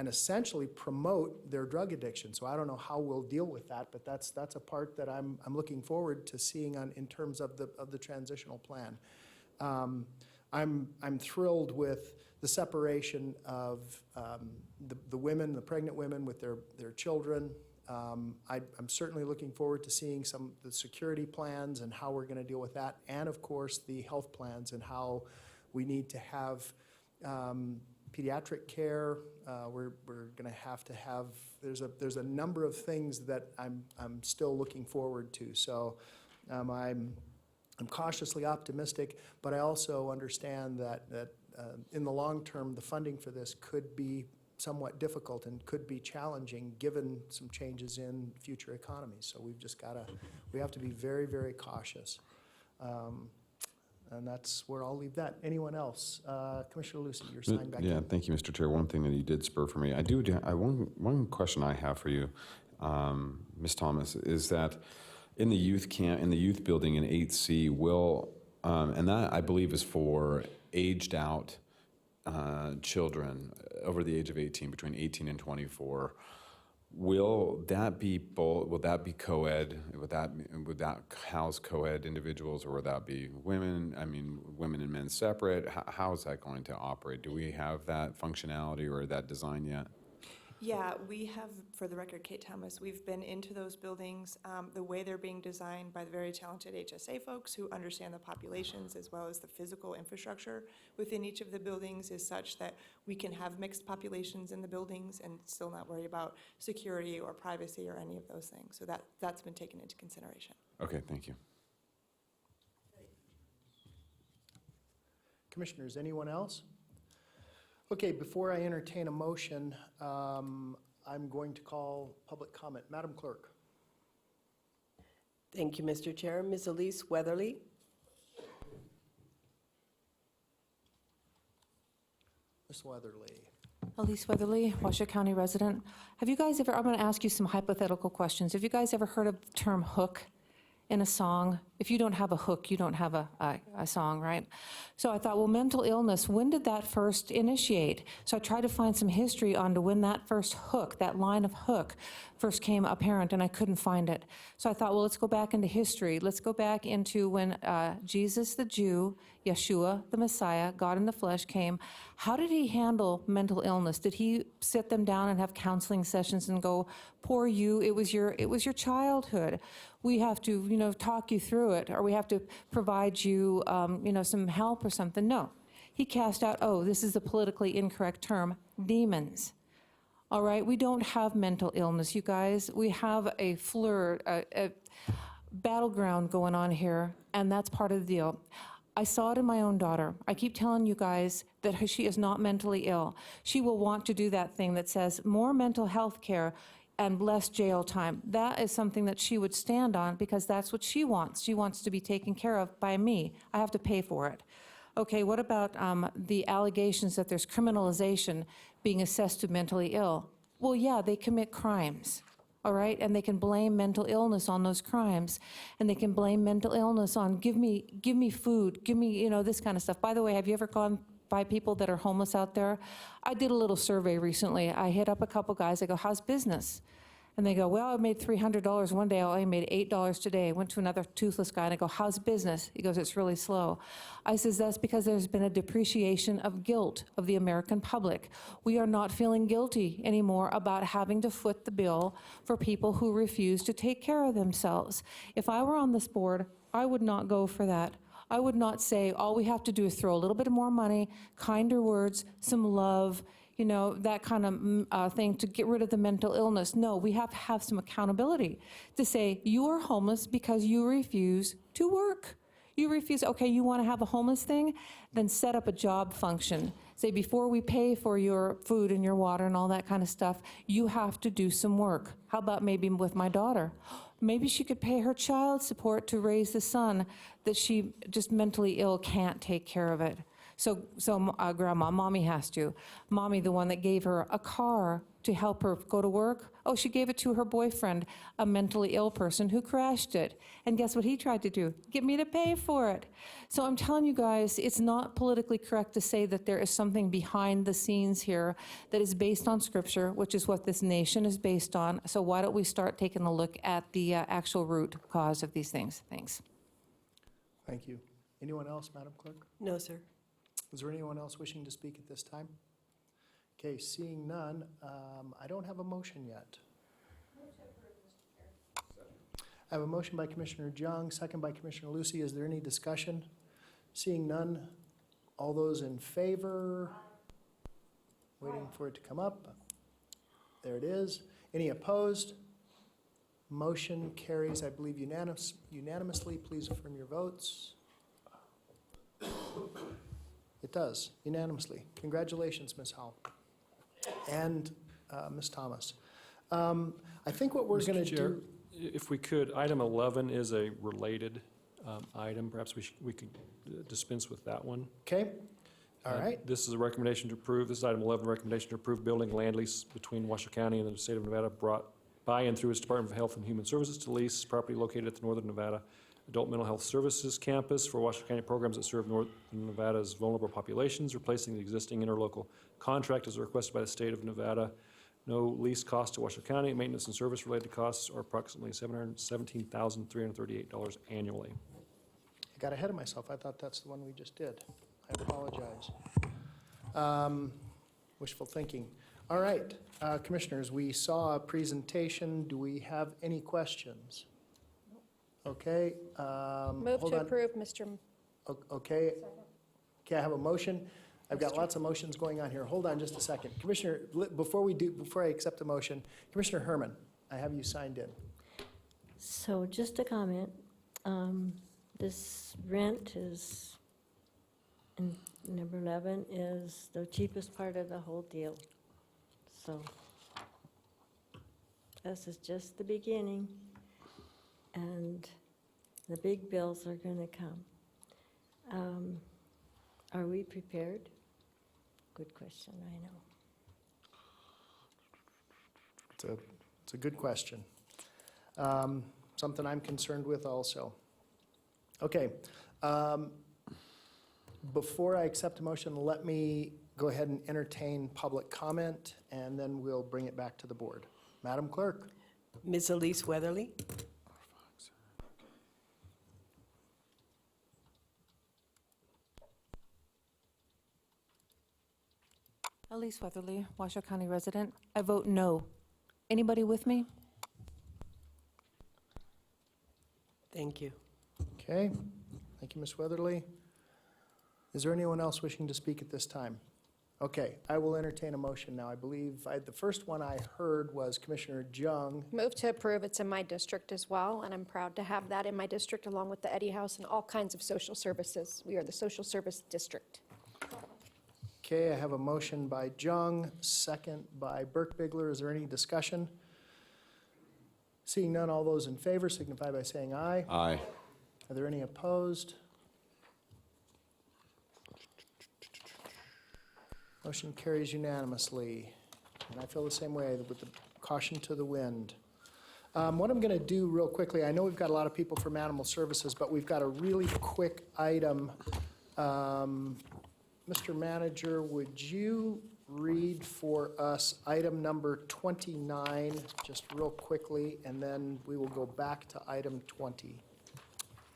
essentially promote their drug addiction. So I don't know how we'll deal with that, but that's a part that I'm looking forward to seeing in terms of the transitional plan. I'm thrilled with the separation of the women, the pregnant women with their children. I'm certainly looking forward to seeing some of the security plans and how we're going to deal with that, and of course the health plans and how we need to have pediatric care. We're going to have. There's a number of things that I'm still looking forward to. So I'm cautiously optimistic, but I also understand that in the long term, the funding for this could be somewhat difficult and could be challenging given some changes in future economies. So we have to be very, very cautious. And that's where I'll leave that. Anyone else? Commissioner Lucy, you're signed back in. Yeah, thank you, Mr. Chair. One thing that you did spur for me, one question I have for you, Ms. Thomas, is that in the youth camp, in the youth building in 8C, and that I believe is for aged out children over the age of 18, between 18 and 24. Will that be both? Will that be co-ed? Would that house co-ed individuals, or would that be women? I mean, women and men separate? How is that going to operate? Do we have that functionality or that design yet? Yeah, we have, for the record, Kate Thomas, we've been into those buildings. The way they're being designed by the very talented HSA folks who understand the populations as well as the physical infrastructure within each of the buildings is such that we can have mixed populations in the buildings and still not worry about security or privacy or any of those things. So that's been taken into consideration. Okay, thank you. Commissioners, anyone else? Okay, before I entertain a motion, I'm going to call public comment. Madam Clerk. Thank you, Mr. Chair. Ms. Elise Weatherly. Ms. Weatherly. Elise Weatherly, Washoe County resident. Have you guys ever, I'm going to ask you some hypothetical questions. Have you guys ever heard of the term hook in a song? If you don't have a hook, you don't have a song, right? So I thought, well, mental illness, when did that first initiate? So I tried to find some history onto when that first hook, that line of hook, first came apparent, and I couldn't find it. So I thought, well, let's go back into history. Let's go back into when Jesus the Jew, Yeshua the Messiah, God in the flesh, came. How did he handle mental illness? Did he sit them down and have counseling sessions and go, poor you, it was your childhood. We have to, talk you through it, or we have to provide you, some help or something. No. He cast out, this is a politically incorrect term, demons. All right? We don't have mental illness, you guys. We have a battleground going on here, and that's part of the deal. I saw it in my own daughter. I keep telling you guys that she is not mentally ill. She will want to do that thing that says more mental health care and less jail time. That is something that she would stand on because that's what she wants. She wants to be taken care of by me. I have to pay for it. Okay, what about the allegations that there's criminalization being assessed to mentally ill? Well, yeah, they commit crimes, all right? And they can blame mental illness on those crimes. And they can blame mental illness on, give me food, give me, this kind of stuff. By the way, have you ever gone by people that are homeless out there? I did a little survey recently. I hit up a couple guys. I go, how's business? And they go, well, I made $300 one day. I only made $8 today. I went to another toothless guy, and I go, how's business? He goes, it's really slow. I says, that's because there's been a depreciation of guilt of the American public. We are not feeling guilty anymore about having to foot the bill for people who refuse to take care of themselves. If I were on this board, I would not go for that. I would not say, all we have to do is throw a little bit more money, kinder words, some love, that kind of thing to get rid of the mental illness. No, we have to have some accountability to say, you are homeless because you refuse to work. You refuse, okay, you want to have a homeless thing? Then set up a job function. Say, before we pay for your food and your water and all that kind of stuff, you have to do some work. How about maybe with my daughter? Maybe she could pay her child support to raise the son that she just mentally ill can't take care of it. So Grandma, Mommy has to. Mommy, the one that gave her a car to help her go to work, she gave it to her boyfriend, a mentally ill person who crashed it. And guess what he tried to do? Get me to pay for it. So I'm telling you guys, it's not politically correct to say that there is something behind the scenes here that is based on Scripture, which is what this nation is based on. So why don't we start taking a look at the actual root cause of these things? Thanks. Thank you. Anyone else, Madam Clerk? No, sir. Is there anyone else wishing to speak at this time? Okay, seeing none, I don't have a motion yet. I have a motion by Commissioner Jung, second by Commissioner Lucy. Is there any discussion? Seeing none, all those in favor? Waiting for it to come up. There it is. Any opposed? Motion carries, I believe, unanimously. Please affirm your votes. It does, unanimously. Congratulations, Ms. Howell. And Ms. Thomas. I think what we're going to do... If we could, item 11 is a related item. Perhaps we could dispense with that one. Okay. All right. This is a recommendation to approve. This is item 11, recommendation to approve building land lease between Washoe County and the state of Nevada brought by and through its Department of Health and Human Services to lease property located at the Northern Nevada Adult Mental Health Services Campus for Washoe County programs that serve North Nevada's vulnerable populations, replacing the existing interlocal contract as requested by the state of Nevada. No lease cost to Washoe County. Maintenance and service-related costs are approximately $717,338 annually. I got ahead of myself. I thought that's the one we just did. I apologize. Wishful thinking. All right, Commissioners, we saw a presentation. Do we have any questions? Okay. Move hold to on. approve, Mr. Okay. Okay, I have a motion. I've got lots of motions going on here. Hold on just a second. Commissioner, before I accept the motion, Commissioner Herman, I have you signed in. So just a comment, this rent is, in number 11, is the cheapest part of the whole deal. So this is just the beginning, and the big bills are going to come. Are we prepared? Good question, I know. It's a good question. Something I'm concerned with also. Okay. Before I accept a motion, let me go ahead and entertain public comment, and then we'll bring it back to the board. Madam Clerk. Ms. Elise Weatherly? Elise Weatherly, Washoe County resident. I vote no. Anybody with me? Thank you. Okay. Thank you, Ms. Weatherly. Is there anyone else wishing to speak at this time? Okay, I will entertain a motion now. I believe the first one I heard was Commissioner Jung. Move to approve. It's in my district as well, and I'm proud to have that in my district along with the Eddie House and all kinds of social services. We are the social service district. Okay, I have a motion by Jung, second by Burke-Bigler. Is there any discussion? Seeing none, all those in favor signify by saying aye. Aye. Are there any opposed? Motion carries unanimously. And I feel the same way with the caution to the wind. What I'm going to do real quickly, I know we've got a lot of people from Animal Services, but we've got a really quick item. Mr. Manager, would you read for us item number 29, just real quickly, and then we will go back to item 20.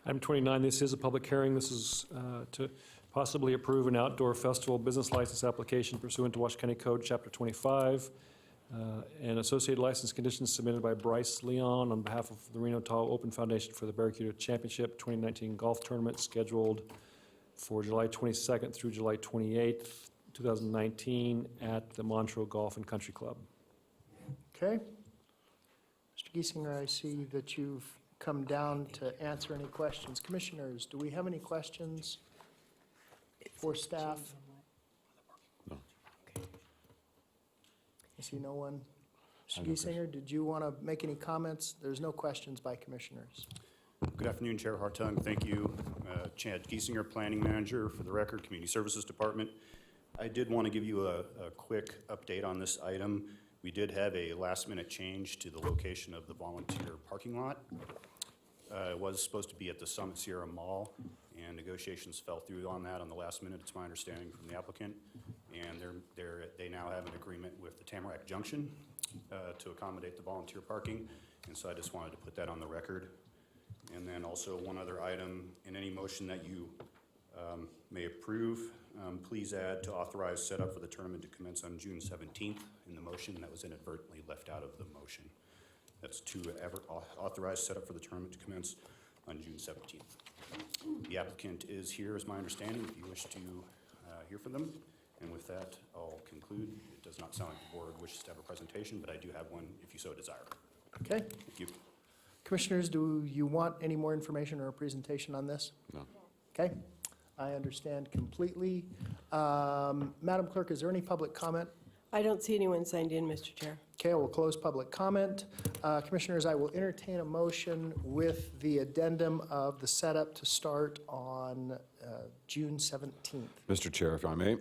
Item 29, this is a public hearing. This is to possibly approve an outdoor festival business license application pursuant to Washoe County Code, Chapter 25, and associated license conditions submitted by Bryce Leon on behalf of the Reno Tahoe Open Foundation for the Barracuda Championship 2019 Golf Tournament scheduled for July 22nd through July 28th, 2019 at the Montreux Golf and Country Club. Okay. Mr. Giesinger, I see that you've come down to answer any questions. Commissioners, do we have any questions for staff? No. I see no one. Mr. Giesinger, did you want to make any comments? There's no questions by commissioners. Good afternoon, Chair Hartung. Thank you. Chad Giesinger, Planning Manager for the record, Community Services Department. I did want to give you a quick update on this item. We did have a last-minute change to the location of the volunteer parking lot. It was supposed to be at the Summit Sierra Mall, and negotiations fell through on that on the last minute, it's my understanding from the applicant. And they now have an agreement with the Tamarack Junction to accommodate the volunteer parking, and so I just wanted to put that on the record. And then also one other item, in any motion that you may approve, please add to authorize setup for the tournament to commence on June 17th in the motion. That was inadvertently left out of the motion. That's to authorize setup for the tournament to commence on June 17th. The applicant is here, is my understanding, if you wish to hear from them. And with that, I'll conclude. It does not sound like the board wishes to have a presentation, but I do have one if you so desire. Okay. Thank you. Commissioners, do you want any more information or a presentation on this? No. Okay. I understand completely. Madam Clerk, is there any public comment? I don't see anyone signed in, Mr. Chair. Okay, I will close public comment. Commissioners, I will entertain a motion with the addendum of the setup to start on June 17th. Mr. Chair, if I may.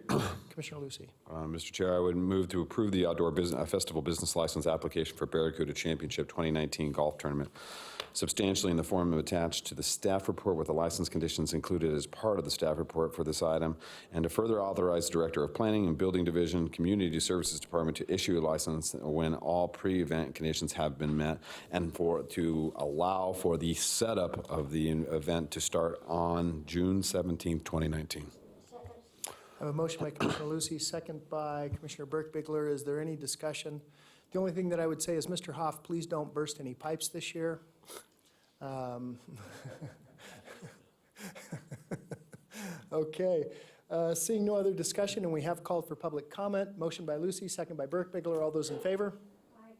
Commissioner Lucy. Mr. Chair, I would move to approve the outdoor festival business license application for Barracuda Championship 2019 golf tournament, substantially in the form of attached to the staff report with the license conditions included as part of the staff report for this item, and to further authorize the Director of Planning and Building Division, Community Services Department to issue a license when all pre-event conditions have been met, and to allow for the setup of the event to start on June 17th, 2019. I have a motion by Commissioner Lucy, second by Commissioner Burke-Bigler. Is there any discussion? The only thing that I would say is, Mr. Hoff, please don't burst any pipes this year. Okay. Seeing no other discussion, and we have called for public comment. Motion by Lucy, second by Burke-Bigler. All those in favor? Aye.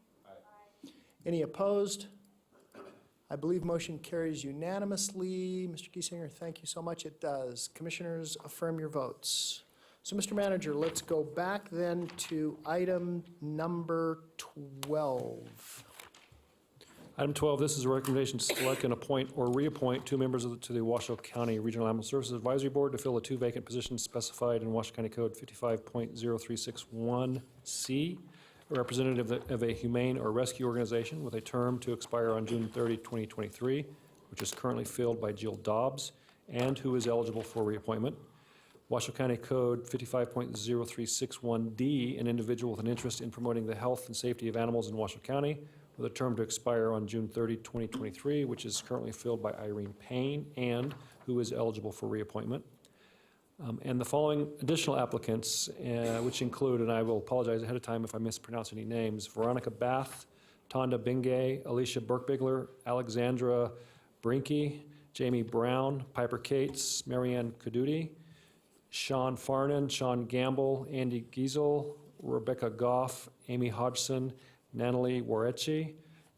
Any opposed? I believe motion carries unanimously. Mr. Giesinger, thank you so much. It does. Commissioners, affirm your votes. So, Mr. Manager, let's go back then to item number 12. Item 12, this is a recommendation to select and appoint or reappoint 2 members to the Washoe County Regional Animal Services Advisory Board to fill the 2 vacant positions specified in Washoe County Code 55.0361C, a representative of a humane or rescue organization with a term to expire on June 30, 2023, which is currently filled by Jill Dobbs, and who is eligible for reappointment. Washoe County Code 55.0361D, an individual with an interest in promoting the health and safety of animals in Washoe County, with a term to expire on June 30, 2023, which is currently filled by Irene Payne, and who is eligible for reappointment. And the following additional applicants, which include, and I will apologize ahead of time if I mispronounce any names, Veronica Bath, Tonda Bingay, Alicia Burke-Bigler, Alexandra Brinke, Jamie Brown, Piper Cates, Marianne Caduti, Sean Farnan, Sean Gamble, Andy Giesel, Rebecca Goff, Amy Hodgson, Natalie Warechi,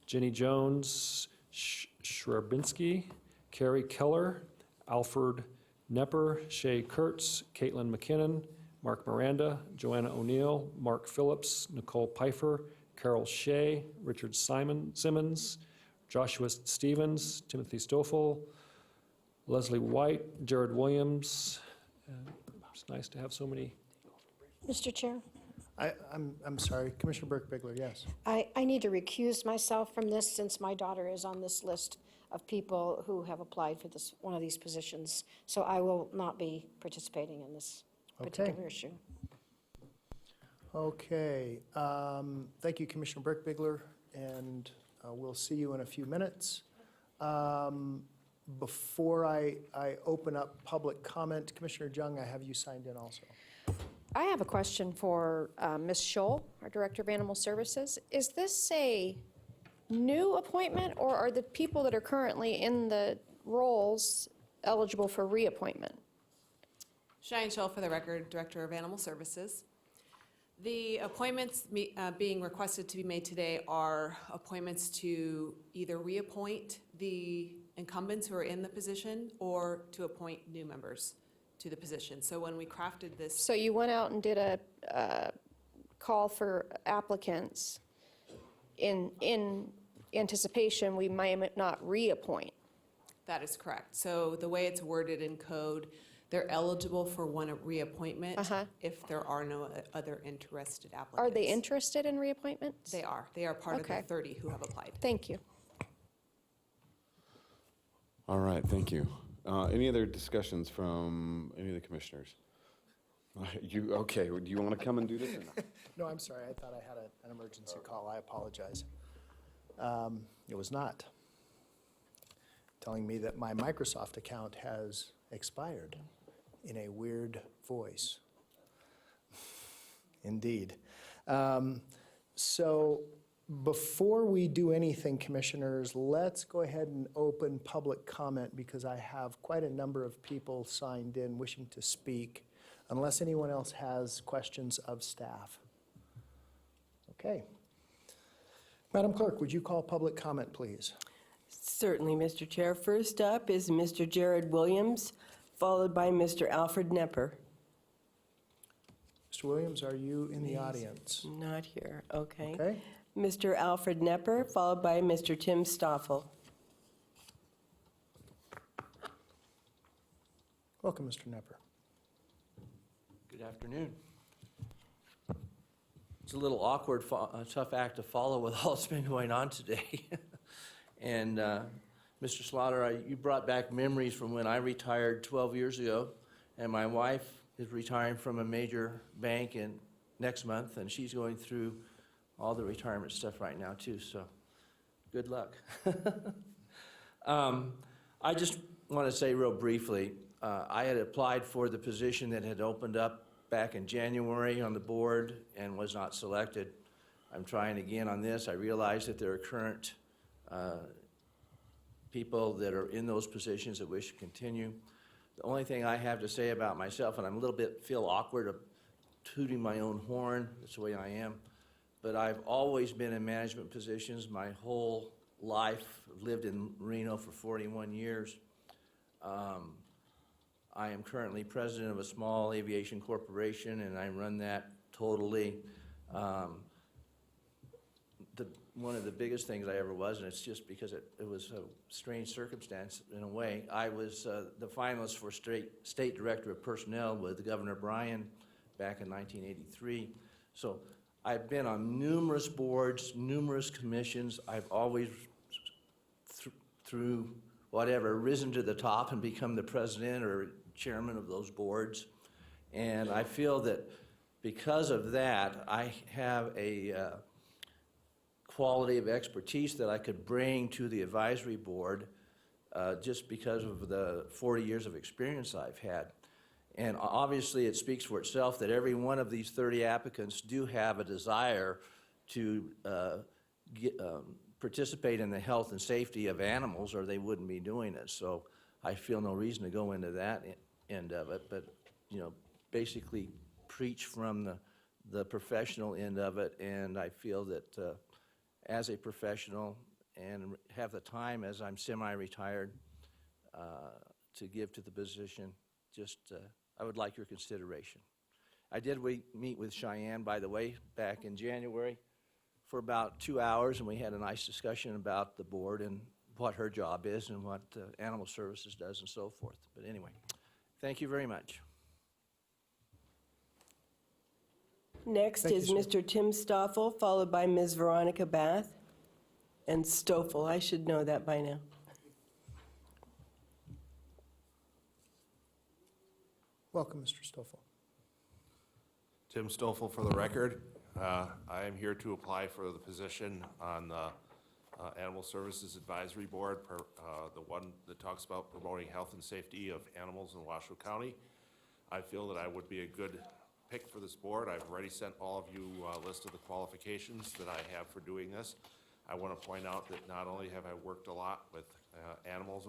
Jenny Jones, Shrabinski, Carrie Keller, Alfred Nepper, Shay Kurtz, Caitlin McKinnon, Mark Miranda, Joanna O'Neill, Mark Phillips, Nicole Pfeiffer, Carol Shea, Richard Simmons, Joshua Stevens, Timothy Stoffel, Leslie White, Jared Williams. It's nice to have so many. Mr. Chair, I'm sorry, Commissioner Burke-Bigler, yes. I need to recuse myself from this since my daughter is on this list of people who have applied for this, one of these positions. So I will not be participating in this particular issue. Okay. Thank you, Commissioner Burke-Bigler, and we'll see you in a few minutes. Before I open up public comment, Commissioner Jung, I have you signed in also. I have a question for Ms. Scholl, our Director of Animal Services. Is this a new appointment, or are the people that are currently in the roles eligible for reappointment? Cheyenne Scholl, for the record, Director of Animal Services. The appointments being requested to be made today are appointments to either reappoint the incumbents who are in the position or to appoint new members to the position. So when we crafted this. So you went out and did a call for applicants in anticipation we might not reappoint. That is correct. So the way it's worded in code, they're eligible for one reappointment if there are no other interested applicants. Are they interested in reappointment? They are. They are part of the 30 who have applied. Thank you. All right, thank you. Any other discussions from any of the commissioners? Okay, do you want to come and do this or not? No, I'm sorry. I thought I had an emergency call. I apologize. It was not. Telling me that my Microsoft account has expired in a weird voice. Indeed. So before we do anything, commissioners, let's go ahead and open public comment because I have quite a number of people signed in wishing to speak, unless anyone else has questions of staff. Okay. Madam Clerk, would you call public comment, please? Certainly, Mr. Chair. First up is Mr. Jared Williams, followed by Mr. Alfred Nepper. Mr. Williams, are you in the audience? Not here. Okay. Okay. Mr. Alfred Nepper, followed by Mr. Tim Stoffel. Welcome, Mr. Nepper. Good afternoon. It's a little awkward, tough act to follow with all that's been going on today. And Mr. Slaughter, you brought back memories from when I retired 12 years ago, and my wife is retiring from a major bank next month, and she's going through all the retirement stuff right now too, so good luck. I just want to say real briefly, I had applied for the position that had opened up back in January on the board and was not selected. I'm trying again on this. I realize that there are current people that are in those positions that wish to continue. The only thing I have to say about myself, and I'm a little bit feel awkward of tooting my own horn, that's the way I am, but I've always been in management positions my whole life. I've lived in Reno for 41 years. I am currently president of a small aviation corporation, and I run that totally. One of the biggest things I ever was, and it's just because it was a strange circumstance in a way, I was the finalist for State Director of Personnel with Governor Bryan back in 1983. So I've been on numerous boards, numerous commissions. I've always, through whatever, risen to the top and become the president or chairman of those boards. And I feel that because of that, I have a quality of expertise that I could bring to the advisory board just because of the 40 years of experience I've had. And obviously it speaks for itself that every one of these 30 applicants do have a desire to participate in the health and safety of animals, or they wouldn't be doing it. So I feel no reason to go into that end of it, but basically preach from the professional end of it. And I feel that as a professional and have the time as I'm semi-retired to give to the position, I would like your consideration. I did meet with Cheyenne, by the way, back in January for about 2 hours, and we had a nice discussion about the board and what her job is and what Animal Services does and so forth. But anyway, thank you very much. Next is Mr. Tim Stoffel, followed by Ms. Veronica Bath. And Stoffel, I should know that by now. Welcome, Mr. Stoffel. Tim Stoffel for the record. I am here to apply for the position on the Animal Services Advisory Board, the one that talks about promoting health and safety of animals in Washoe County. I feel that I would be a good pick for this board. I've already sent all of you a list of the qualifications that I have for doing this. I want to point out that not only have I worked a lot with animals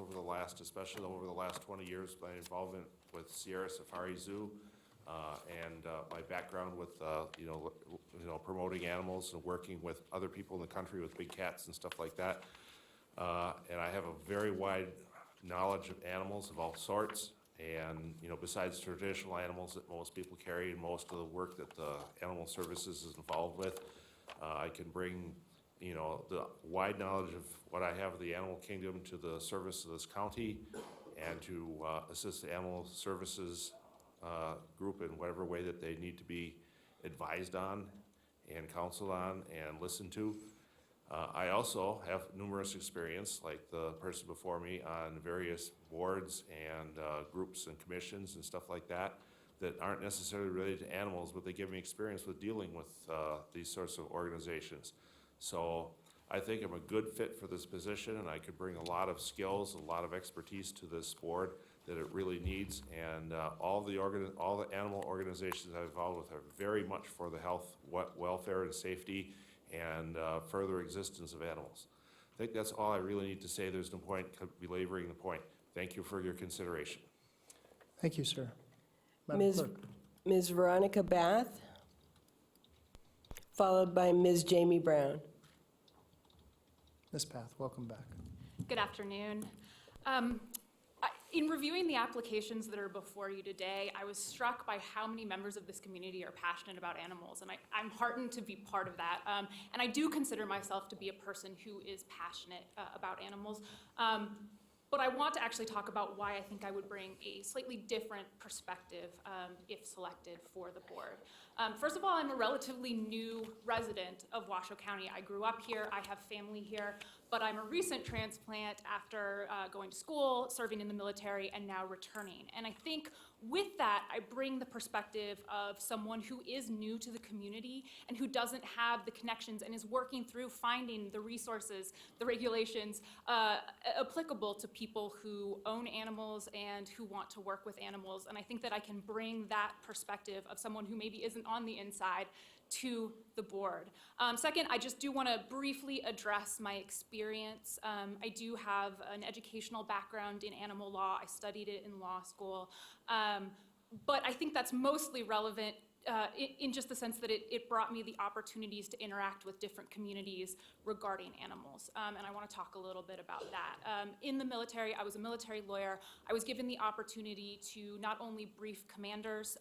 especially over the last 20 years, my involvement with Sierra Safari Zoo, and my background with promoting animals and working with other people in the country with big cats and stuff like that. And I have a very wide knowledge of animals of all sorts. And besides traditional animals that most people carry and most of the work that the Animal Services is involved with, I can bring the wide knowledge of what I have of the animal kingdom to the service of this county, and to assist the Animal Services group in whatever way that they need to be advised on and counseled on and listened to. I also have numerous experience, like the person before me, on various boards and groups and commissions and stuff like that aren't necessarily related to animals, but they give me experience with dealing with these sorts of organizations. So I think I'm a good fit for this position, and I could bring a lot of skills, a lot of expertise to this board that it really needs. And all the animal organizations I'm involved with are very much for the health, welfare, and safety, and further existence of animals. I think that's all I really need to say. There's no point belaboring the point. Thank you for your consideration. Thank you, sir. Madam Clerk. Ms. Veronica Bath, followed by Ms. Jamie Brown. Ms. Bath, welcome back. Good afternoon. In reviewing the applications that are before you today, I was struck by how many members of this community are passionate about animals, and I'm heartened to be part of that. And I do consider myself to be a person who is passionate about animals. But I want to actually talk about why I think I would bring a slightly different perspective if selected for the board. First of all, I'm a relatively new resident of Washoe County. I grew up here, I have family here, but I'm a recent transplant after going to school, serving in the military, and now returning. And I think with that, I bring the perspective of someone who is new to the community and who doesn't have the connections and is working through finding the resources, the regulations applicable to people who own animals and who want to work with animals. And I think that I can bring that perspective of someone who maybe isn't on the inside to the board. Second, I just do want to briefly address my experience. I do have an educational background in animal law. I studied it in law school. But I think that's mostly relevant in just the sense that it brought me the opportunities to interact with different communities regarding animals. And I want to talk a little bit about that. In the military, I was a military lawyer. I was given the opportunity to not only brief commanders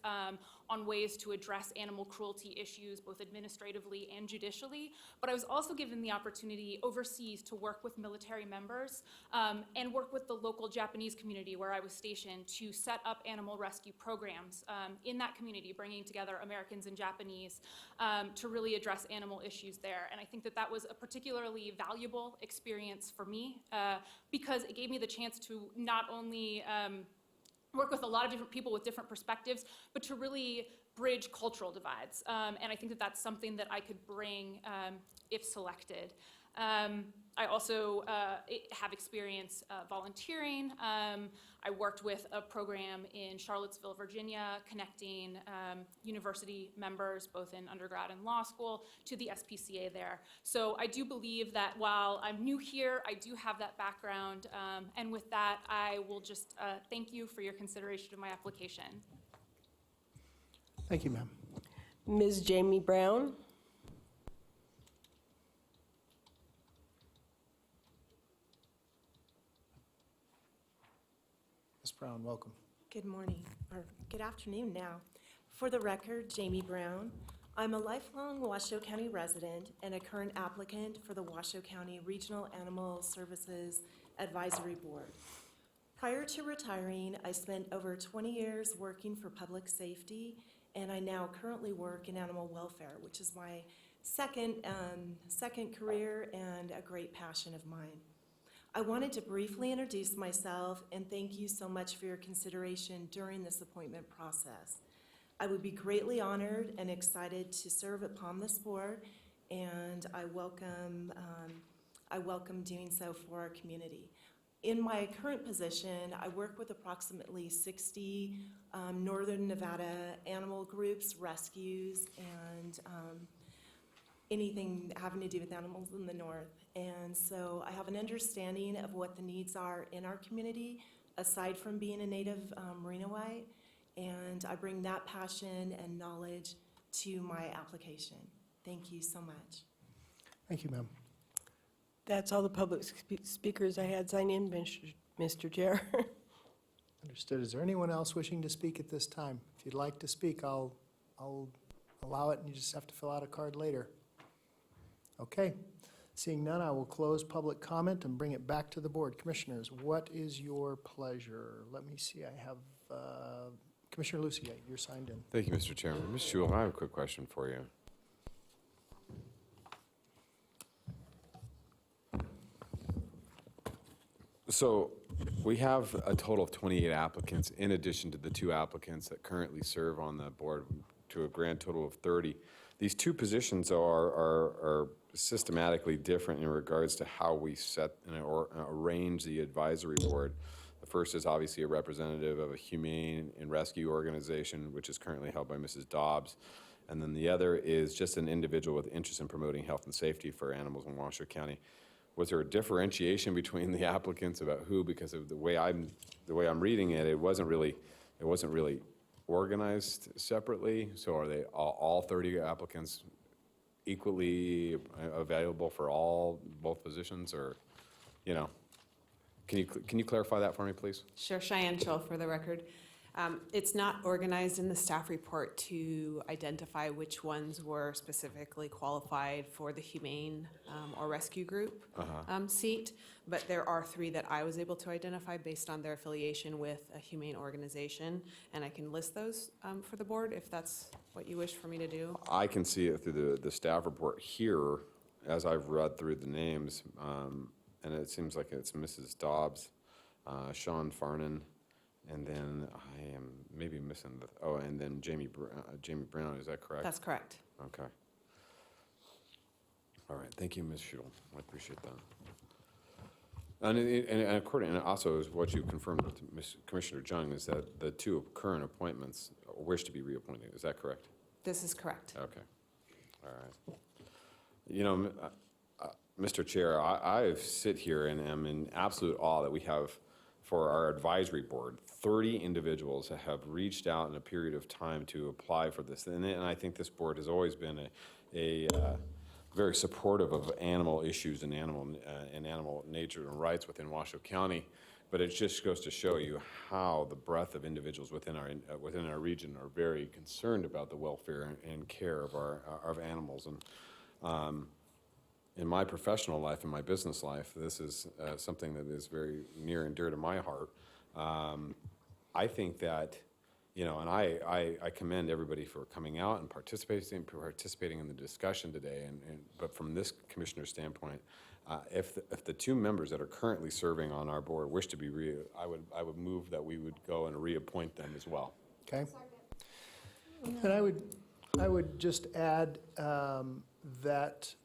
on ways to address animal cruelty issues, both administratively and judicially, but I was also given the opportunity overseas to work with military members and work with the local Japanese community where I was stationed to set up animal rescue programs in that community, bringing together Americans and Japanese to really address animal issues there. And I think that that was a particularly valuable experience for me because it gave me the chance to not only work with a lot of different people with different perspectives, but to really bridge cultural divides. And I think that that's something that I could bring if selected. I also have experience volunteering. I worked with a program in Charlottesville, Virginia, connecting university members, both in undergrad and law school, to the SPCA there. So I do believe that while I'm new here, I do have that background. And with that, I will just thank you for your consideration of my application. Thank you, ma'am. Ms. Jamie Brown? Ms. Brown, welcome. Good morning, or good afternoon now. For the record, Jamie Brown. I'm a lifelong Washoe County resident and a current applicant for the Washoe County Regional Animal Services Advisory Board. Prior to retiring, I spent over 20 years working for public safety, and I now currently work in animal welfare, which is my second career and a great passion of mine. I wanted to briefly introduce myself and thank you so much for your consideration during this appointment process. I would be greatly honored and excited to serve upon this board, and I welcome doing so for our community. In my current position, I work with approximately 60 Northern Nevada animal groups, rescues, and anything having to do with animals in the north. And so I have an understanding of what the needs are in our community, aside from being a native Merino-White, and I bring that passion and knowledge to my application. Thank you so much. Thank you, ma'am. That's all the public speakers I had sign in, Mr. Chair. Understood. Is there anyone else wishing to speak at this time? If you'd like to speak, I'll allow it, and you just have to fill out a card later. Okay. Seeing none, I will close public comment and bring it back to the board. Commissioners, what is your pleasure? Let me see. I have Commissioner Lucier, you're signed in. Thank you, Mr. Chairman. Ms. Schul, I have a quick question for you. So we have a total of 28 applicants in addition to the 2 applicants that currently serve on the board, to a grand total of 30. These 2 positions are systematically different in regards to how we set or arrange the advisory board. The first is obviously a representative of a humane and rescue organization, which is currently held by Mrs. Dobbs. And then the other is just an individual with interest in promoting health and safety for animals in Washoe County. Was there a differentiation between the applicants about who? Because of the way I'm reading it, it wasn't really organized separately. So are they all 30 applicants equally available for both positions, or, you know? Can you clarify that for me, please? Sure, Cheyenne Scholl for the record. It's not organized in the staff report to identify which ones were specifically qualified for the humane or rescue group seat, but there are 3 that I was able to identify based on their affiliation with a humane organization, and I can list those for the board if that's what you wish for me to do. I can see it through the staff report here, as I've read through the names, and it seems like it's Mrs. Dobbs, Sean Farnan, and then I am maybe missing and then Jamie Brown, is that correct? That's correct. Okay. All right, thank you, Ms. Schuel. I appreciate that. And according, and also is what you confirmed with Commissioner Jung is that the 2 current appointments wish to be reappointed. Is that correct? This is correct. Okay. All right. You know, Mr. Chair, I sit here and am in absolute awe that we have, for our advisory board, 30 individuals that have reached out in a period of time to apply for this. And I think this board has always been very supportive of animal issues and animal nature and rights within Washoe County. But it just goes to show you how the breadth of individuals within our region are very concerned about the welfare and care of animals. And in my professional life, in my business life, this is something that is very near and dear to my heart. I think that, you know, and I commend everybody for coming out and participating in the discussion today. But from this commissioner's standpoint, if the 2 members that are currently serving on our board wish to be I would move that we would go and reappoint them as well. Okay. And I would just add that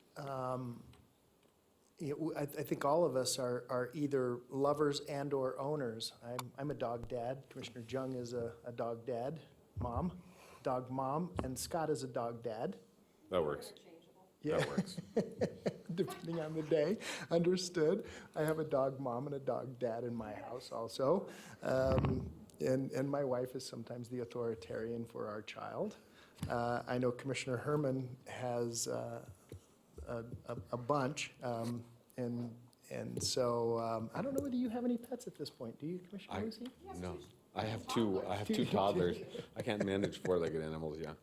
I think all of us are either lovers and or owners. I'm a dog dad. Commissioner Jung is a dog dad, dog mom, and Scott is a dog dad. That works. Yeah. That works. Depending on the day, understood. I have a dog mom and a dog dad in my house also. And my wife is sometimes the authoritarian for our child. I know Commissioner Herman has a bunch, and so I don't know whether you have any pets at this point. Do you, Commissioner Lucy? No, I have 2. I have 2 toddlers. I can't manage 4-legged animals yet.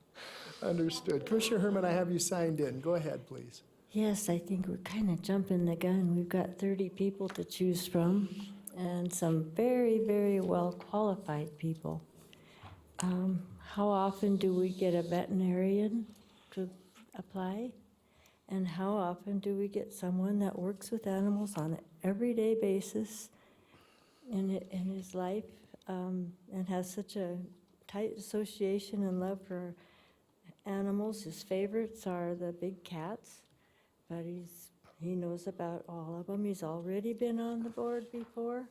Understood. Commissioner Herman, I have you signed in. Go ahead, please. Yes, I think we're kind of jumping the gun. We've got 30 people to choose from and some very, very well qualified people. How often do we get a veterinarian to apply? And how often do we get someone that works with animals on an everyday basis in his life and has such a tight association and love for animals? His favorites are the big cats, but he knows about all of them. He's already been on the board before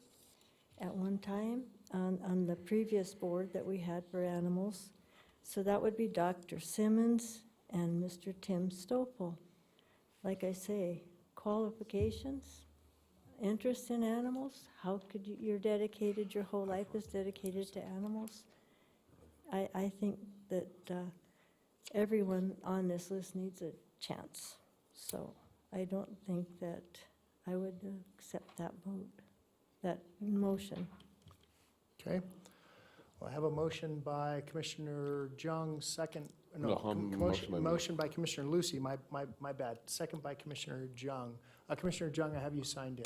at one time on the previous board that we had for animals. So that would be Dr. Simmons and Mr. Tim Stoffel. Like I say, qualifications, interest in animals. How could you're dedicated, your whole life is dedicated to animals. I think that everyone on this list needs a chance. So I don't think that I would accept that vote, that motion. Okay. Well, I have a motion by Commissioner Jung, motion by Commissioner Lucy, my bad. Second by Commissioner Jung. Commissioner Jung, I have you signed in.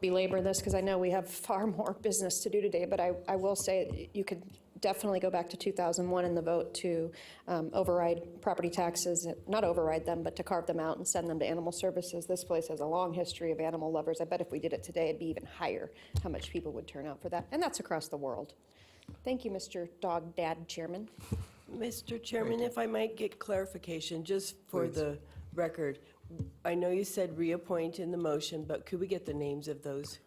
Belabor this because I know we have far more business to do today, but I will say you could definitely go back to 2001 in the vote to override property taxes, not override them, but to carve them out and send them to animal services. This place has a long history of animal lovers. I bet if we did it today, it'd be even higher how much people would turn out for that. And that's across the world. Thank you, Mr. Dog Dad Chairman. Mr. Chairman, if I might get clarification, just for the record, I know you said reappoint in the motion, but could we get the names of those?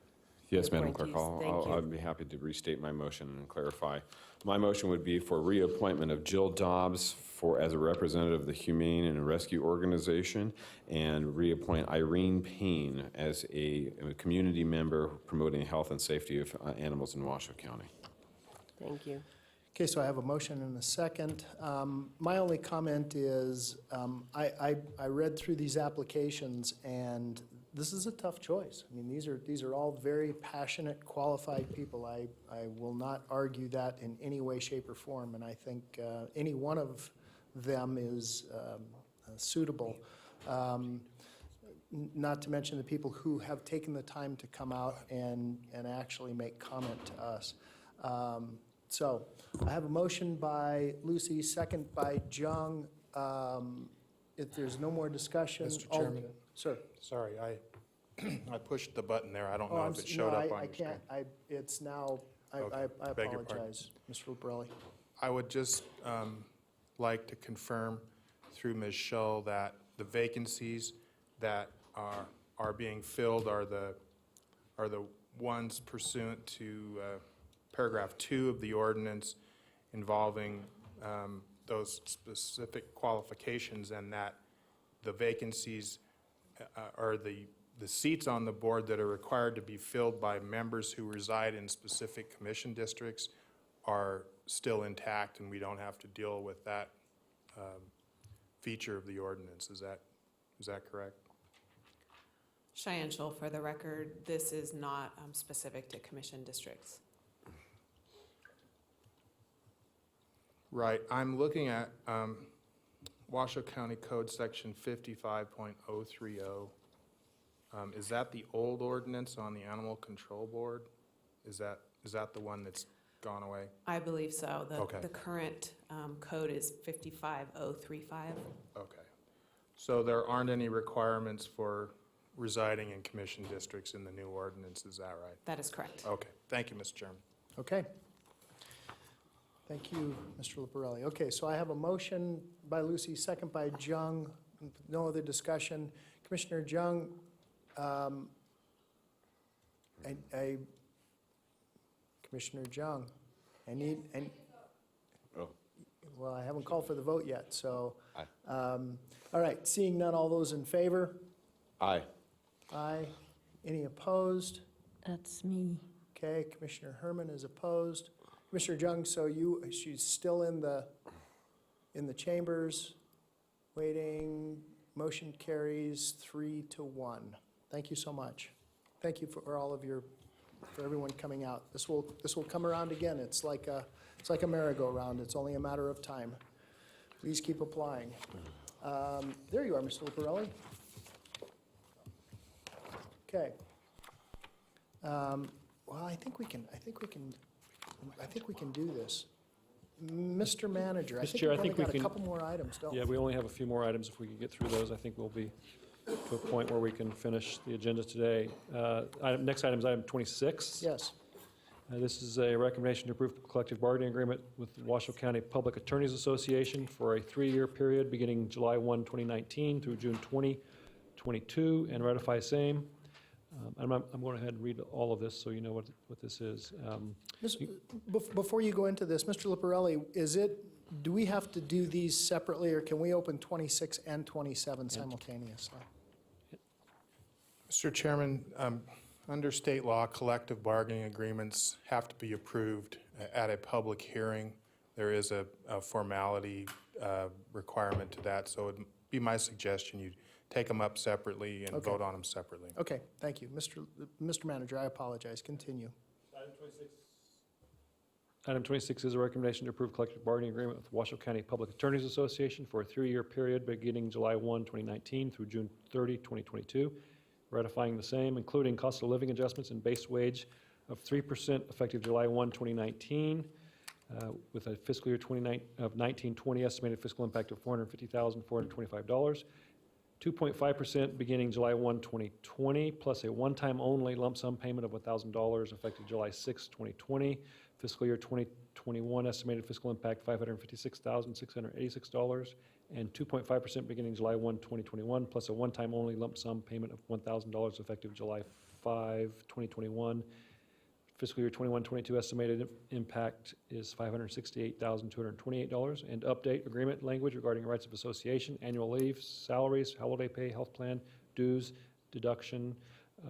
Yes, Madam Clerk, Thank you. I'd be happy to restate my motion and clarify. My motion would be for reappointment of Jill Dobbs as a representative of the Humane and Rescue Organization, and reappoint Irene Payne as a community member promoting health and safety of animals in Washoe County. Thank you. Okay, so I have a motion and a second. My only comment is I read through these applications, and this is a tough choice. I mean, these are all very passionate, qualified people. I will not argue that in any way, shape, or form, and I think any one of them is suitable. Not to mention the people who have taken the time to come out and actually make comment to us. So I have a motion by Lucy, second by Jung. If there's no more discussion. Mr. Chairman? Sir. Sorry, I pushed the button there. I don't know I'm if it s- showed no, up on I your screen. can't, it's now, Okay, I beg your pardon. apologize, Mr. Luparelli. I would just like to confirm through Ms. Shull that the vacancies that are being filled are the ones pursuant to paragraph 2 of the ordinance involving those specific qualifications, and that the vacancies are the seats on the board that are required to be filled by members who reside in specific commission districts are still intact, and we don't have to deal with that feature of the ordinance. Is that correct? Cheyenne Scholl, for the record, this is not specific to commission districts. Right. I'm looking at Washoe County Code Section 55.030. Is that the old ordinance on the Animal Control Board? Is that the one that's gone away? I believe so. Okay. The current code is 55035. Okay. So there aren't any requirements for residing in commission districts in the new ordinance, is that right? That is correct. Okay. Thank you, Mr. Chairman. Okay. Thank you, Mr. Luparelli. Okay, so I have a motion by Lucy, second by Jung. No other discussion. Commissioner Jung, Commissioner Jung, well, I haven't called for the vote yet, so. Aye. All right, seeing none, all those in favor? Aye. Aye. Any opposed? That's me. Okay, Commissioner Herman is opposed. Commissioner Jung, so she's still in the chambers, waiting. Motion carries 3-1. Thank you so much. Thank you for everyone coming out. This will come around again. It's like a merry-go-round. It's only a matter of time. Please keep applying. There you are, Mr. Luparelli. Okay. Well, I think we can do this. Mr. Manager, I Mr. think Chair, we've I only think we got a can- couple more items, don't we? Yeah, we only have a few more items. If we can get through those, I think we'll be to a point where we can finish the agenda today. Next item is item 26. Yes. This is a recommendation to approve collective bargaining agreement with the Washoe County Public Attorneys Association for a 3-year period beginning July 1, 2019 through June 20, 2022, and ratify same. I'm going ahead and read all of this so you know what this is. Before you go into this, Mr. Luparelli, do we have to do these separately, or can we open 26 and 27 simultaneously? Mr. Chairman, under state law, collective bargaining agreements have to be approved at a public hearing. There is a formality requirement to that, so it'd be my suggestion you take them up separately and Okay. vote on them separately. Okay, thank you. Mr. Manager, I apologize. Continue. Item 26 is a recommendation to approve collective bargaining agreement with Washoe County Public Attorneys Association for a 3-year period beginning July 1, 2019 through June 30, 2022, ratifying the same, including cost of living adjustments and base wage of 3% effective July 1, 2019, with a fiscal year 1920 estimated fiscal impact of $450,425. 2.5% beginning July 1, 2020, plus a one-time only lump sum payment of $1,000 effective July 6, 2020. Fiscal year 2021 estimated fiscal impact $556,686, and 2.5% beginning July 1, 2021, plus a one-time only lump sum payment of $1,000 effective July 5, 2021. Fiscal year 21-22 estimated impact is $568,228, and update agreement language regarding rights of association, annual leave, salaries, holiday pay, health plan, dues, deduction,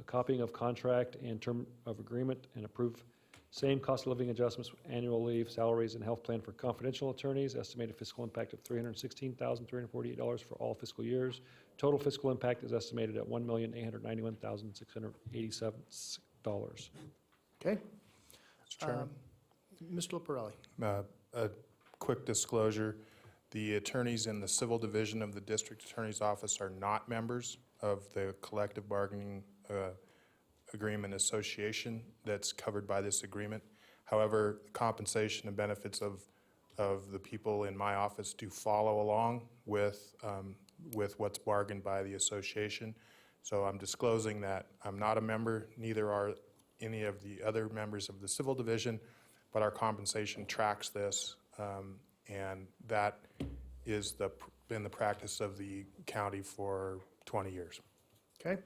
copying of contract and term of agreement, and approve Same cost of living adjustments, annual leave, salaries, and health plan for confidential attorneys, estimated fiscal impact of $316,348 for all fiscal years. Total fiscal impact is estimated at $1,891,687. Okay? Mr. Chairman? Mr. Luparelli? A quick disclosure, the attorneys in the civil division of the district attorney's office are not members of the collective bargaining agreement association that's covered by this agreement. However, the compensation and benefits of the people in my office do follow along with what's bargained by the association. So I'm disclosing that I'm not a member, neither are any of the other members of the civil division, but our compensation tracks this, and that is been the practice of the county for 20 years. Okay.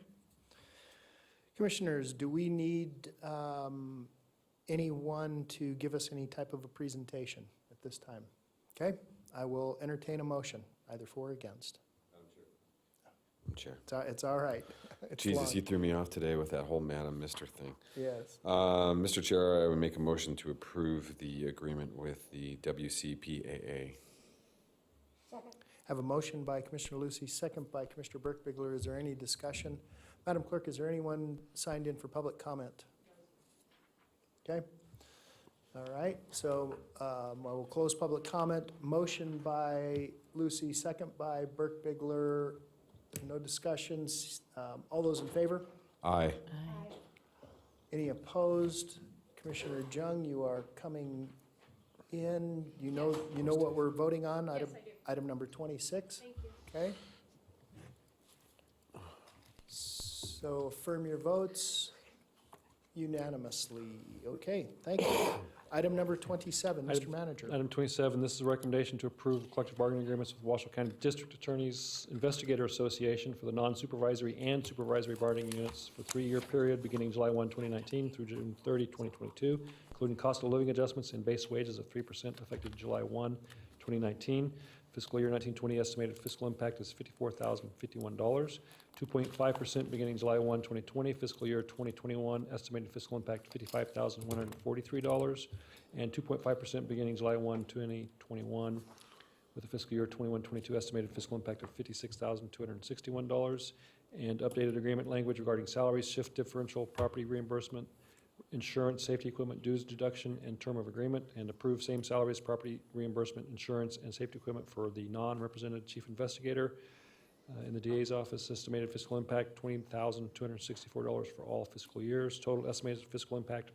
Commissioners, do we need anyone to give us any type of a presentation at this time? Okay, I will entertain a motion, either for or against. Madam Chair. It's all right. It's Jesus, long. you threw me off today with that whole Madam Mr. thing. Yes. Mr. Chair, I would make a motion to approve the agreement with the WCPAA. Have a motion by Commissioner Lucy, second by Commissioner Burke-Bigler. Is there any discussion? Madam Clerk, is there anyone signed in for public comment? Okay. All right, so I will close public comment. Motion by Lucy, second by Burke-Bigler. No discussions. All those in favor? Aye. Any opposed? Commissioner Jung, you are coming in. You know what we're voting on? Yes, I do. Item number 26? Thank you. Okay. So affirm your votes unanimously. Okay, thank you. Item number 27, Mr. Manager. Item 27, this is a recommendation to approve collective bargaining agreements with Washoe County District Attorneys Investigator Association for the non-supervisory and supervisory bargaining units for a 3-year period beginning July 1, 2019 through June 30, 2022, including cost of living adjustments and base wages of 3% effective July 1, 2019. Fiscal year 1920 estimated fiscal impact is $54,051. 2.5% beginning July 1, 2020. Fiscal year 2021 estimated fiscal impact $55,143. And 2.5% beginning July 1, 2021 with a fiscal year 21-22 estimated fiscal impact of $56,261. And updated agreement language regarding salaries, shift differential, property reimbursement, insurance, safety equipment dues deduction, and term of agreement, and approve same salaries, property reimbursement, insurance, and safety equipment for the non-represented chief investigator. In the DA's office, estimated fiscal impact $20,264 for all fiscal years. Total estimated fiscal impact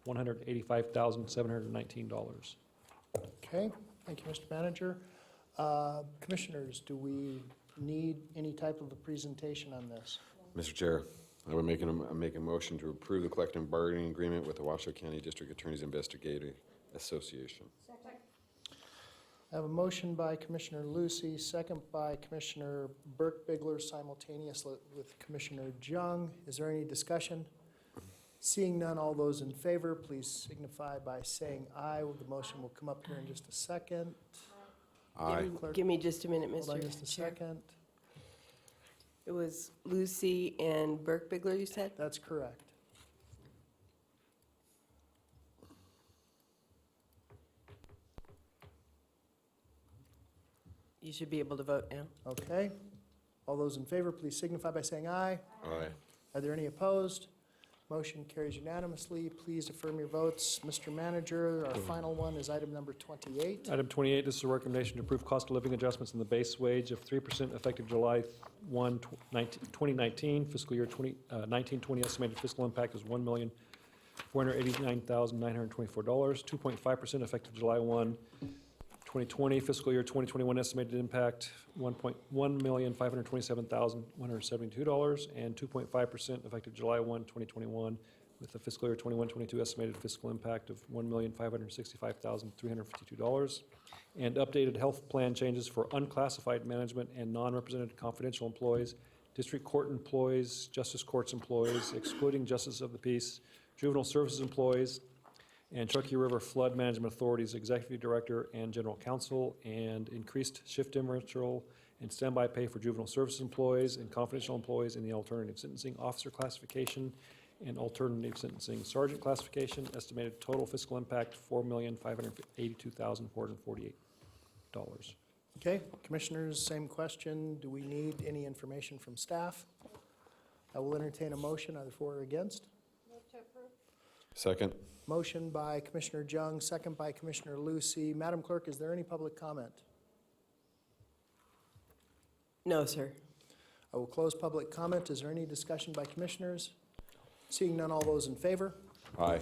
$185,719. Okay, thank you, Mr. Manager. Commissioners, do we need any type of a presentation on this? Mr. Chair, I would make a motion to approve the collective bargaining agreement with the Washoe County District Attorneys Investigator Association. I have a motion by Commissioner Lucy, second by Commissioner Burke-Bigler, simultaneous with Commissioner Jung. Is there any discussion? Seeing none, all those in favor, please signify by saying aye. The motion will come up here in just a second. Aye. Give me just a minute, Mr. Hold on just a Chair. second. It was Lucy and Burke-Bigler, you said? That's correct. You should be able to vote now. Okay. All those in favor, please signify by saying aye. Aye. Are there any opposed? Motion carries unanimously. Please affirm your votes. Mr. Manager, our final one is item number 28. Item 28, this is a recommendation to approve cost of living adjustments in the base wage of 3% effective July 1, 2019. Fiscal year 1920 estimated fiscal impact is $1,489,924. 2.5% effective July 1, 2020. Fiscal year 2021 estimated impact $1,527,172. And 2.5% effective July 1, 2021 with the fiscal year 21-22 estimated fiscal impact of $1,565,352. And updated health plan changes for unclassified management and non-represented confidential employees, district court employees, justice courts employees, excluding justice of the peace, juvenile services employees, and Truckee River Flood Management Authority's Executive Director and General Counsel, and increased shift differential and standby pay for juvenile services employees and confidential employees in the alternative sentencing officer classification, and alternative sentencing sergeant classification. Estimated total fiscal impact, $4,582,448. Okay, commissioners, same question. Do we need any information from staff? I will entertain a motion either for or against. Second. Motion by Commissioner Jung, second by Commissioner Lucy. Madam Clerk, is there any public comment? No, sir. I will close public comment. Is there any discussion by commissioners? Seeing none, all those in favor? Aye.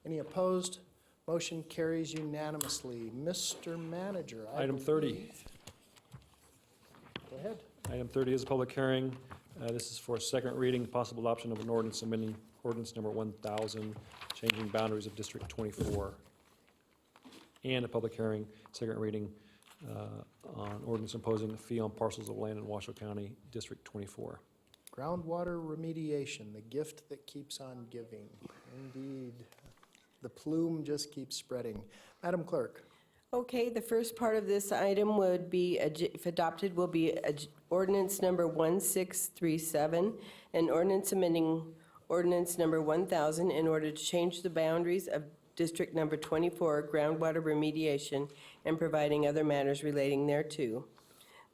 Any opposed? Motion carries unanimously. Mr. Manager, I Item 30. Go ahead. Item 30 is a public hearing. This is for second reading, possible adoption of an ordinance amending ordinance number 1000, changing boundaries of District 24. And a public hearing, second reading, on ordinance imposing a fee on parcels of land in Washoe County, District 24. Groundwater remediation, the gift that keeps on giving. Indeed. The plume just keeps spreading. Madam Clerk. Okay, the first part of this item would be, if adopted, will be ordinance number 1637, an ordinance amending ordinance number 1000 in order to change the boundaries of District Number 24 groundwater remediation and providing other matters relating thereto.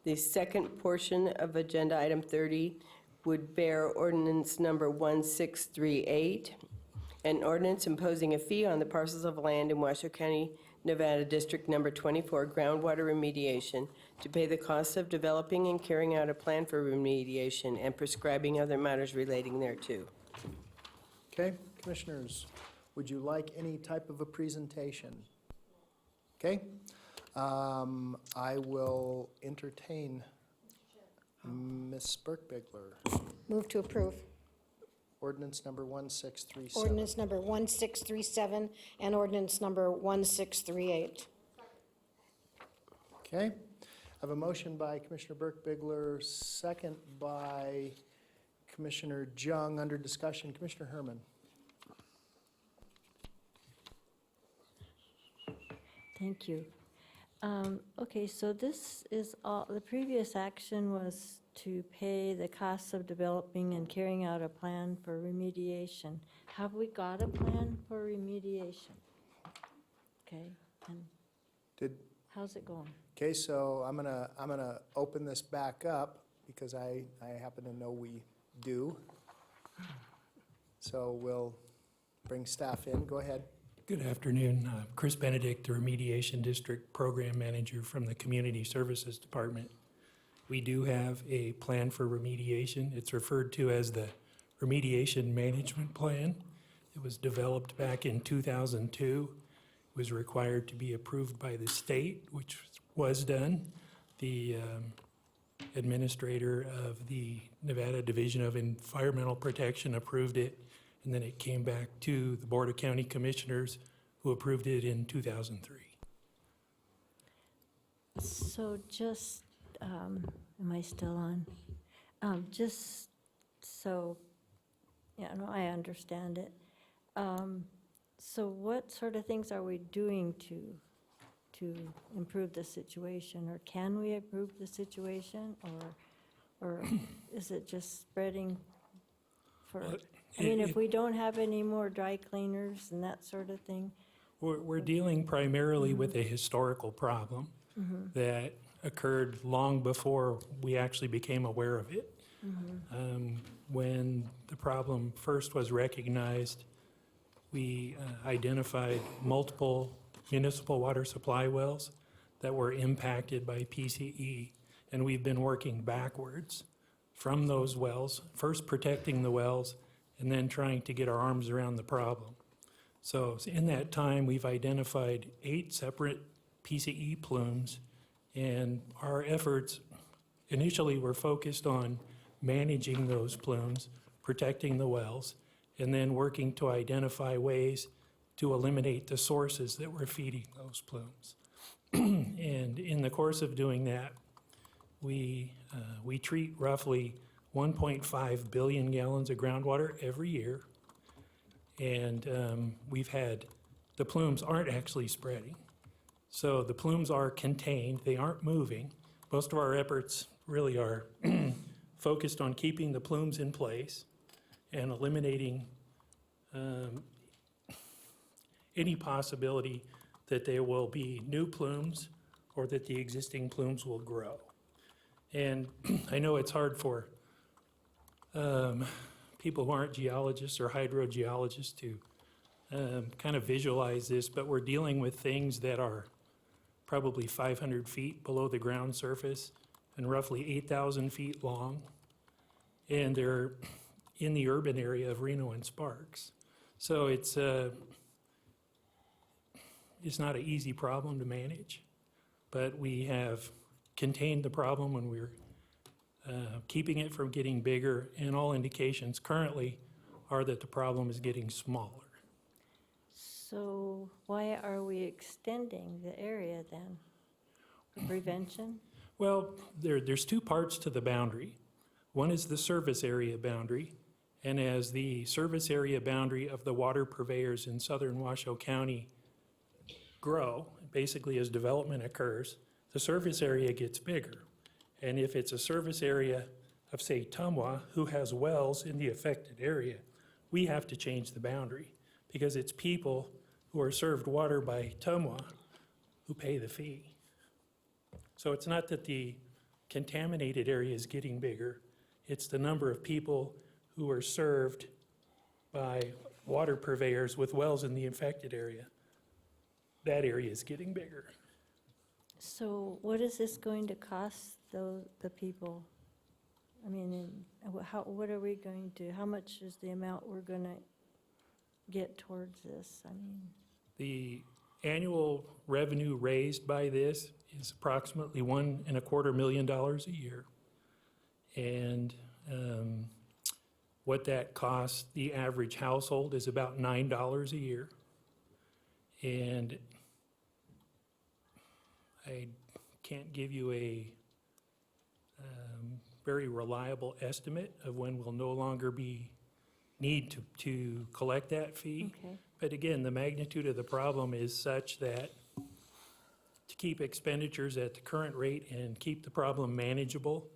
The second portion of agenda item 30 would bear ordinance number 1638, an ordinance imposing a fee on the parcels of land in Washoe County, Nevada, District Number 24 groundwater remediation to pay the costs of developing and carrying out a plan for remediation and prescribing other matters relating thereto. Okay, commissioners, would you like any type of a presentation? Okay, I will entertain Ms. Burke-Bigler. Move to approve. Ordinance number 1637. Ordinance number 1637 and ordinance number 1638. Okay, I have a motion by Commissioner Burke-Bigler, second by Commissioner Jung. Under discussion, Commissioner Herman. Thank you. Okay, so this is all, the previous action was to pay the costs of developing and carrying out a plan for remediation. Have we got a plan for remediation? Okay, and how's it going? Okay, so I'm gonna open this back up because I happen to know we do. So we'll bring staff in. Go ahead. Good afternoon. Chris Benedict, the Remediation District Program Manager from the Community Services Department. We do have a plan for remediation. It's referred to as the Remediation Management Plan. It was developed back in 2002. It was required to be approved by the state, which was done. The administrator of the Nevada Division of Environmental Protection approved it, and then it came back to the Board of County Commissioners, who approved it in 2003. So just, am I still on? Just so, yeah, no, I understand it. So what sort of things are we doing to improve the situation? Or can we improve the situation? Or is it just spreading for, I mean, if we don't have any more dry cleaners and that sort of thing? We're dealing primarily with a historical problem that occurred long before we actually became aware of it. When the problem first was recognized, we identified multiple municipal water supply wells that were impacted by PCE, and we've been working backwards from those wells, first protecting the wells, and then trying to get our arms around the problem. So in that time, we've identified 8 separate PCE plumes, and our efforts initially were focused on managing those plumes, protecting the wells, and then working to identify ways to eliminate the sources that were feeding those plumes. And in the course of doing that, we treat roughly 1.5 billion gallons of groundwater every year. And we've had, the plumes aren't actually spreading. So the plumes are contained, they aren't moving. Most of our efforts really are focused on keeping the plumes in place and eliminating any possibility that there will be new plumes or that the existing plumes will grow. And I know it's hard for people who aren't geologists or hydrogeologists to kind of visualize this, but we're dealing with things that are probably 500 feet below the ground surface and roughly 8,000 feet long. And they're in the urban area of Reno and Sparks. So it's not an easy problem to manage, but we have contained the problem when we're keeping it from getting bigger, and all indications currently are that the problem is getting smaller. So why are we extending the area then? Prevention? Well, there's two parts to the boundary. One is the service area boundary, and as the service area boundary of the water purveyors in southern Washoe County grow, basically as development occurs, the service area gets bigger. And if it's a service area of, say, Tumwa, who has wells in the affected area, we have to change the boundary because it's people who are served water by Tumwa who pay the fee. So it's not that the contaminated area is getting bigger, it's the number of people who are served by water purveyors with wells in the affected area. That area is getting bigger. So what is this going to cost the people? I mean, what are we going to, how much is the amount we're going to get towards this? I mean, The annual revenue raised by this is approximately $1.25 million a year. And what that costs the average household is about $9 a year. And I can't give you a very reliable estimate of when we'll no longer need to collect that fee. okay. But again, the magnitude of the problem is such that to keep expenditures at the current rate and keep the problem manageable,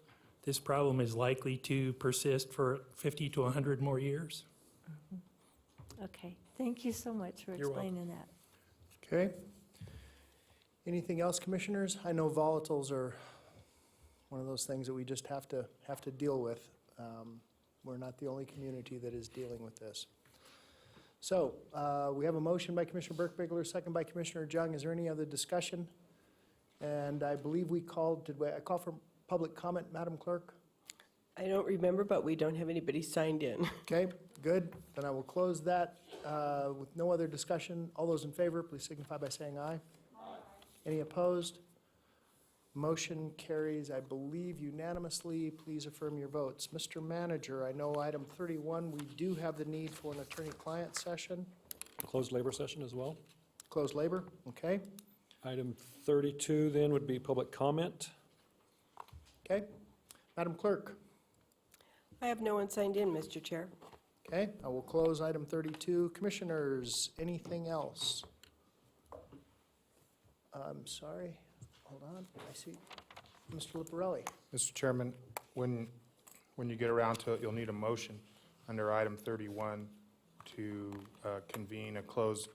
this problem is likely to persist for 50 to 100 more years. Okay, thank you so much for You're welcome. explaining that. Okay. Anything else, commissioners? I know volatiles are one of those things that we just have to deal with. We're not the only community that is dealing with this. So we have a motion by Commissioner Burke-Bigelow, second by Commissioner Jung. Is there any other discussion? And I believe I call for public comment, Madam Clerk? I don't remember, but we don't have anybody signed in. Okay, good. Then I will close that with no other discussion. All those in favor, please signify by saying aye. Aye. Any opposed? Motion carries, I believe, unanimously. Please affirm your votes. Mr. Manager, I know item 31, we do have the need for an attorney-client session. Closed labor session as well. Closed labor, okay? Item 32 then would be public comment. Okay. Madam Clerk? I have no one signed in, Mr. Chair. Okay, I will close item 32. Commissioners, anything else? I'm sorry, hold on, I see Mr. Liparelli. Mr. Chairman, when you get around to it, you'll need a motion under item 31 to convene a closed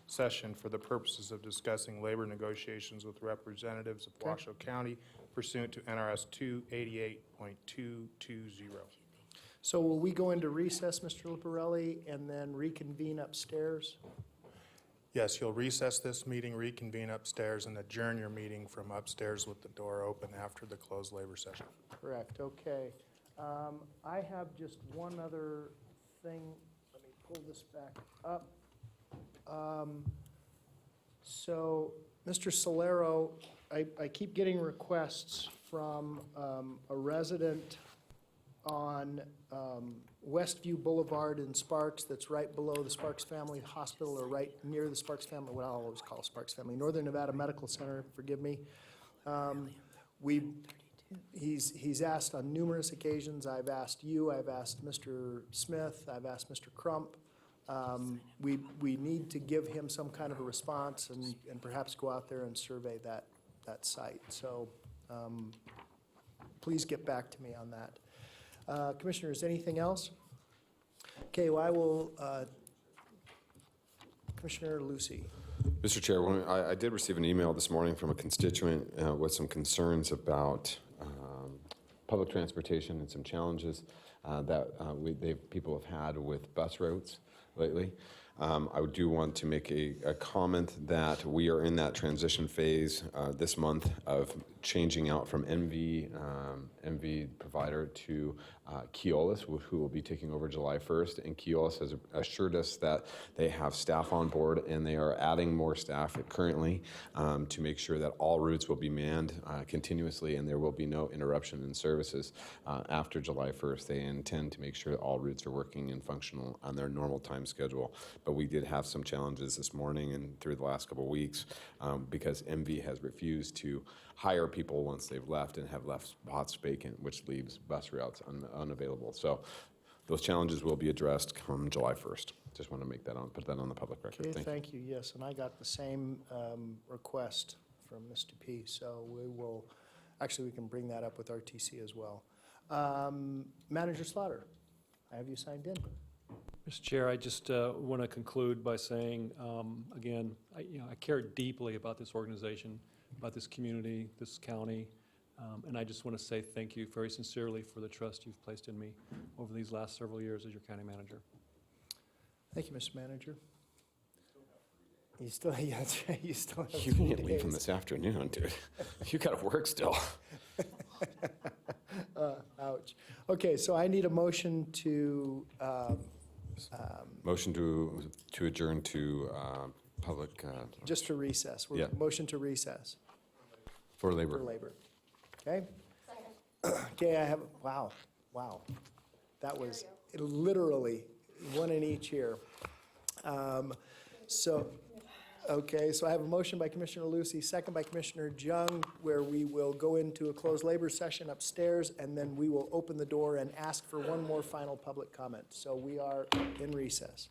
session for the purposes of discussing labor negotiations with representatives of Okay. Washoe County pursuant to NRS 288.220. So will we go into recess, Mr. Liparelli, and then reconvene upstairs? Yes, you'll recess this meeting, reconvene upstairs, and adjourn your meeting from upstairs with the door open after the closed labor session. Correct, okay. I have just one other thing. Let me pull this back up. So, Mr. Solero, I keep getting requests from a resident on Westview Boulevard in Sparks, that's right below the Sparks Family Hospital, or right near the Sparks Family, what I'll always call Sparks Family, Northern Nevada Medical Center, forgive me. He's asked on numerous occasions. I've asked you, I've asked Mr. Smith, I've asked Mr. Crump. We need to give him some kind of a response and perhaps go out there and survey that site. So please get back to me on that. Commissioners, anything else? Okay, well, I will Commissioner Lucy. Mr. Chair, I did receive an email this morning from a constituent with some concerns about public transportation and some challenges that people have had with bus routes lately. I do want to make a comment that we are in that transition phase this month of changing out from MV provider to Keolis, who will be taking over July 1st. And Keolis has assured us that they have staff on board and they are adding more staff currently to make sure that all routes will be manned continuously and there will be no interruption in services after July 1st. They intend to make sure that all routes are working and functional on their normal time schedule. But we did have some challenges this morning and through the last couple of weeks because MV has refused to hire people once they've left and have left spots vacant, which leaves bus routes unavailable. So those challenges will be addressed come July 1st. Just want to put that on the public record. Okay, thank you. Yes, and I got the same request from Mr. P. So we can bring that up with RTC as well. Manager Slaughter, I have you signed in. Mr. Chair, I just want to conclude by saying, again, I care deeply about this organization, about this community, this county, and I just want to say thank you very sincerely for the trust you've placed in me over these last several years as your county manager. Thank you, Mr. Manager. You still, yeah, that's right. You still have You 3 can't leave him days. this afternoon, dude. You got to work still. Ouch. Okay, so I need a motion to Motion to adjourn to public. just to recess. Yeah. Motion to recess For labor. for labor. Okay? Okay, I have, wow. That was literally one in each ear. Okay, so I have a motion by Commissioner Lucy, second by Commissioner Jung, where we will go into a closed labor session upstairs, and then we will open the door and ask for one more final public comment. So we are in recess.